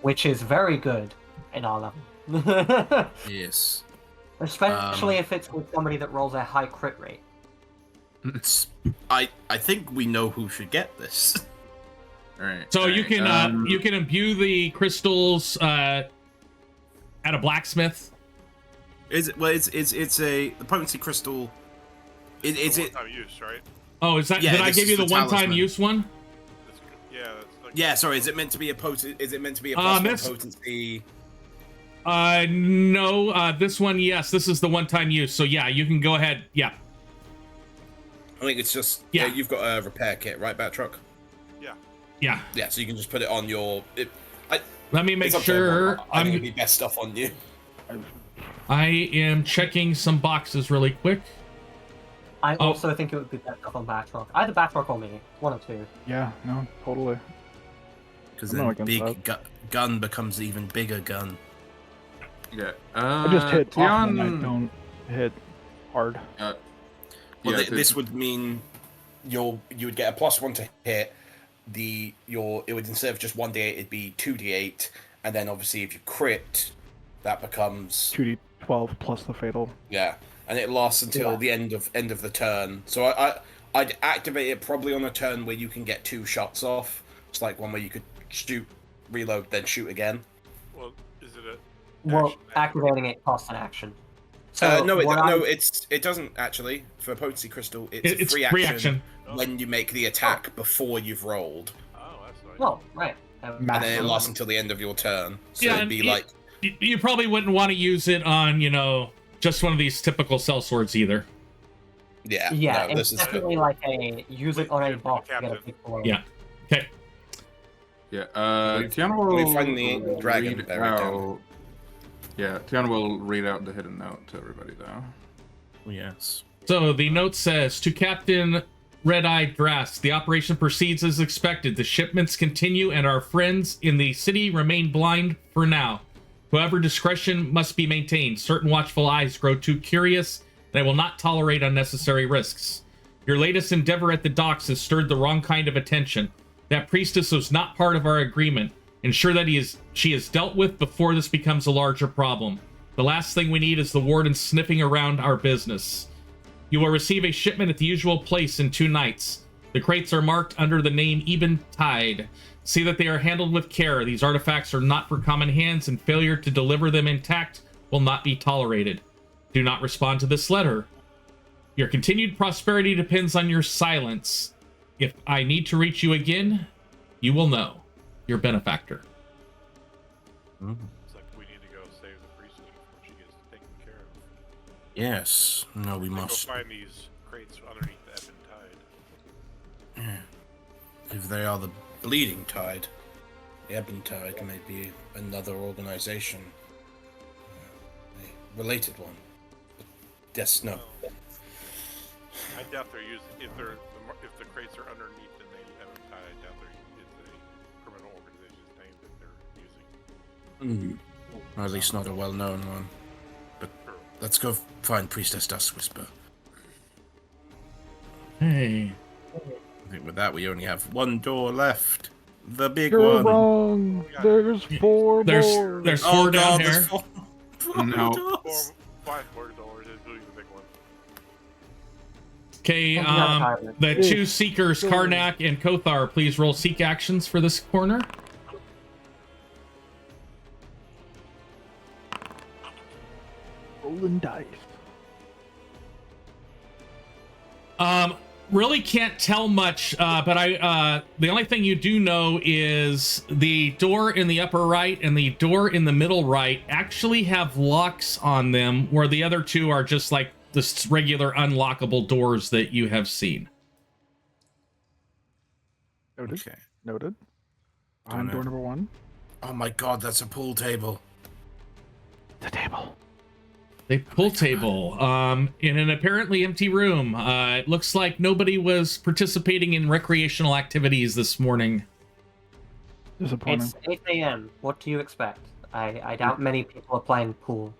which is very good in our level. Yes. Especially if it's with somebody that rolls a high crit rate. I think we know who should get this. All right. So you can imbue the crystals at a blacksmith. Is it? Well, it's a the potency crystal. Is it? One-time use, right? Oh, is that? Yeah, did I this give is you the the one-time talisman. use one? That's good. Yeah, that's like. Yeah, sorry. Is it meant to be a potent? Is it meant to be a this- potency? No. This one, yes. This is the one-time use. So yeah, you can go ahead. Yeah. I think it's just Yeah. You've got a repair kit, right, Batrok? Yeah. Yeah, so you can just put it on your. Let me make it's up to sure. everyone. I think it'd be best stuff on you. I am checking some boxes really quick. I also think it would be better on Batrok. Either Batrok or me. One or two. Yeah, no, totally. Because I'm then not against big gun becomes even bigger gun. Yeah. I just hit often, I Tian. don't hit hard. Well, Yeah, this would mean you would get a +1 to hit. It would, instead of just 1d8, it'd be 2d8, and then obviously if you crit, that becomes 2d12 plus the fatal. yeah, and it lasts until the end of the turn. So I'd activate it probably on a turn where you can get 2 shots off. It's like one where you could shoot, reload, then shoot again. Well, is it a? Well, action activating it costs an action. So No, what I'm- it doesn't actually. For potency crystal, it's a It's free action, Oh. when you make the attack before you've rolled, Oh, that's nice. Oh, right. and then it Maximum. lasts until the end of your turn. So Yeah, it'd and be like. You probably wouldn't want to use it on, just one of these typical sellswords either. Yeah, Yeah, no, it's this is definitely like a use it on a Wait, box to get a Captain. big blow. Yeah. Okay. Yeah. Tian we will find the dragon read buried down. out. Yeah, Tian will read out the hidden note to everybody though. Yes. So the note says, to Captain Red-Eye Drast, the operation proceeds as expected. The shipments continue and our friends in the city remain blind for now. However, discretion must be maintained. Certain watchful eyes grow too curious. They will not tolerate unnecessary risks. Your latest endeavor at the docks has stirred the wrong kind of attention. That priestess was not part of our agreement. Ensure that she is dealt with before this becomes a larger problem. The last thing we need is the warden sniffing around our business. You will receive a shipment at the usual place in 2 nights. The crates are marked under the name Even Tide. See that they are handled with care. These artifacts are not for common hands, and failure to deliver them intact will not be tolerated. Do not respond to this letter. Your continued prosperity depends on your silence. If I need to reach you again, you will know. Your benefactor. It's like we need to go save the priestess before she gets taken care of. Yes. No, we Go must. find these crates underneath the Ebon Tide. If they are the bleeding tide, the Ebon Tide may be another organization. A related one. Yes, no. I doubt they're using if the crates are underneath the Ebon Tide. I doubt it's a criminal organization's name that they're using. Or at least not a well-known one. But let's go find Priestess Dust Whisper. Hey. I think with that we only have one door left. The big You're one. wrong. There's 4 There's more. there's Oh 4 down god, here. there's four. No. doors. 5 more doors, including the big one. Okay, Something on the timer. the 2 seekers, Karnak and Kothar, please roll seek actions for this corner. Rolling dice. Really can't tell much, but the only thing you do know is the door in the upper right and the door in the middle right actually have locks on them, where the other 2 are just like the regular unlockable doors that you have seen. Noted. Okay. Noted. Don't On know. door number 1. Oh my god, that's a pool table. The table. A pool table in an apparently empty room. It looks like nobody was participating in recreational activities this morning. Disappointing. It's 8 a.m. What do you expect? I doubt many people are playing pool.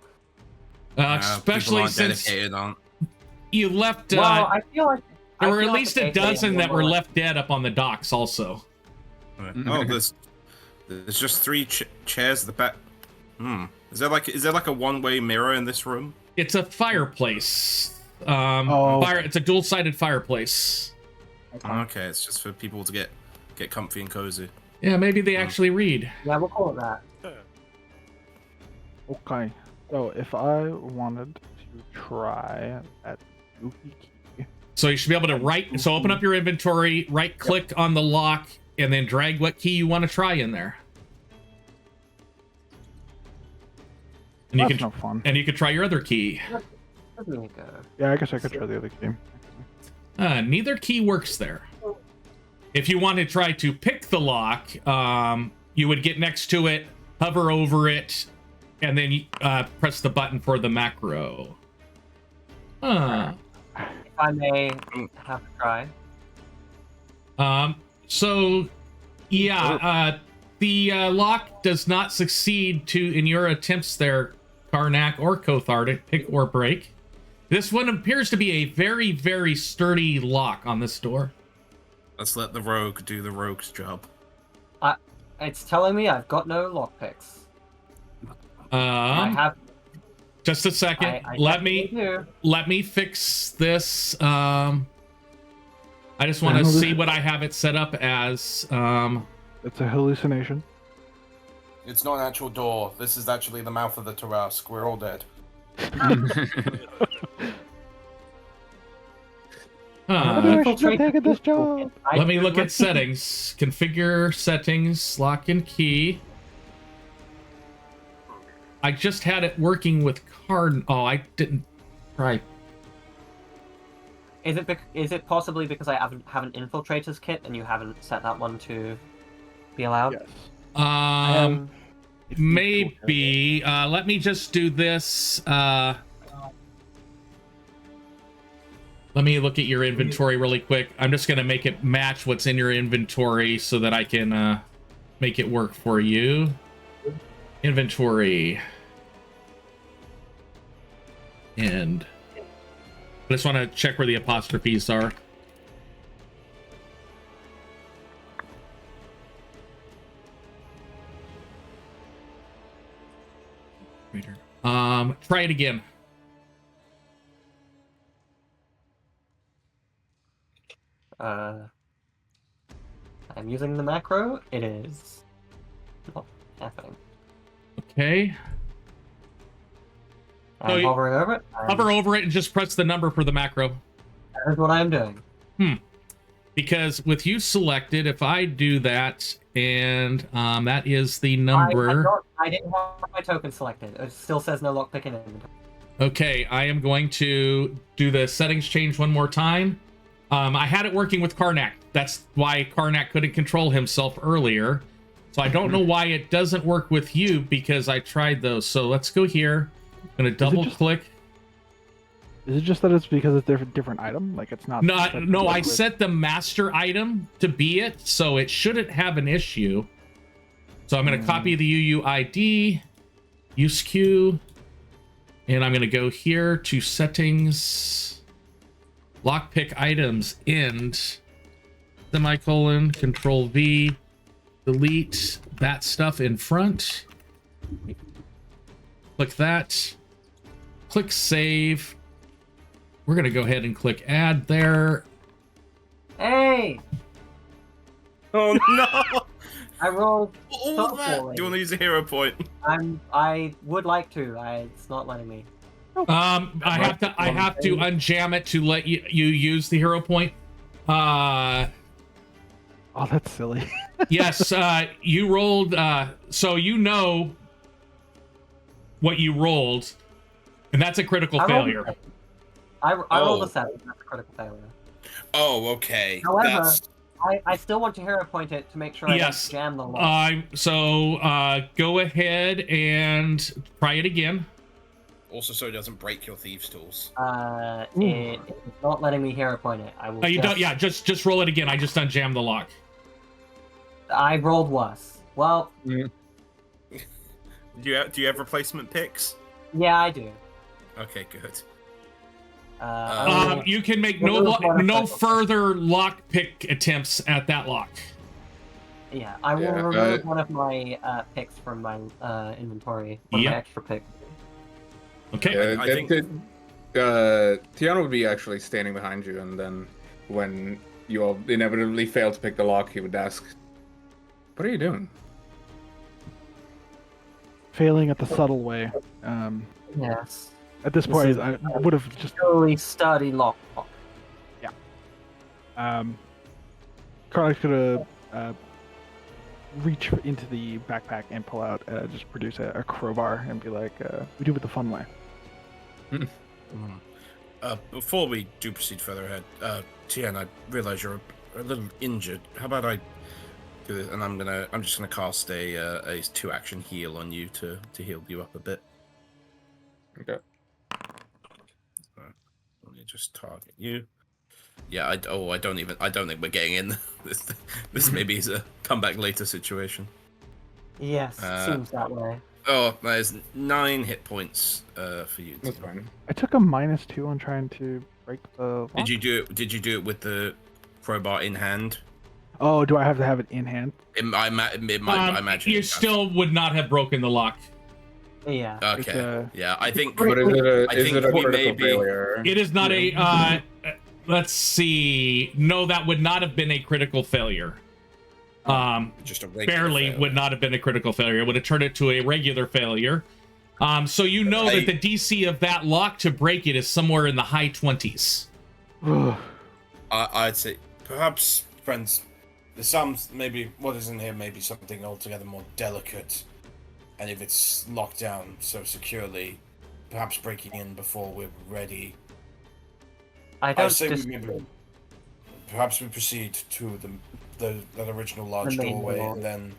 People Especially aren't since dedicated, aren't. you left. Well, I feel like there I were feel at like least it's a 8 a.m. dozen that were more like- left dead up on the docks also. Oh, there's just 3 chairs at the back. Is there like a one-way mirror in this room? It's a fireplace. Oh. It's a dual-sided fireplace. Okay, it's just for people to get comfy and cozy. Yeah, maybe they actually read. Yeah, we'll call it that. Okay. So if I wanted to try that goofy key. So you should be able to so open up your inventory, right-click on the lock, and then drag what key you want to try in there. And you That's can no fun. and you can try your other key. Let me go. Yeah, I guess I could try the other key. Neither key works there. If you want to try to pick the lock, you would get next to it, hover over it, and then press the button for the macro. If I may have a try. So, yeah, the lock does not succeed in your attempts there, Karnak or Kothar, to pick or break. This one appears to be a very, very sturdy lock on this door. Let's let the rogue do the rogue's job. It's telling me I've got no lockpicks. I have. Just a second. I let me fix this. I just want to see what I have it set up as. It's a hallucination. It's not an actual door. This is actually the mouth of the Tarrasque. We're all dead. I should have taken this job. Let me look at settings. Configure settings, lock and key. I just had it working with card. Oh, I didn't try. Is it possibly because I have an infiltrator's kit and you haven't set that one to be allowed? Yes. Maybe. Let me just do this. Let me look at your inventory really quick. I'm just going to make it match what's in your inventory so that I can make it work for you. Inventory. And I just want to check where the apostrophes are. Try it again. I'm using the macro. It is not happening. Okay. I'm you- hovering over it. Hover over it and just press the number for the macro. That is what I'm doing. Because with you selected, if I do that, and that is the number. I didn't have my token selected. It still says no lockpick in inventory. Okay, I am going to do the settings change one more time. I had it working with Karnak. That's why Karnak couldn't control himself earlier. So I don't know why it doesn't work with you, because I tried those. So let's go here. I'm going to double click. Is it just that it's because it's a different item? Like it's not. No, I set the master item to be it, so it shouldn't have an issue. So I'm going to copy the UUID, use Q, and I'm going to go here to settings, lockpick items, end, semicolon, control V, delete that stuff in front. Click that. Click save. We're going to go ahead and click add there. Hey! Oh no! I rolled. All Stop that. falling. Do you want to use a hero point? I would like to. It's not letting me. I have to unjam it to let you use the hero point. Oh, that's silly. Yes, you rolled, so you know what you rolled, and that's a critical failure. I rolled a 7. That's a critical failure. Oh, okay. However, I still want to hero point it to make sure I don't jam the lock. So go ahead and try it again. Also, so it doesn't break your thieves' tools. It's not letting me hero point it. I will. You don't. Yeah, just roll it again. I just unjammed the lock. I rolled worse. Well. Do you have replacement picks? Yeah, I do. Okay, good. You can make no further lock pick attempts at that lock. Yeah, I will remove one of my picks from my inventory. One of my extra picks. Okay. I think Tian would be actually standing behind you, and then when you all inevitably fail to pick the lock, he would ask, "What are you doing?" Failing at the subtle way. Yes. At this point, I would have just really sturdy lock. Yeah. Karnak could have reach into the backpack and pull out, just produce a crowbar and be like, "We do it the fun way." Before we do proceed further ahead, Tian, I realize you're a little injured. How about I do this, and I'm just gonna cast a 2-action heal on you to heal you up a bit. Okay. Let me just target you. Yeah, I don't think we're getting in. This maybe is a comeback later situation. Yes, seems that way. Oh, there's 9 hit points for you. That's fine. I took a -2 on trying to break the lock. Did you do it with the crowbar in hand? Oh, do I have to have it in hand? I imagine you still would not have broken the lock. Yeah. Okay. Yeah, I think. But is it a critical maybe failure? It is not a. Let's see. No, that would not have been a critical failure. Just a regular Barely failure. would not have been a critical failure. It would have turned it to a regular failure. So you know that the DC of that lock to break it is somewhere in the high 20s. I'd say perhaps, friends, there's some maybe what is in here maybe something altogether more delicate, and if it's locked down so securely, perhaps breaking in before we're ready. Perhaps we proceed to that original large The main doorway, door. and then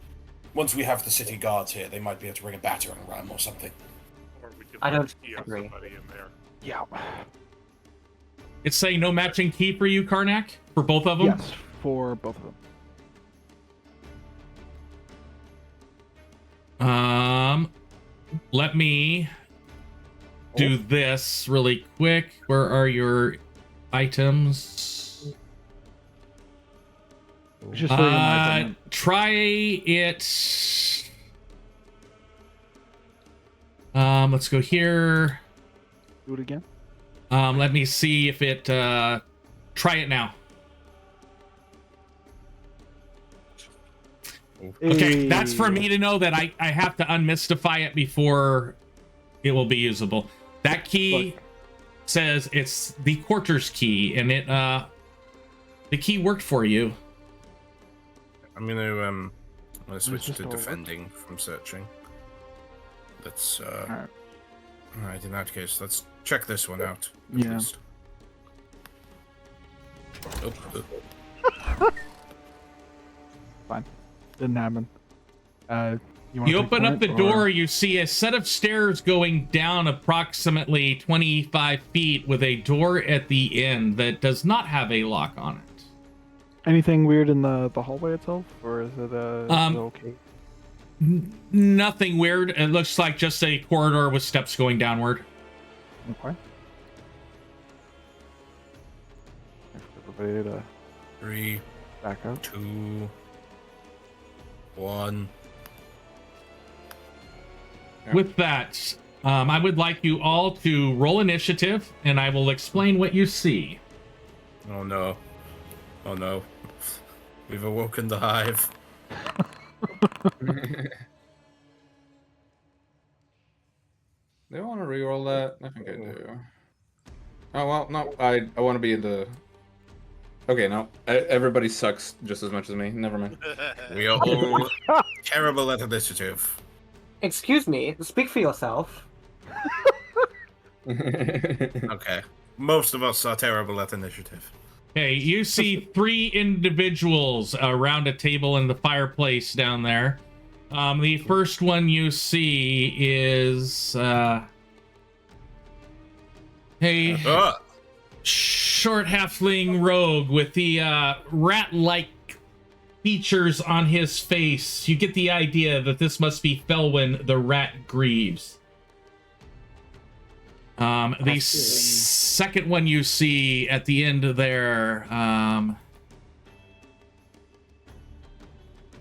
once we have the city guards here, they might be able to bring a battering ram or something. Or we can I don't key agree. somebody in there. Yeah. It's saying no matching key for you, Karnak? For both of them? Yes, for both of them. Let me do this really quick. Where are your items? Just so you know, Try it. Let's go here. do it again. Let me see if it. Try it now. Okay, that's for me to know that I have to unmystify it before it will be usable. That key says it's the quarters key, and it the key worked for you. I'm gonna switch just to all defending from searching. Let's Alright. Alright, in that case, let's check this one out. at Yeah. least. Oh. Fine. Didn't happen. You open up the door, you see a set of stairs going down approximately 25 feet with a door at the end that does not have a lock on it. Anything weird in the hallway itself, or is it okay? Nothing weird. It looks like just a corridor with steps going downward. Okay. Everybody to 3, back up. 2, 1. With that, I would like you all to roll initiative, and I will explain what you see. Oh no. Oh no. We've awoken the hive. Do I want to reroll that? I think I do. Oh, well, no. I want to be in the... Okay, no. Everybody sucks just as much as me. Never mind. We are all terrible at initiative. Excuse me, speak for yourself. Okay. Most of us are terrible at initiative. Okay, you see 3 individuals around a table in the fireplace down there. The first one you see is a short halfling rogue with the rat-like features on his face. You get the idea that this must be Felwyn the Rat Greaves. The second one you see at the end there,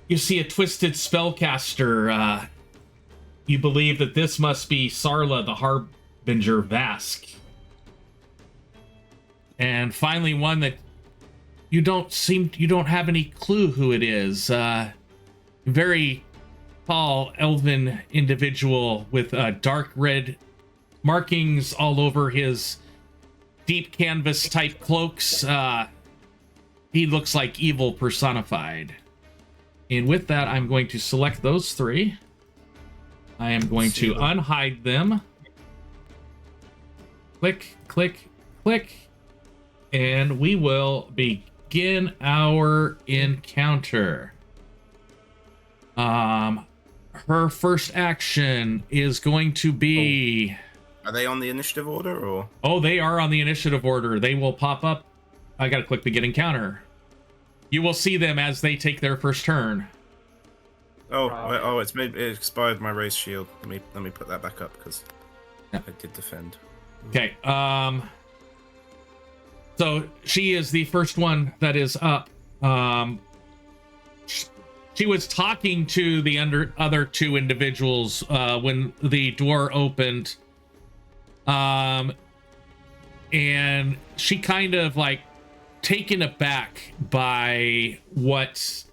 you see a twisted spellcaster. You believe that this must be Sarla the Harbinger Vask. And finally, one that you don't have any clue who it is. Very tall elven individual with dark red markings all over his deep canvas type cloaks. He looks like evil personified. And with that, I'm going to select those 3. I am going to unhide them. Click, click, click. And we will begin our encounter. Her first action is going to be... Are they on the initiative order, or? Oh, they are on the initiative order. They will pop up. I gotta click begin encounter. You will see them as they take their first turn. Oh, it expired my race shield. Let me put that back up because I did defend. Okay. So she is the first one that is up. She was talking to the other 2 individuals when the door opened. And she kind of like taken aback by what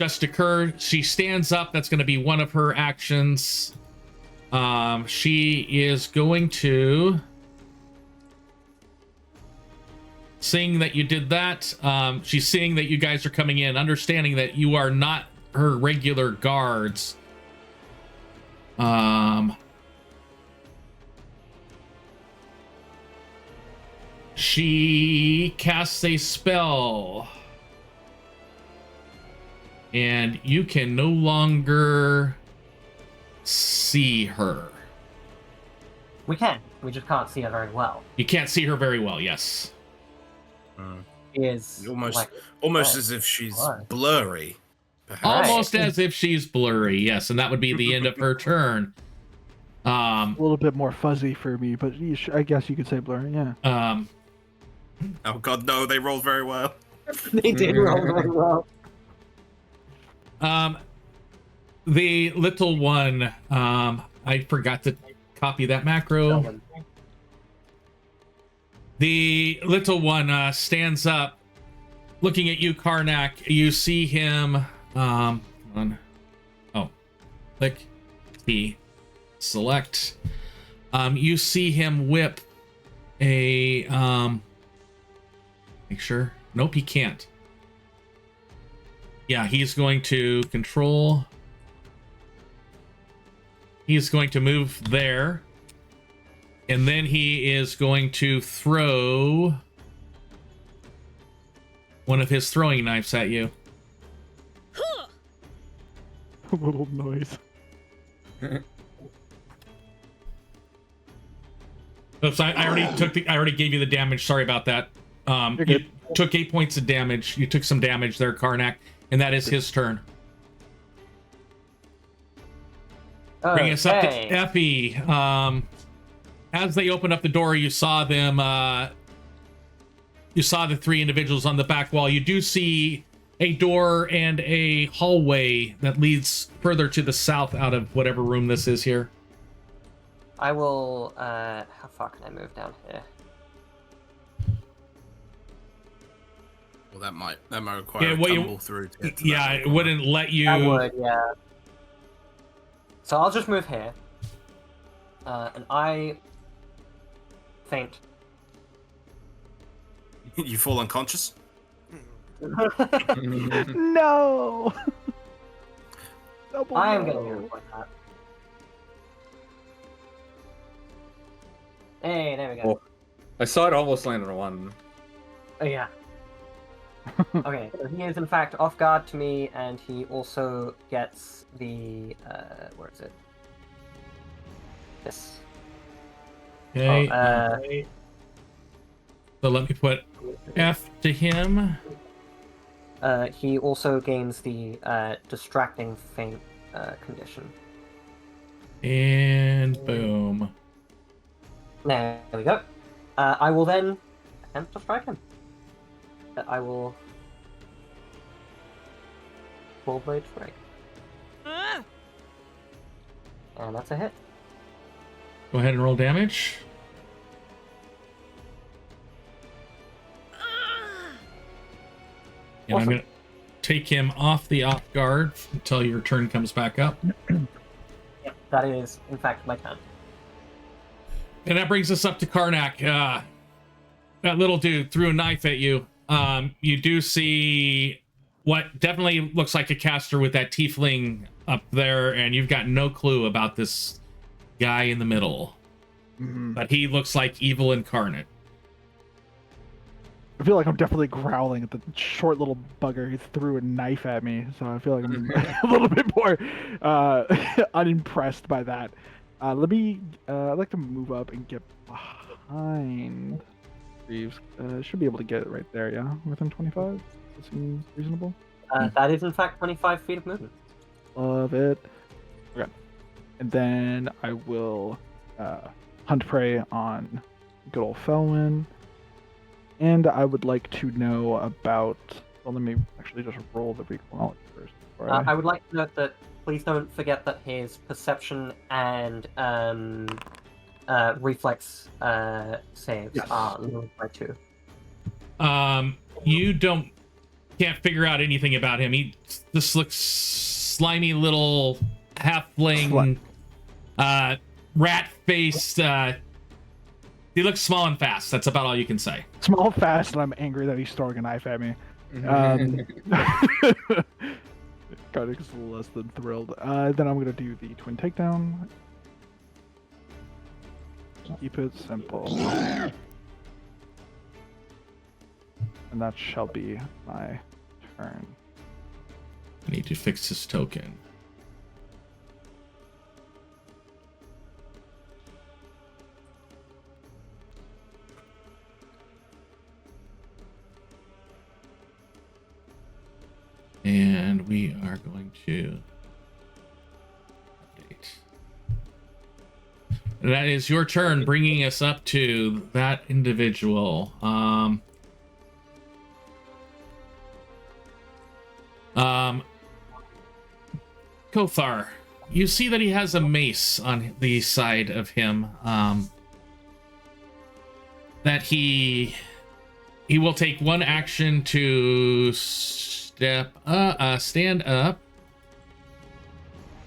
just occurred. She stands up. That's going to be one of her actions. She is going to, seeing that you did that, she's seeing that you guys are coming in, understanding that you are not her regular guards. She casts a spell, and you can no longer see her. We can. We just can't see her very well. You can't see her very well, yes. Is almost as if she's blurry. Perhaps. Almost as if she's blurry, yes, and that would be the end of her turn. A little bit more fuzzy for me, but I guess you could say blurry, yeah. Oh god, no, they rolled very well. They did roll very well. The little one, I forgot to copy that macro. The little one stands up, looking at you, Karnak. You see him. Come on. Oh, click. T. Select. You see him whip a. Make sure. Nope, he can't. Yeah, he's going to control. He's going to move there. And then he is going to throw one of his throwing knives at you. A little noise. Oops, I already gave you the damage. Sorry about that. You took 8 points of damage. You took some damage there, Karnak, and that is his turn. Bring us up to Ephi. As they opened up the door, you saw them. You saw the 3 individuals on the back wall. You do see a door and a hallway that leads further to the south out of whatever room this is here. I will. How far can I move down here? Well, that might require a well, tumble through. To get to yeah, that it wouldn't let you. I would, yeah. So I'll just move here. And I faint. You fall unconscious. No. Double I am no. gonna move like that. Hey, there we go. Oh, I saw it almost land on one. Oh yeah. Okay, so he is in fact off guard to me, and he also gets the where is it? This. Okay. Oh, So let me put F to him. He also gains the distracting faint condition. And boom. There we go. I will then attempt to strike him. I will full blade strike. And that's a hit. Go ahead and roll damage. And I'm Awesome. going to take him off the off guard until your turn comes back up. Yep, that is in fact my turn. And that brings us up to Karnak. That little dude threw a knife at you. You do see what definitely looks like a caster with that tiefling up there, and you've got no clue about this guy in the middle. Mhm. But he looks like evil incarnate. I feel like I'm definitely growling at the short little bugger who threw a knife at me, so I feel like I'm a little bit more unimpressed by that. I'd like to move up and get behind Reeves. Should be able to get it right there, yeah? Within 25? That seems reasonable. That is in fact 25 feet of movement. Love it. Okay. And then I will hunt prey on good old Felwyn. And I would like to know about... Well, let me actually just roll the recall knowledge first. I would like to note that please don't forget that his perception and reflex saves Yes. are lowered by 2. You can't figure out anything about him. He just looks slimy little halfling, rat-faced. He looks small and fast. That's about all you can say. Small, fast, and I'm angry that he's throwing a knife at me. Karnak's less than thrilled. Then I'm gonna do the twin takedown. Keep it simple. And that shall be my turn. I need to fix his token. And we are going to update. And that is your turn, bringing us up to that individual. Kothar, you see that he has a mace on the side of him. That he will take one action to stand up,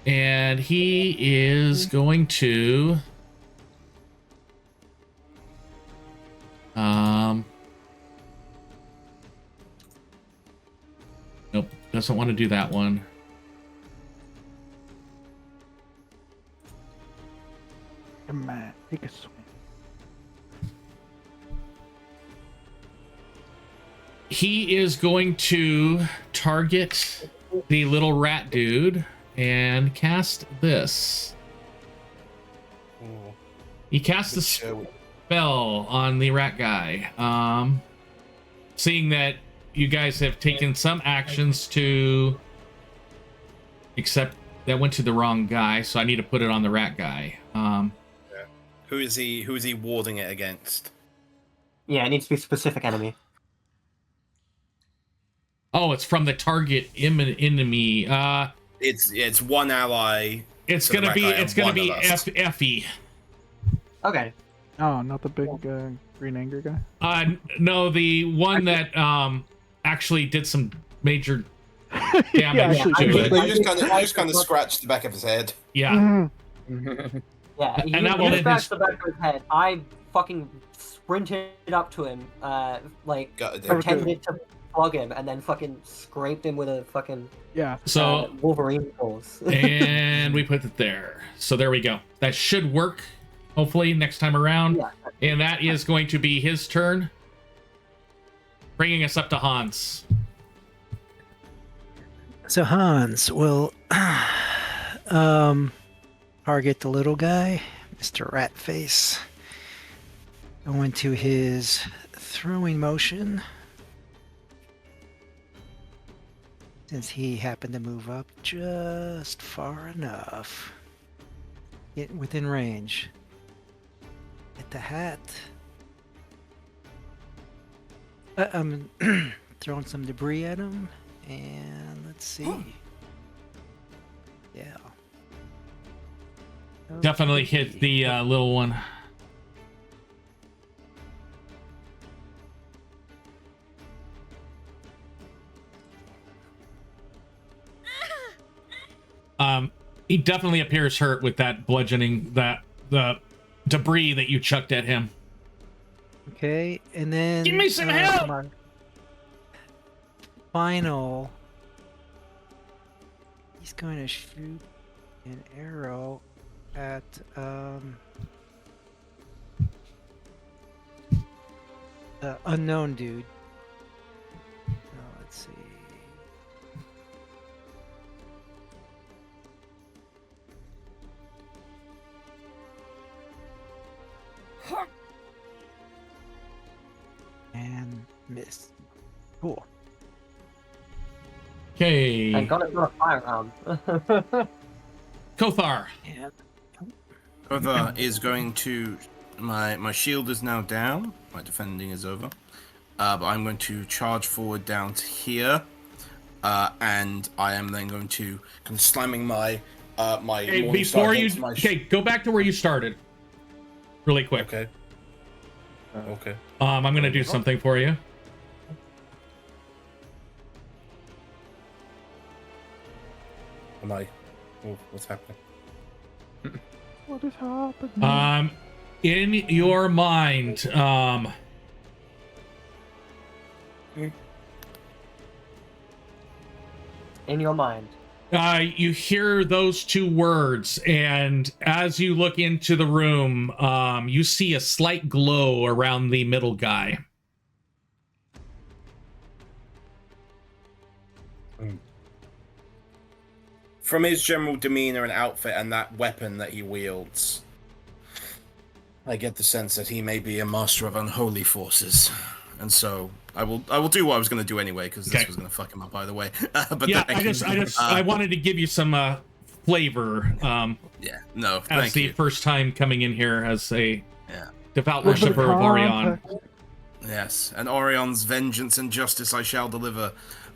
and he is going to nope, doesn't want to do that one. Come on, take a swing. He is going to target the little rat dude and cast this. He casts a spell on the rat guy. Seeing that you guys have taken some actions to... Except that went to the wrong guy, so I need to put it on the rat guy. Who is he warding it against? Yeah, it needs to be a specific enemy. Oh, it's from the target enemy. It's one ally. It's to the gonna right be eye and one of us. Ephi. Okay. Oh, not the big green anger guy. No, the one that actually did some major Yeah, damage actually, to it. They just kind of scratched the back of his head. Yeah. Mhm. Yeah, he And that one hit in back his- the back of his head. I fucking sprinted up to him, like Got it. pretended to plug him, and then fucking scraped him with a fucking Yeah. So Wolverine pulse. and we put it there. So there we go. That should work. Hopefully next time around. Yeah. And that is going to be his turn, bringing us up to Hans. So Hans will target the little guy, Mr. Ratface. Go into his throwing motion. Since he happened to move up just far enough. Get within range. Get the hat. I'm throwing some debris at him. And let's see. Yeah. Definitely hit the little one. He definitely appears hurt with that bludgeoning, the debris that you chucked at him. Okay, and then Give me some help! my final. He's going to shoot an arrow at unknown dude. Let's see. And miss. Cool. Okay. Thank God it's not a firearm. Kothar. And Other is going to my shield is now down. My defending is over. But I'm going to charge forward down to here, and I am then going to slamming my my. Hey, Morningstar before you, against my okay, go back to where you started, really quick. Okay. Okay. I'm gonna do something for you. Am I? Oh, what's happening? What is happening? In your mind, In your mind. you hear those two words, and as you look into the room, you see a slight glow around the middle guy. From his general demeanor and outfit and that weapon that he wields, I get the sense that he may be a master of unholy forces, and so I will do what I was going to do anyway, because this was going to fuck him up either way. But Yeah, then, I wanted to give you some flavor. Yeah, no, As thank the you. first time coming in here as a Yeah. devout Little bit of worshiper of Orion. context. Yes, and Orion's vengeance and justice I shall deliver.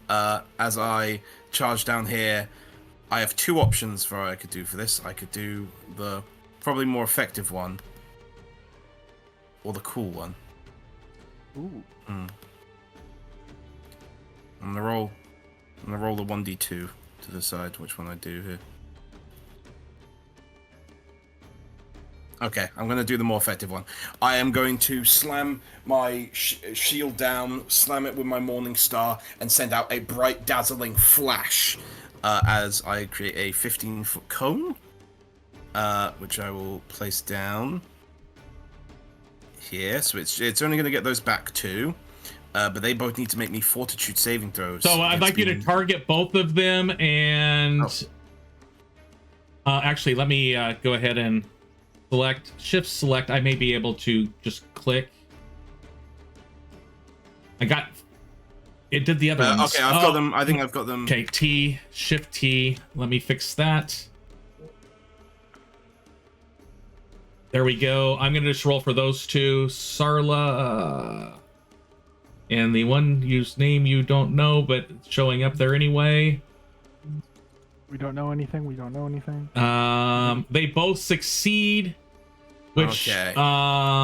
As I charge down here, I have two options for what I could do for this. I could do the probably more effective one, or the cool one. Ooh. I'm gonna roll the 1d2 to decide which one I do here. Okay, I'm going to do the more effective one. I am going to slam my shield down, slam it with my Morningstar, and send out a bright, dazzling flash as I create a 15-foot cone, which I will place down here. So it's only going to get those back too, but they both need to make me fortitude saving throws. So I'd like you to target both of them, and actually, let me go ahead and shift select. I may be able to just click. I got it. Did the other ones? Okay, I've got them. I think I've got them. Okay, shift T. Let me fix that. There we go. I'm gonna just roll for those two. Sarla and the one whose name you don't know, but it's showing up there anyway. We don't know anything. We don't know anything. They both succeed, which Okay.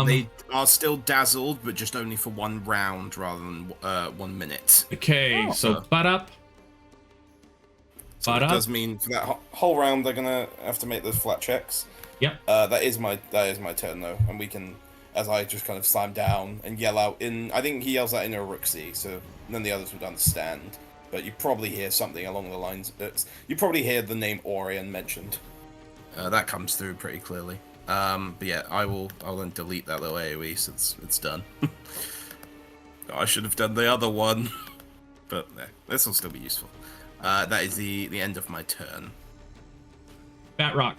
They are still dazzled, but just only for 1 round rather than 1 minute. okay. Oh. So butt up. So it does mean for that whole round they're gonna have to make those flat checks. Yep. That is my turn though, and we can, as I just kind of slam down and yell out in, I think he yells that in Iruxi, so then the others would understand. But you probably hear something along the lines. You probably hear the name Orion mentioned. That comes through pretty clearly. But yeah, I'll then delete that little AOE since it's done. I should have done the other one, but this will still be useful. That is the end of my turn. Batrok.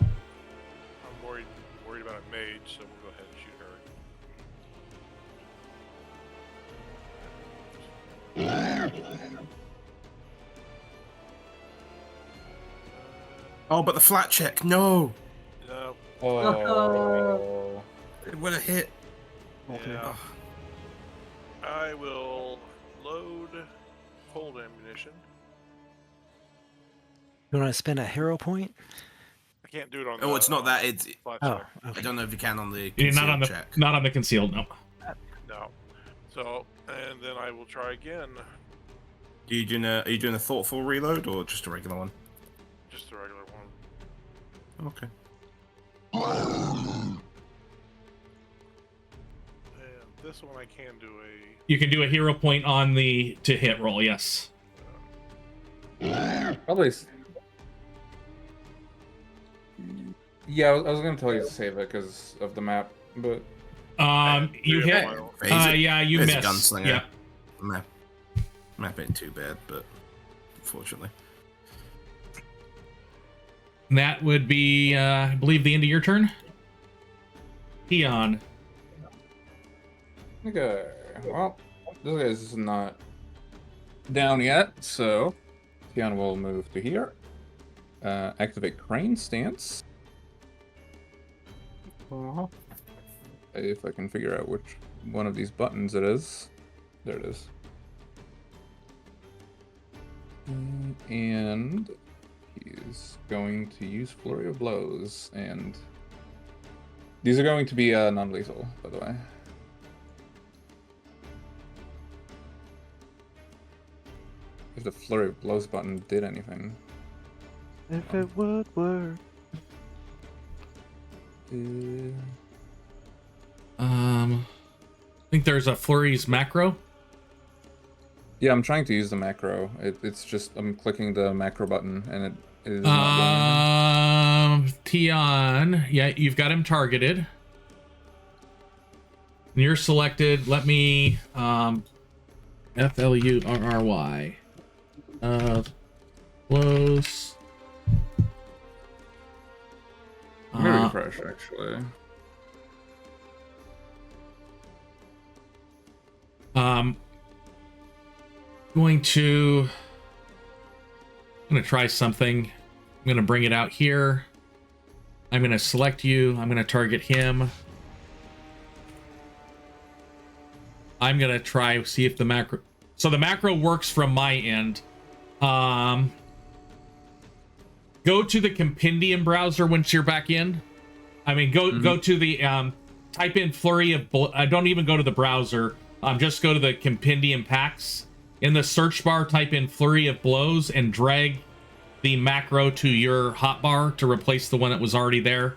I'm worried about a mage, so we'll go ahead and shoot her. Oh, but the flat check, no! No. Oh. It would have hit. Yeah. I will load cold ammunition. You want to spend a hero point? I can't do it on. Oh, it's not that. It's. flat Oh, check. okay. I don't know if you can on the You're not on the check. not on the concealed. No. No. So, and then I will try again. Are you doing a thoughtful reload or just a regular one? Just a regular one. Okay. And this one I can do a. You can do a hero point on the to hit roll. Yes. Probably. Yeah, I was gonna tell you to save it because of the map, but You hit. Yeah, you It's a missed. gunslinger. Yeah. Map ain't too bad, but unfortunately. And that would be, I believe, the end of your turn. Tian. okay. Well, this guy's not down yet, so Tian will move to here. Activate crane stance. If I can figure out which one of these buttons it is. There it is. And he's going to use Flurry of Blows, and these are going to be non-lethal, by the way. If the Flurry of Blows button did anything. If it would work. I think there's a flurries macro. Yeah, I'm trying to use the macro. It's just I'm clicking the macro button and it is not doing Tian, yeah, you've got him targeted. And you're selected. Let me FLURRY. Close. Let me refresh actually. I'm gonna try something. I'm gonna bring it out here. I'm gonna select you. I'm gonna target him. I'm gonna try see if the macro. So the macro works from my end. Go to the compendium browser once you're back in. I mean, go to the type in flurry of. Don't even go to the browser. Just go to the compendium packs. In the search bar, type in flurry of blows and drag the macro to your hotbar to replace the one that was already there.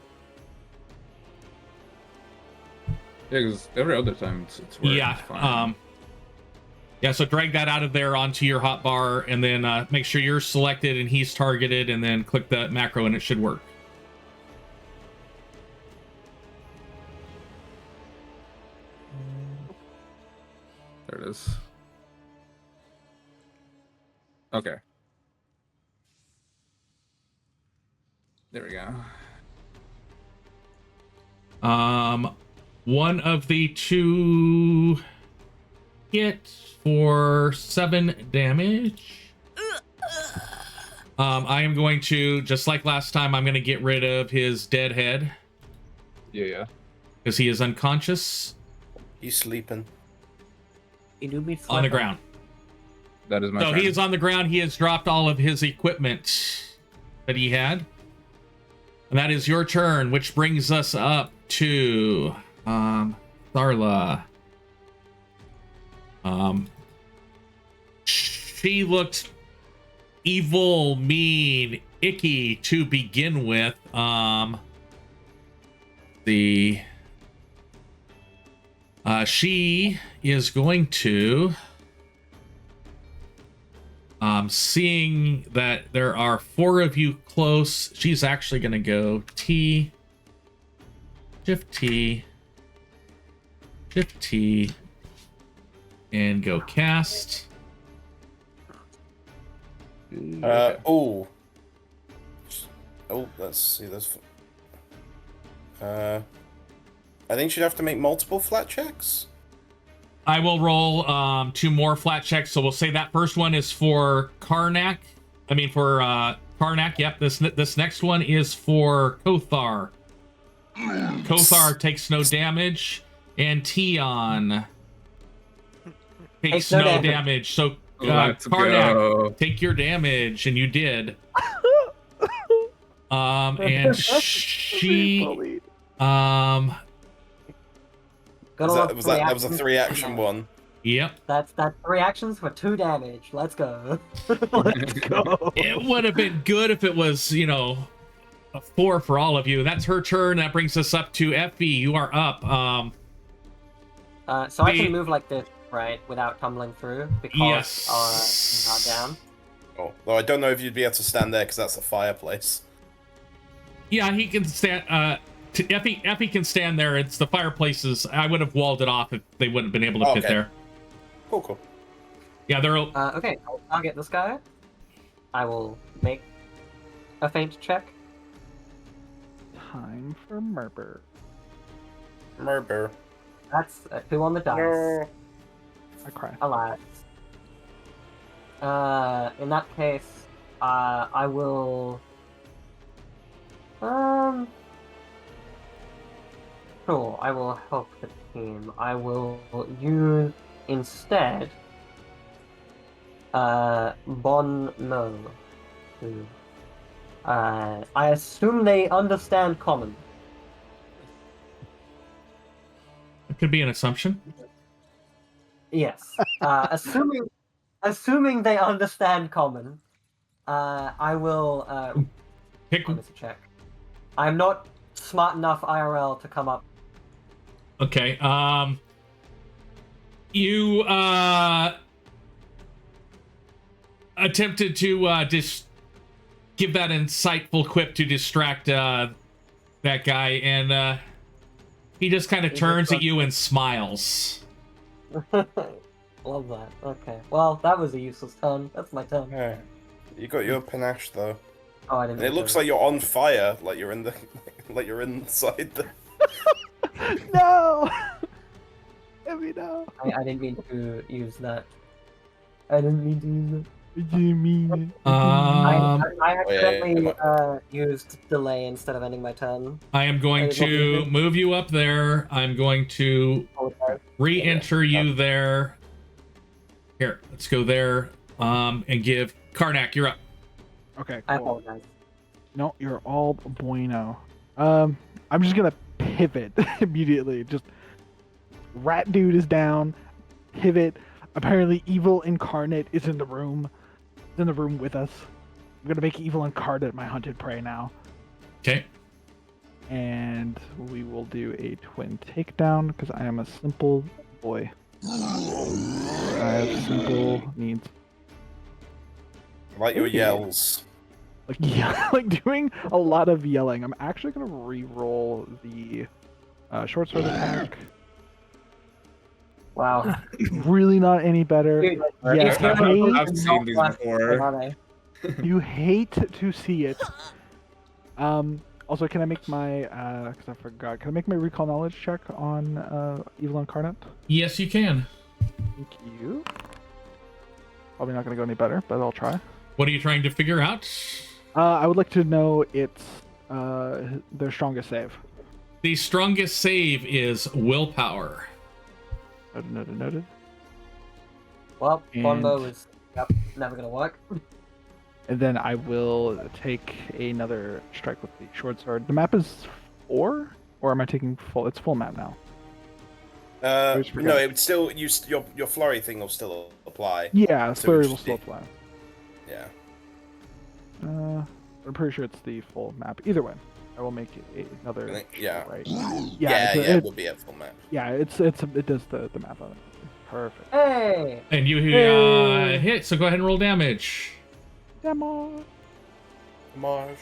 Yeah, because every other time it's worked fine. Yeah, so drag that out of there onto your hotbar, and then make sure you're selected and he's targeted, and then click the macro, and it should work. There it is. Okay. There we go. One of the two hit for 7 damage. I am going to, just like last time, I'm going to get rid of his dead head. Yeah. Because he is unconscious. He's sleeping. You do be On the flipping. ground. That is my So turn. he is on the ground. He has dropped all of his equipment that he had. And that is your turn, which brings us up to Tharla. She looked evil, mean, icky to begin with. She is going to, seeing that there are 4 of you close, she's actually going to go T, Shift T, Shift T, and go cast. Oh, let's see this. I think she'd have to make multiple flat checks. I will roll 2 more flat checks. So we'll say that first one is for Karnak. I mean for Karnak. Yep. This next one is for Kothar. Kothar takes no damage, and Tian takes no damage. So Let's Karnak, go. take your damage, and you did. And she Good Was old that was a three 3-action one? Yep. That's 3 actions for 2 damage. Let's go. Let's go. It would have been good if it was, you know, a 4 for all of you. That's her turn. That brings us up to Ephi. You are up. So I can move like this, right, without tumbling through because I'm not down. Oh, though I don't know if you'd be able to stand there because that's a fireplace. Yeah, he can stand. Ephi can stand there. It's the fireplaces. I would have walled it off if they wouldn't have been able to fit there. Cool. Yeah, they're. Okay, I'll target this guy. I will make a feint check. Time for murder. Murder. That's a 2 on the dice. I cry. Alas. In that case, I will. Cool. I will help the team. I will use instead. Bon Mo. I assume they understand common. It could be an assumption. Yes. Assuming they understand common, I will Pick. let me check. I'm not smart enough IRL to come up. Okay. You attempted to just give that insightful quip to distract that guy, and he just kind of turns at you and smiles. Love that. Okay. Well, that was a useless turn. That's my turn. Yeah. You got your panache though. Oh, I didn't. And it looks like you're on fire, like you're in the, like you're inside the. No! Ephi, no. I didn't mean to use that. I didn't mean to use it. What do you mean? I yeah, accidentally used delay instead of ending my turn. I am going to move you up there. I'm going to re-enter you there. Here, let's go there. And give Karnak, you're up. Okay, I cool. apologize. No, you're all bueno. I'm just gonna pivot immediately. Just rat dude is down. Pivot. Apparently, evil incarnate is in the room. Is in the room with us. I'm gonna make evil incarnate my hunted prey now. Okay. And we will do a twin takedown because I am a simple boy. I have simple needs. Like your yells. Like yeah, like doing a lot of yelling. I'm actually gonna re-roll the short sword attack. Wow. Really not any better. Dude, Yes, it's you really I've seen these not before. are they? You hate to see it. Also, can I make my because I forgot. Can I make my recall knowledge check on evil incarnate? Yes, you can. Thank you. Probably not gonna go any better, but I'll try. What are you trying to figure out? I would like to know its their strongest save. The strongest save is willpower. Noted. Well, And- longbow is never gonna work. And then I will take another strike with the short sword. The map is 4, or am I taking full? It's full map now. always forget. No, it would still your flurry thing will still apply. Yeah, So flurry it's will just still the- apply. Yeah. I'm pretty sure it's the full map. Either way, I will make it another. I think- yeah. Right. Yeah, it will be at full map. Yeah, it does the map on it. Perfect. Hey! And you hit, so go ahead and roll damage. Demo. Marsh,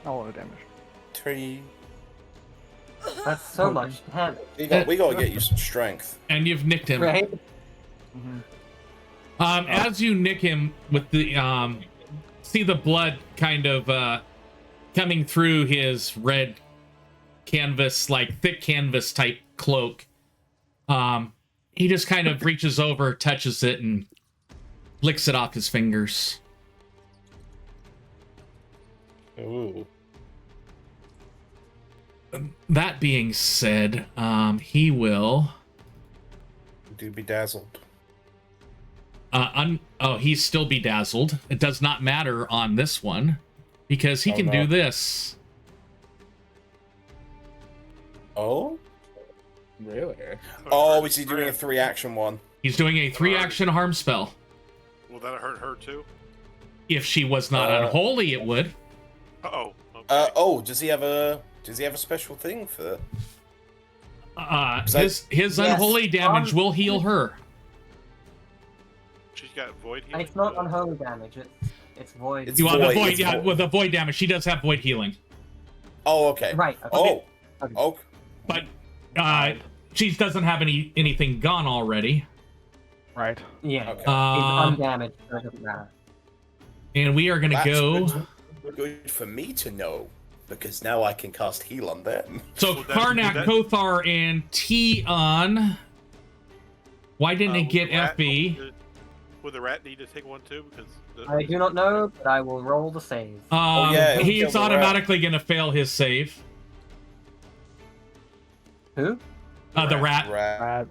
I'll roll damage. tree. That's so much damage, We gotta get you some strength. And you've nicked him. right? As you nick him with the see the blood kind of coming through his red canvas, like thick canvas type cloak. He just kind of reaches over, touches it, and licks it off his fingers. Ooh. That being said, he will Do be dazzled. he's still bedazzled. It does not matter on this one because he can do this. Oh? Really? Oh, is he doing a 3-action one? He's doing a 3-action harm spell. Will that hurt her too? If she was not unholy, it would. Uh-oh. Okay. Does he have a special thing for His Yes. unholy damage will heal her. She's got void And healing. it's not unholy damage, it's void. It's You want the void, void, it's yeah, void. with the void damage, she does have void healing. Oh, okay. Right. Okay. Oh. But she doesn't have anything gone already. Right. Yeah. Okay. It's undamaged, so it doesn't matter. And we are gonna That's go. good for me to know, because now I can cast heal on them. So Would Karnak, that- Kothar, and Tion. Why didn't it get Ephi? Would the rat need to take one too? Because I do not know, but I will roll the save. yeah, he'll kill He's the rat. automatically gonna fail his save. Who? The rat. Rat.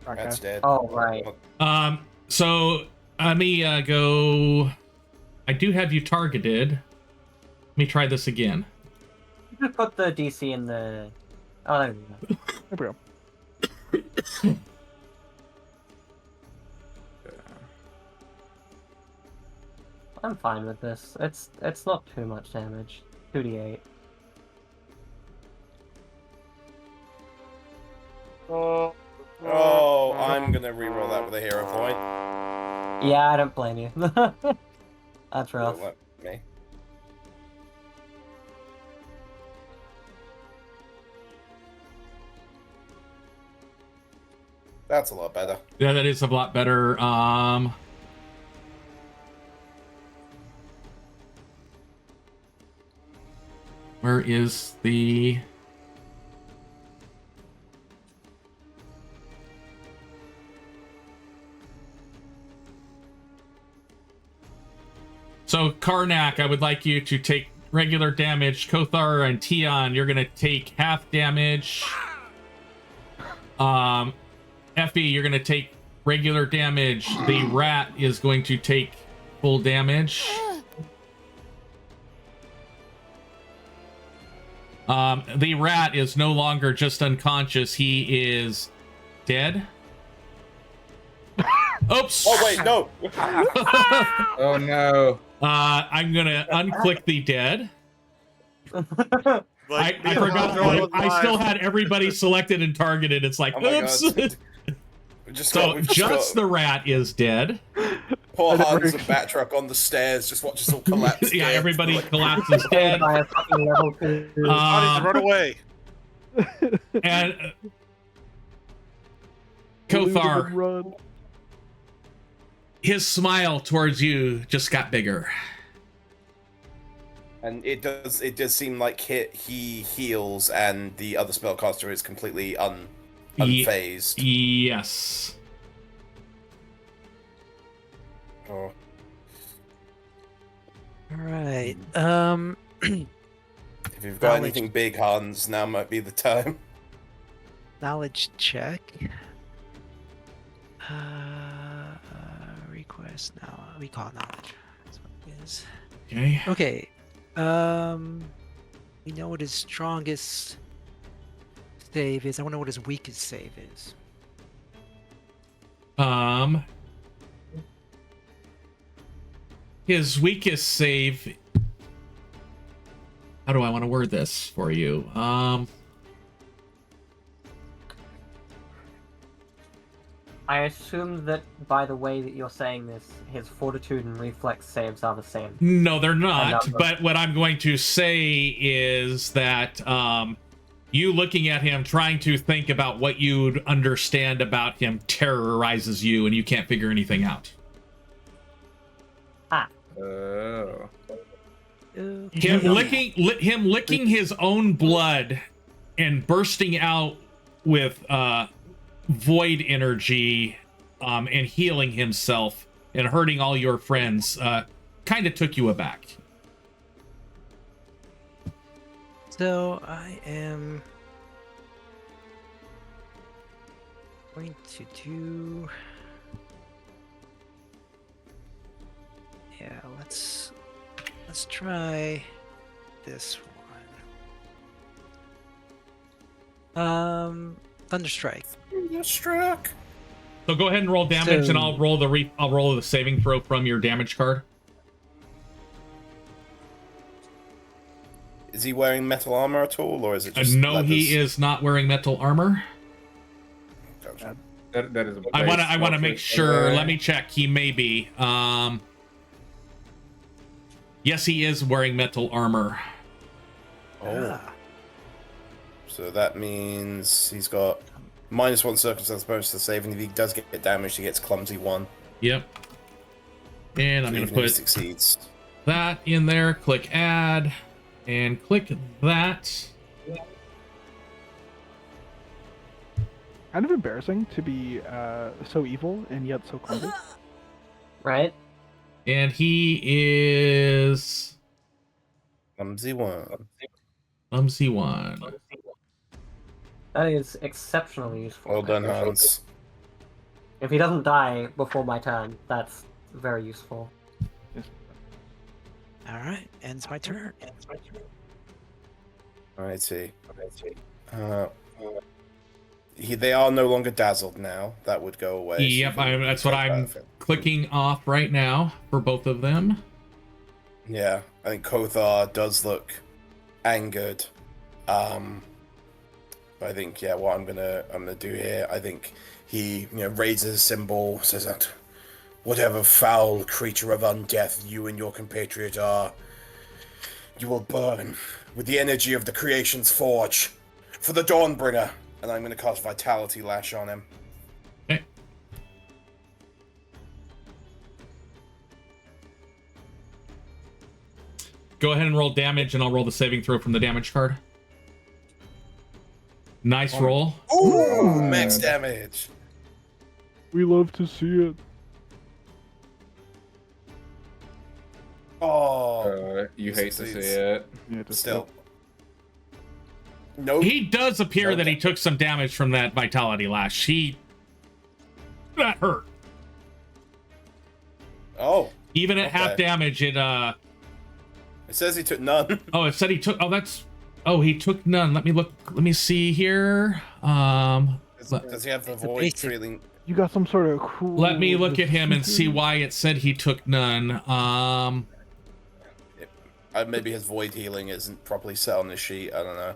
Okay. Rat's dead. Oh, right. So let me go. I do have you targeted. Let me try this again. You could put the DC in the. Oh, there we go. There we go. I'm fine with this. It's not too much damage. 2d8. Oh, I'm gonna reroll that with a hero point. Yeah, I don't blame you. That's rough. Don't let me. That's a lot better. Yeah, that is a lot better. Where is the... So, Karnak, I would like you to take regular damage. Kothar and Tian, you're going to take half damage. Ephi, you're going to take regular damage. The rat is going to take full damage. The rat is no longer just unconscious. He is dead. Oops. Oh wait, no. Oh no. I'm gonna unclick the dead. like, I forgot. I still had everybody selected and targeted. It's like, Oh my oops. God. So just the rat is dead. Poor Hans and Batrok on the stairs, just watch us all collapse. Yeah, dead. everybody Like, collapses dead. By a fucking level 2. Bodies run away. And Believe it would Kothar, run. his smile towards you just got bigger. And it does seem like he heals and the other spellcaster is completely unfazed. Yes. Oh. All right. If you've got anything big, Hans, now might be the time. knowledge check. Request now. We call knowledge. That's what it is. Okay. Okay. We know what his strongest save is. I want to know what his weakest save is. His weakest save. How do I want to word this for you? I assume that by the way that you're saying this, his fortitude and reflex saves are the same. No, they're not. But what I'm going to say is that you looking at him, trying to think about what you'd understand about him, terrorizes you, and you can't figure anything out. Oh. Him licking his own blood and bursting out with void energy and healing himself and hurting all your friends kind of took you aback. So I am going to do. Yeah, let's try this one. Thunderstrike. Struck. So go ahead and roll damage, and I'll roll the saving throw from your damage card. Is he wearing metal armor at all, or is it just No, leathers? he is not wearing metal armor. Gotcha. That is. I want to make sure. Let me check. He may be. Yes, he is wearing metal armor. Oh. So that means he's got -1 circumstance bonus to save, and if he does get damaged, he gets clumsy 1. Yep. And I'm So going to even if he put succeeds. that in there. Click add, and click that. Kind of embarrassing to be so evil and yet so clumsy. Right? And he is Clumsy 1. clumsy 1. That is exceptionally useful. Well done, Hans. If he doesn't die before my turn, that's very useful. All right, ends my turn. Alrighty. They are no longer dazzled now. That would go away. Yep, that's what I'm clicking off right now for both of them. Yeah, I think Kothar does look angered. But I think what I'm gonna do here. I think he raises a symbol, says that whatever foul creature of undeath you and your compatriot are, you will burn with the energy of the creation's forge for the Dawnbringer. And I'm gonna cast Vitality Lash on him. Okay. Go ahead and roll damage, and I'll roll the saving throw from the damage card. Nice roll. Ooh, max damage. We love to see it. Oh, You hate to see succeeds. it. Yeah, just Still. No. He does appear that he took some damage from that Vitality Lash. That hurt. Oh. Even at half Okay. damage, it says he took none. Oh, it said he took. He took none. Let me look. Let me see here. Does he have the void basic. feeling? You got some sort of cool. Let me look at him and see why it said he took none. Maybe his void healing isn't properly set on the sheet. I don't know.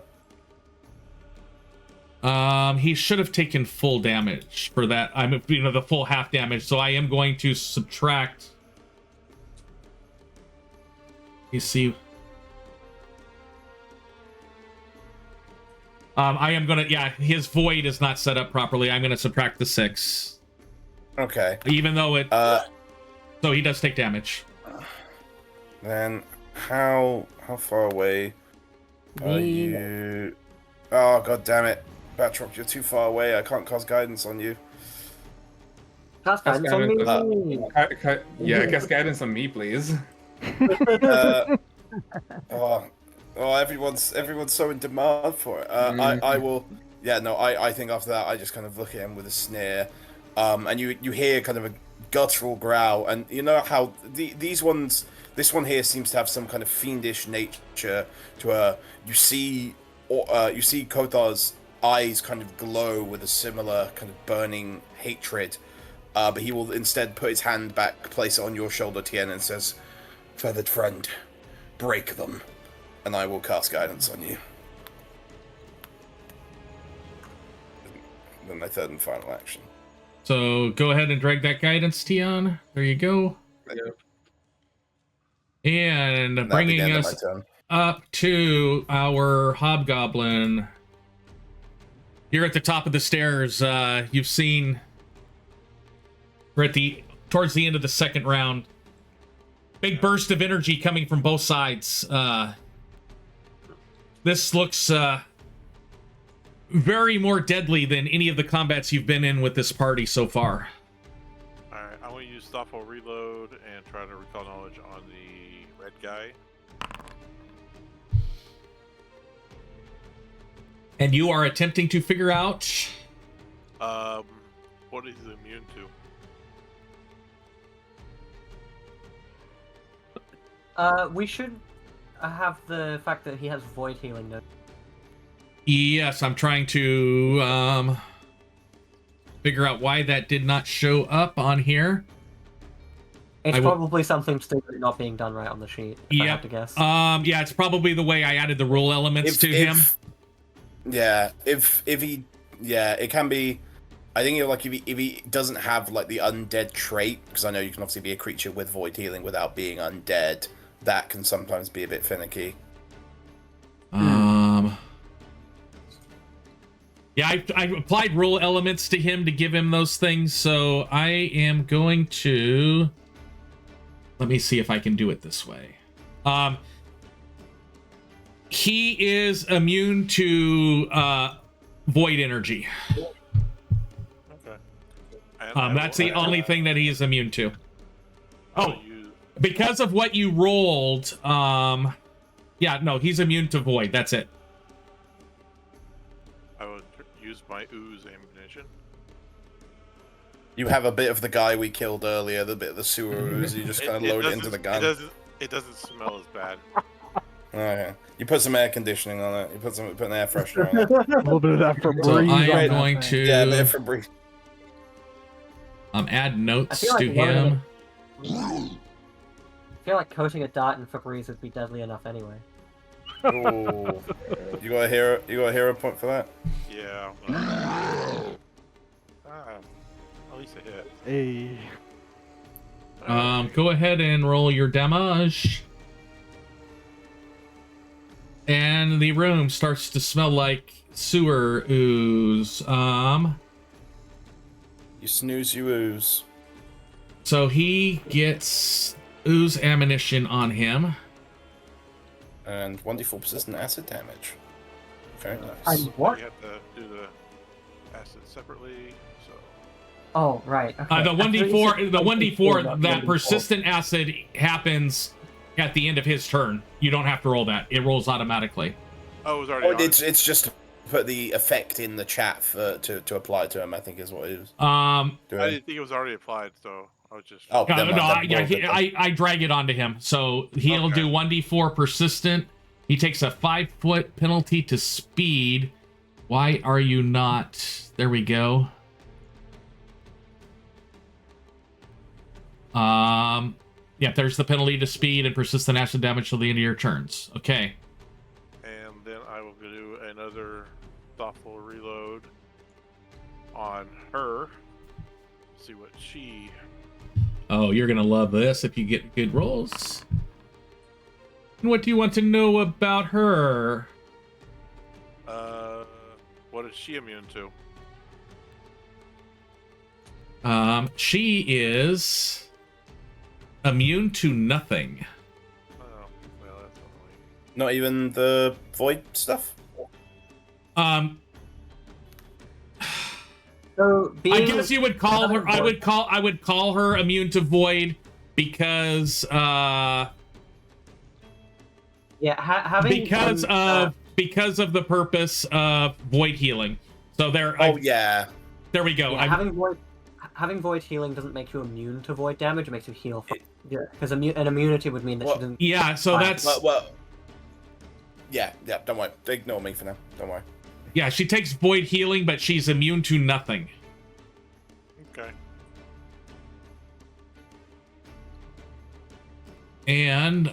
He should have taken full damage for that. The full half damage. So I am going to subtract. You see. I am gonna. Yeah, his void is not set up properly. I'm gonna subtract the 6. Okay. Even though it. So he does take damage. Then how far away are you? Oh, god damn it. Batrok, you're too far away. I can't cast guidance on you. Cast guidance on me. Cast guidance on me, please. Everyone's so in demand for it. I will. Yeah, no, I think after that, I just kind of look at him with a sneer. And you hear kind of a guttural growl, and you know how these ones, this one here seems to have some kind of fiendish nature to her. You see Kothar's eyes kind of glow with a similar kind of burning hatred, but he will instead put his hand back, place it on your shoulder, Tian, and says, "Feathered friend, break them, and I will cast guidance on you." Then my third and final action. So go ahead and drag that guidance, Tian. There you go. And bringing us up to our hobgoblin. You're at the top of the stairs. You've seen we're at towards the end of the second round. Big burst of energy coming from both sides. This looks very more deadly than any of the combats you've been in with this party so far. Alright, I'm going to use thoughtful reload and try to recall knowledge on the red guy. And you are attempting to figure out what is he immune to? We should have the fact that he has void healing note. Yes, I'm trying to figure out why that did not show up on here. It's probably something still not being done right on the sheet, if I have to guess. Yeah, it's probably the way I added the rule elements to him. Yeah, if he, yeah, it can be. I think if he doesn't have like the undead trait, because I know you can obviously be a creature with void healing without being undead. That can sometimes be a bit finicky. Yeah, I applied rule elements to him to give him those things, so I am going to... Let me see if I can do it this way. He is immune to void energy. Okay. That's the only thing that he is immune to. Oh, because of what you rolled, yeah, no, he's immune to void. That's it. I will use my ooze ammunition. You have a bit of the guy we killed earlier, the bit of the sewer ooze. You just kind of load it into the gun. It doesn't smell as bad. Okay. You put some air conditioning on it. You put an air freshener on it. A little bit of that for So breeze. I am going to Yeah, a bit for breeze. Add notes I feel to like him. I feel like coating a dart in Febreze would be deadly enough anyway. Oh, you got a hero point for that? Yeah. At least a hit. Hey. Go ahead and roll your damage. And the room starts to smell like sewer ooze. You snooze, you ooze. So he gets ooze ammunition on him. And 1d4 persistent acid damage. Very nice. And what? You have to do the acid separately. So. Oh, right. Okay. The 1d4, that persistent acid happens at the end of his turn. You don't have to roll that. It rolls automatically. Oh, it was already on. It's just to put the effect in the chat to apply to him, I think is what it is. I didn't think it was already applied, so I was just... Oh, I drag it onto him. So he'll do 1d4 persistent. He takes a 5-foot penalty to speed. Why are you not... There we go. Yeah, there's the penalty to speed and persistent acid damage till the end of your turns. Okay. And then I will do another thoughtful reload on her. See what she... Oh, you're gonna love this if you get good rolls. And what do you want to know about her? What is she immune to? She is immune to nothing. Oh, well, that's annoying. Not even the void stuff? So I guess you would call her. I would call her immune to void because having because of the purpose of void healing. So there. Oh yeah. There we go. Yeah, having void healing doesn't make you immune to void damage. It makes you heal. Because an immunity would mean that she doesn't. Yeah. So that's. Well. Yeah. Don't worry. Ignore me for now. Don't worry. Yeah, she takes void healing, but she's immune to nothing. Okay. And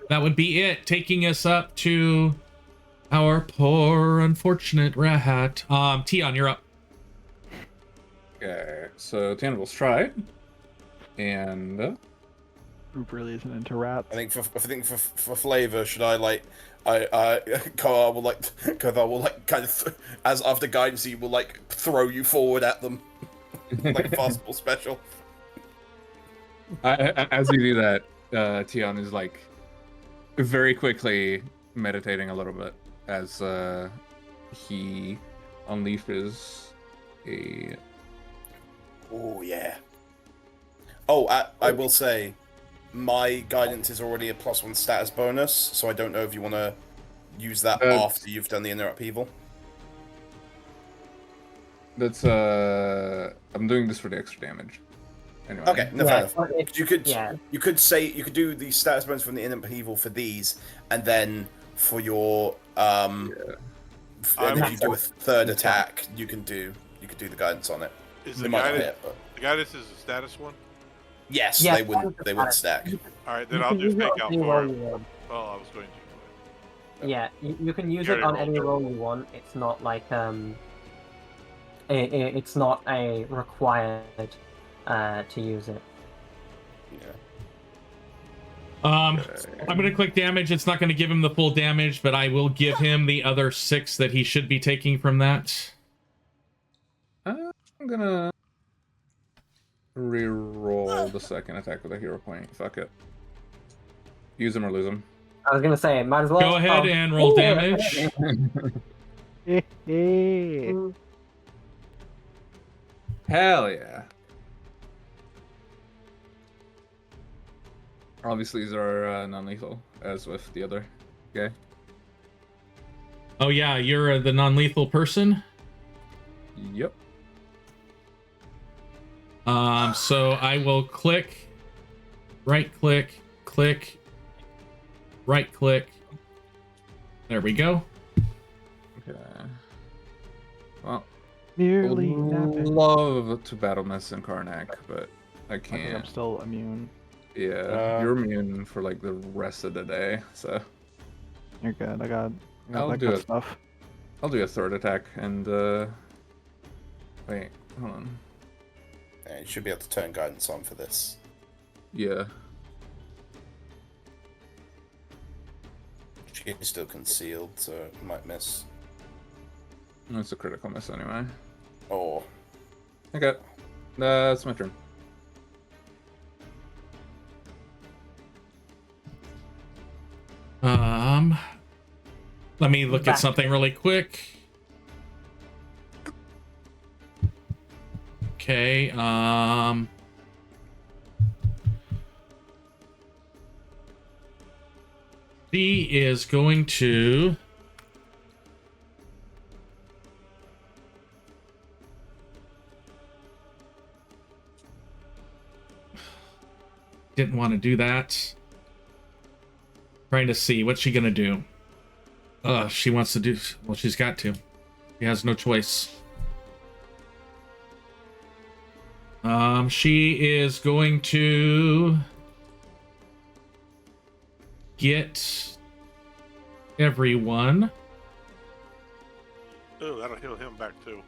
that would be it, taking us up to our poor unfortunate rat. Tian, you're up. Okay, so Tian will try, and Group really isn't into rats. I think for flavor, should I Kothar will kind of as after guidance he will throw you forward at them like a fastball special. as you do that, Tian is very quickly meditating a little bit as he unleashes a. Oh yeah. Oh, I will say, my guidance is already a +1 status bonus, so I don't know if you want to use that after you've done the inner upheaval. That's I'm doing this for the extra damage. Anyway. Okay, no, fair enough. You could do the status bonus from the inner upheaval for these, and then for your and if you do a third attack, you could do the guidance on it. Is They the might guidance, hit, but- the guidance is a status one? Yes, Yeah, they wouldn't stack. All right, then You I'll can just use it take on out any roll far. you want. Oh, I was going to. Yeah, you can use You it on already any rolled. roll you want. It's not like it's not a required to use it. Yeah. I'm gonna click damage. It's not gonna give him the full damage, but I will give him the other 6 that he should be taking from that. I'm gonna re-roll the second attack with a hero point. Fuck it. Use them or lose them. I was gonna say, might as well. Go ahead and roll Ooh, damage. Hell yeah. Obviously, these are non-lethal, as with the other guy. Oh yeah, you're the non-lethal person. Yep. So I will click, right click, click, right click. There we go. Okay. Well, Nearly would napping. love to battle Miss and Karnak, but I I think I'm can't. still immune. Yeah, you're immune for the rest of the day, so You're good. I got I'll that do good it. stuff. I'll do a third attack and wait, hold on. Yeah, you should be able to turn guidance on for this. Yeah. She's still concealed, so it might miss. It's a critical miss anyway. Oh. Okay. That's my turn. Let me look at something really quick. Okay, she is going to didn't want to do that. Trying to see what's she gonna do. She wants to do, well, she's got to. She has no choice. She is going to get everyone. Oh, that'll heal him back too.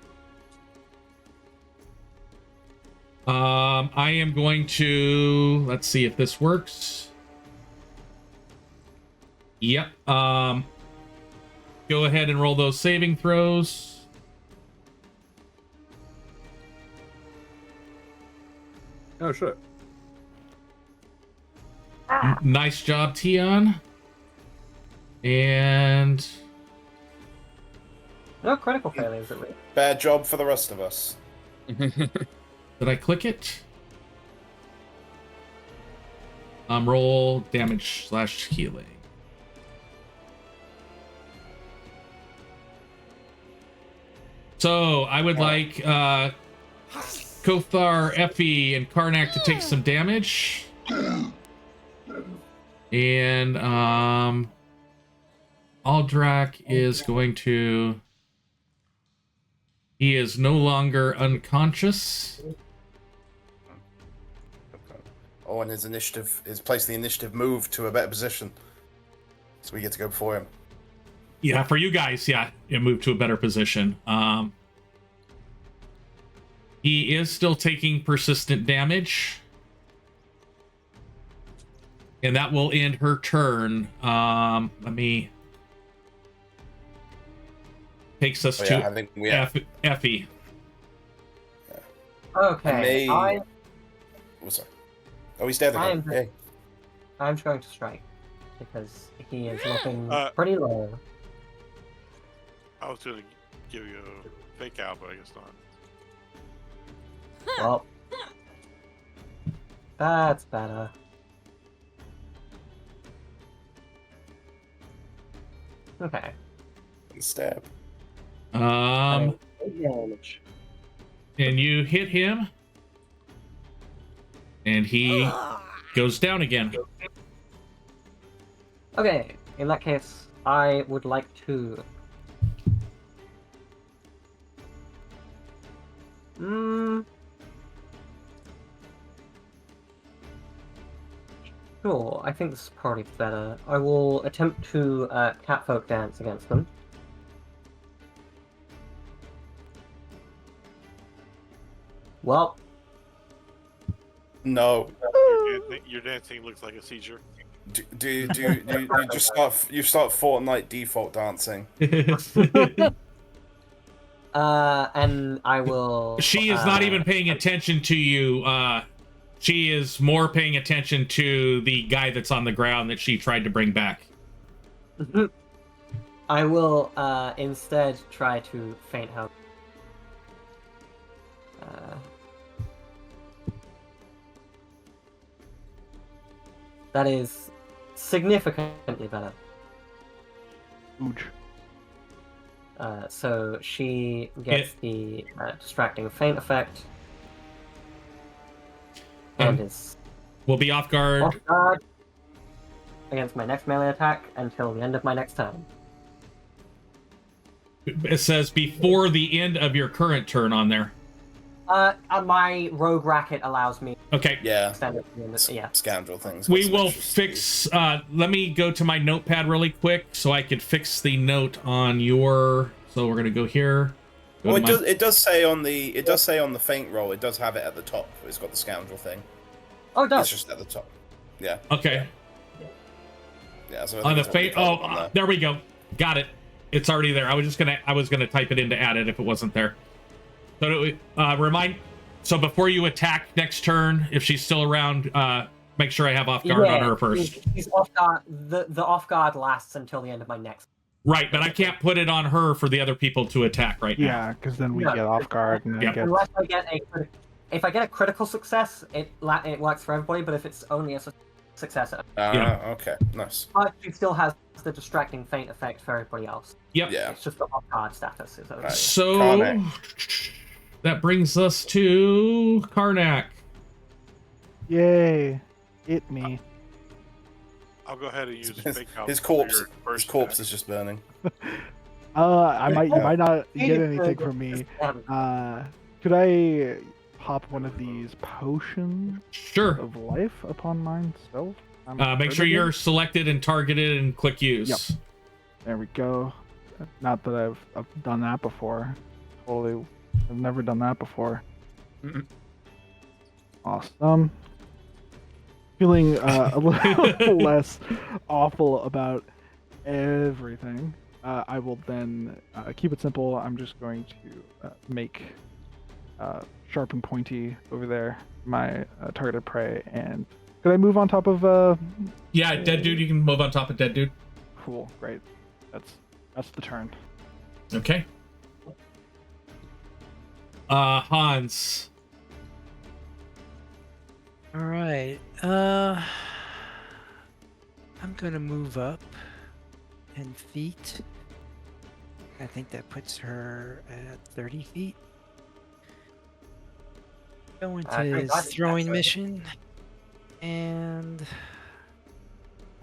I am going to, let's see if this works. Yep. Go ahead and roll those saving throws. Oh shit. Nice job, Tian. And No critical failures at least. Bad job for the rest of us. did I click it? Roll damage / healing. So I would like Kothar, Ephi, and Karnak to take some damage. And Aldrak is going to... He is no longer unconscious. Oh, and his place the initiative move to a better position. So we get to go before him. Yeah, for you guys, yeah, it moved to a better position. He is still taking persistent damage. And that will end her turn. Let me... Takes us to I think we have... Ephi. Okay. Oh, sorry. Oh, he's dead again. Hey. I'm going to strike because he is looking pretty low. I was going to give you a fake out, but I guess not. Well, that's better. Okay. Stab. Damage. And you hit him, and he goes down again. Okay, in that case, I would like to... Sure, I think this is probably better. I will attempt to catfolk dance against them. Well... No. Your dancing looks like a seizure. Do you just start Fortnite default dancing? And I will... She is not even paying attention to you. She is more paying attention to the guy that's on the ground that she tried to bring back. I will instead try to faint her. That is significantly better. Huge. So she gets the distracting feint effect. And is will be off guard against my next melee attack until the end of my next turn. It says before the end of your current turn on there. My rogue racket allows me. Okay. Yeah. Yeah. Scoundrel things. We will fix. Let me go to my notepad really quick so I could fix the note on your. So we're gonna go here. Well, it does say on the feint roll. It does have it at the top. It's got the scoundrel thing. Oh, it does. It's just at the top. Yeah. Okay. Yeah. So on the feint. Oh, there we go. Got it. It's already there. I was gonna type it in to add it if it wasn't there. So remind. So before you attack next turn, if she's still around, make sure I have off guard on her first. She's off guard. The off guard lasts until the end of my next. Right, but I can't put it on her for the other people to attack right now. Yeah, because then we get off guard. And then Unless I get if I get a critical success, it works for everybody. But if it's only a success, okay, nice. But she still has the distracting feint effect for everybody else. Yep. Yeah. It's just the off guard status. Right. So Karnak. That brings us to Karnak. Yay! Hit me. I'll go ahead and use fake out. His corpse is just burning. You might not get anything from me. Could I pop one of these potions Sure. of life upon myself? Make sure you're selected and targeted and click use. Yep. There we go. Not that I've done that before. Totally, I've never done that before. Awesome. Feeling a little less awful about everything. I will then keep it simple. I'm just going to make sharp and pointy over there my targeted prey. And could I move on top of? Yeah, dead dude. You can move on top of dead dude. Cool, great. That's the turn. Okay. Hans. All right. I'm gonna move up 10 feet I think that puts her at 30 feet. Go into Great, his that's throwing good. mission. And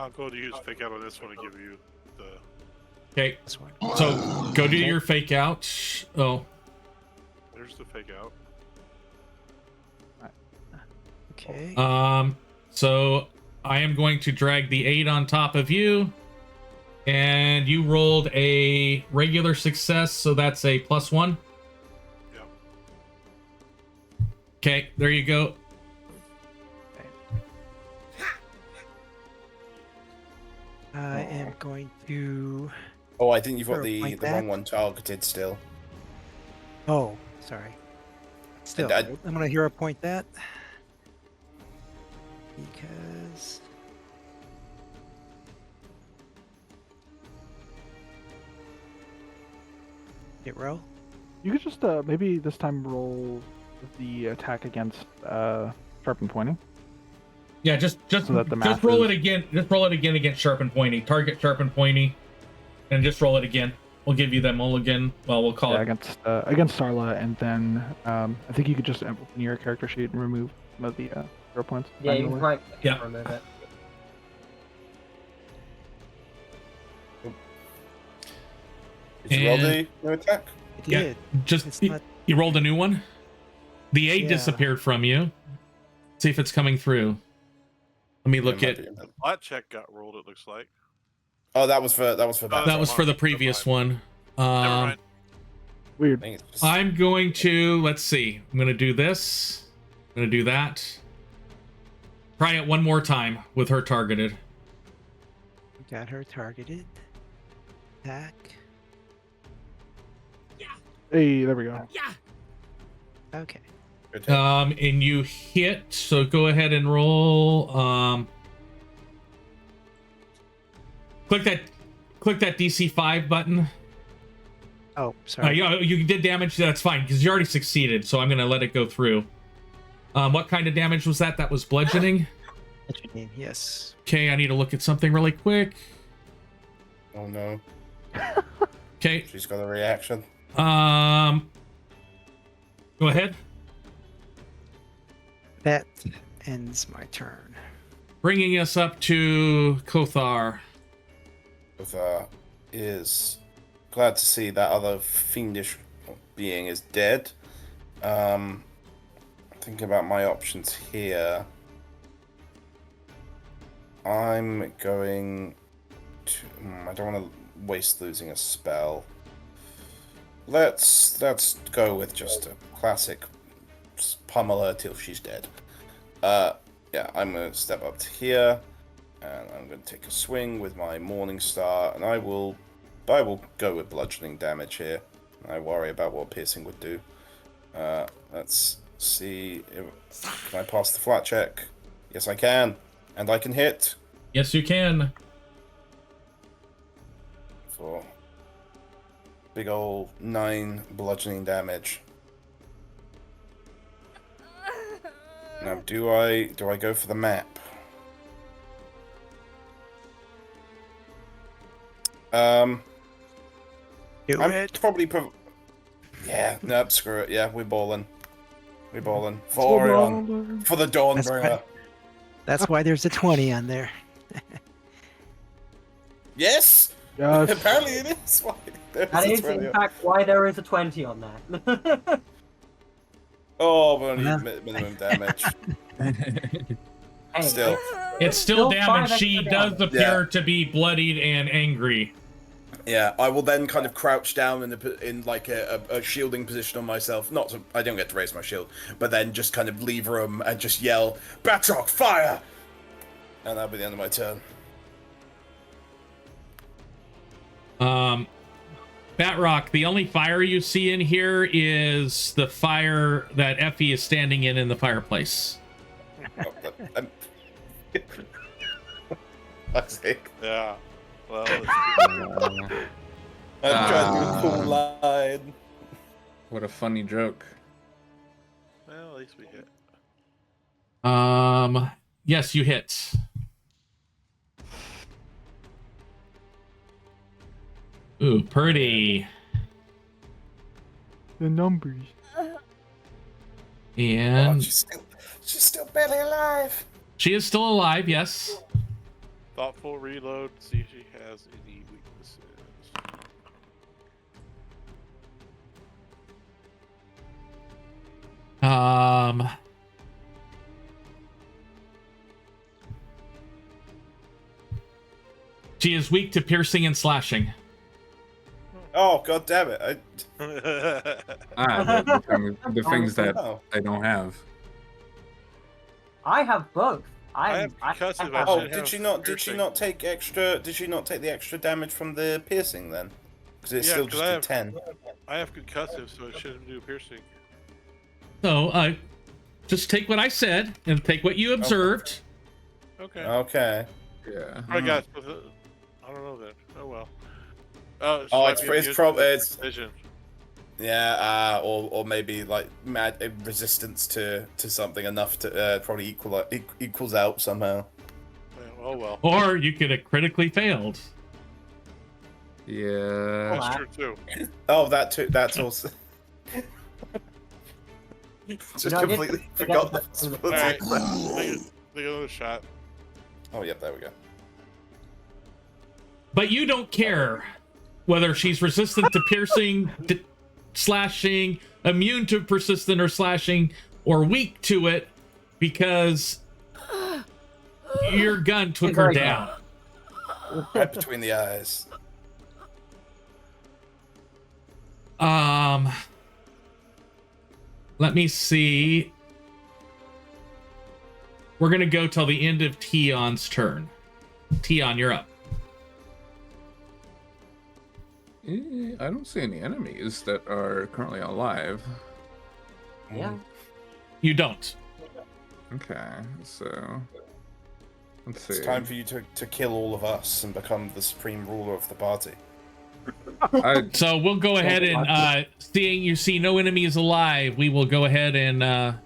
I'll go to use fake out on this one to give you the. Okay, this one. so go do Okay. your fake out. Oh, There's the fake out. Okay. so I am going to drag the 8 on top of you, and you rolled a regular success, so that's a +1. Yep. Okay, there you go. I am going to. Oh, I think you've got Sure, the like wrong that. one targeted still. Oh, sorry. Still, I- I'm gonna hero point that because hit roll. You could just maybe this time roll the attack against sharp and pointing. Yeah, just So that the math roll is- it again. Just roll it again against sharp and pointy. Target sharp and pointy, and just roll it again. We'll give you that mulligan. Well, we'll call Yeah, it. against Sarla, and then I think you could just open your character sheet and remove some of the 0 points. Yeah, you manually. can right Yeah. remove it. Did you roll And- the new attack? It Yeah. did. Just It's not. you rolled a new one. The 8 Yeah. disappeared from you. See if it's coming through. Let me look Yeah, at. might be. Flat check got rolled. It looks like. Oh, that was for Oh, That that's was for the mine. previous Never one. Never mind. Weird. I think it's just- I'm going to, let's see. I'm going to do this. I'm going to do that. Try it one more time with her targeted. Got her targeted. Attack. Hey, there we go. Okay. Good hit. And you hit, so go ahead and roll. Click that DC 5 button. Oh, sorry. You did damage, that's fine, because you already succeeded, so I'm going to let it go through. What kind of damage was that? That was bludgeoning? Bludgeoning, yes. Okay, I need to look at something really quick. Oh no, Okay, she's got a reaction. go ahead. That ends my turn. Bringing us up to Kothar. With is glad to see that other fiendish being is dead. Thinking about my options here. I'm going to. I don't want to waste losing a spell. Let's go with just a classic pummel her till she's dead. Yeah, I'm gonna step up to here, and I'm gonna take a swing with my Morning Star, and I will go with bludgeoning damage here. I worry about what piercing would do. Let's see. Can I pass the flat check? Yes, I can, and I can hit Yes, you can. for big ol' 9 bludgeoning damage. Now, do I go for the map? Do I'm it. probably yeah, nope, screw it. Yeah, we're balling. We're balling. For Orion. For the Dawnbringer. That's That's why there's a 20 on there. Yes! Yes. Apparently it is. Why? That is, in fact, why there is a 20 on there. Oh, but only Yeah. minimum damage. Hey, Still. It's still damage. five She extra does damage. appear to be bloodied and angry. Yeah, I will then kind of crouch down in like a shielding position on myself. Not to, I don't get to raise my shield, but then just kind of leave room and just yell, "Batrok, fire!" And that'll be the end of my turn. Batrock, the only fire you see in here is the fire that Ephi is standing in the fireplace. Oh, That's it. Yeah. Well, I'm trying to do a cool line. What a funny joke. well, at least we hit. Yes, you hit. Ooh, pretty. The numbers. And she's still barely alive. she is still alive, yes. Thoughtful reload. See if she has any weaknesses. She is weak to piercing and slashing. Oh, god damn it! The things that Oh. I don't have. I have both. I have concussive. I Oh, should did have she not? Did she piercing. not take extra? Did she not take the extra damage from the piercing then? Because it's Yeah, still 'cause just I a have- 10. I have concussive, so it shouldn't do piercing. So, just take what I said and take what you observed. Okay. Okay. Yeah. I got. I don't know that. Oh well. Oh, might it's be it's immune probably to it's vision. yeah, or maybe like mad resistance to something enough to probably equals out somehow. Yeah, oh well. Or you could have critically failed. Yeah. That's true too. Oh, that too. That's also. Just No, I did completely forget forgot that. that- Alright. Take another shot. Oh, yep, there we go. But you don't care whether she's resistant to piercing, slashing, immune to persistent or slashing, or weak to it, because your gun took her down. Right between the eyes. Let me see. We're gonna go till the end of Tion's turn. Tion, you're up. I don't see any enemies that are currently alive. Yeah. You don't. Okay, so let's see. It's time for you to kill all of us and become the supreme ruler of the party. So we'll go ahead and seeing you see no enemies alive, we will go ahead and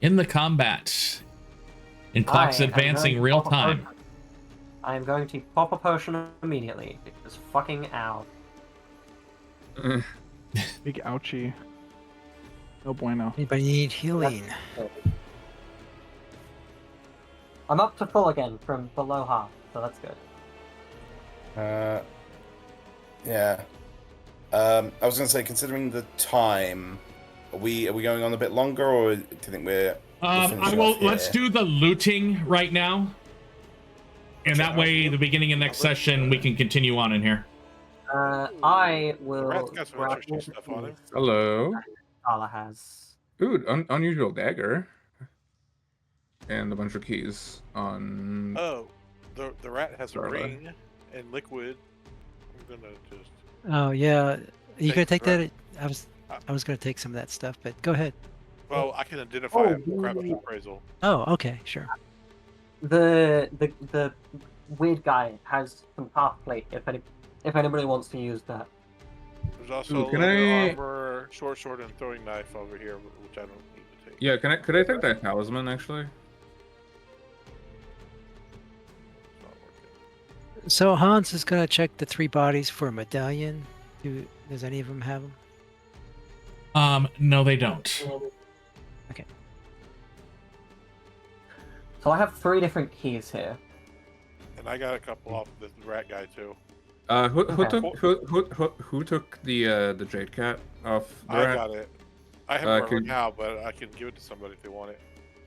in the combat. And clock's I am advancing going to real pop a time. potion. I am going to pop a potion immediately. Because fucking ow. Big ouchie. No bueno. Anybody need healing? I'm up to full again from below half, so that's good. Yeah. I was gonna say, considering the time, are we going on a bit longer, or do you think we're Let's do the looting right now. And that way, the beginning of next session, we can continue on in here. I will Rat's got some grab interesting stuff on him. Hello. Carla has. Ooh, unusual dagger. And a bunch of keys on. Oh, the rat has a Sorry. ring and liquid. I'm gonna just. Oh yeah, you gonna take Right. that? I was gonna take some of that stuff, but go ahead. Well, I can identify him. Grab his appraisal. Oh, okay, sure. The weird guy has some half plate. If anybody wants to use that. There's also Ooh, a can leather I- armor, short sword, and throwing knife over here, which I don't need to take. Yeah, could I take that talisman actually? It's not working. So Hans is gonna check the 3 bodies for a medallion. Does any of them have them? No, they don't. Okay. So I have 3 different keys here. And I got a couple off the rat guy too. Who Okay. took the jade cat off the I rat? got it. I have it right could- now, but I can give it to somebody if they want it.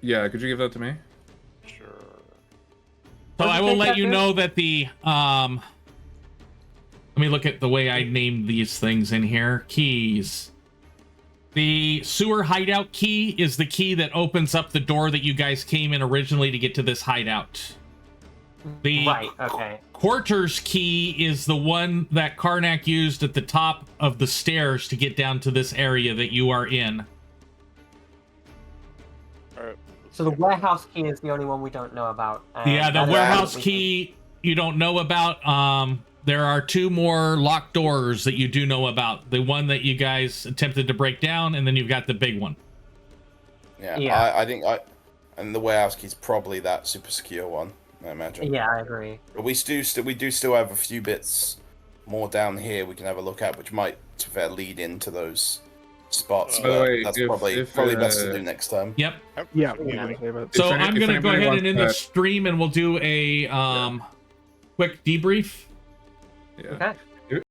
Yeah, could you give that to me? Sure. So Does I it will take let that you there? know that the let me look at the way I named these things in here. Keys. The sewer hideout key is the key that opens up the door that you guys came in originally to get to this hideout. The Right, okay. quarters key is the one that Karnak used at the top of the stairs to get down to this area that you are in. All right. So the warehouse key is the only one we don't know about. and Yeah, the that is warehouse what we key you don't know about. There are 2 more locked doors that you do know about. The one that you guys attempted to break down, and then you've got the big one. Yeah, Yeah. I think and the warehouse key's probably that super secure one, I imagine. can- Yeah, I agree. But we do still have a few bits more down here we can have a look at, which might to be fair lead into those spots. By the But way, that's if- probably if, best to uh, do next time. Yep. Yeah, Anyway, we're gonna save it. So any- I'm if gonna go anybody ahead wants and end to- the stream, and we'll do a quick debrief. Yeah. Okay.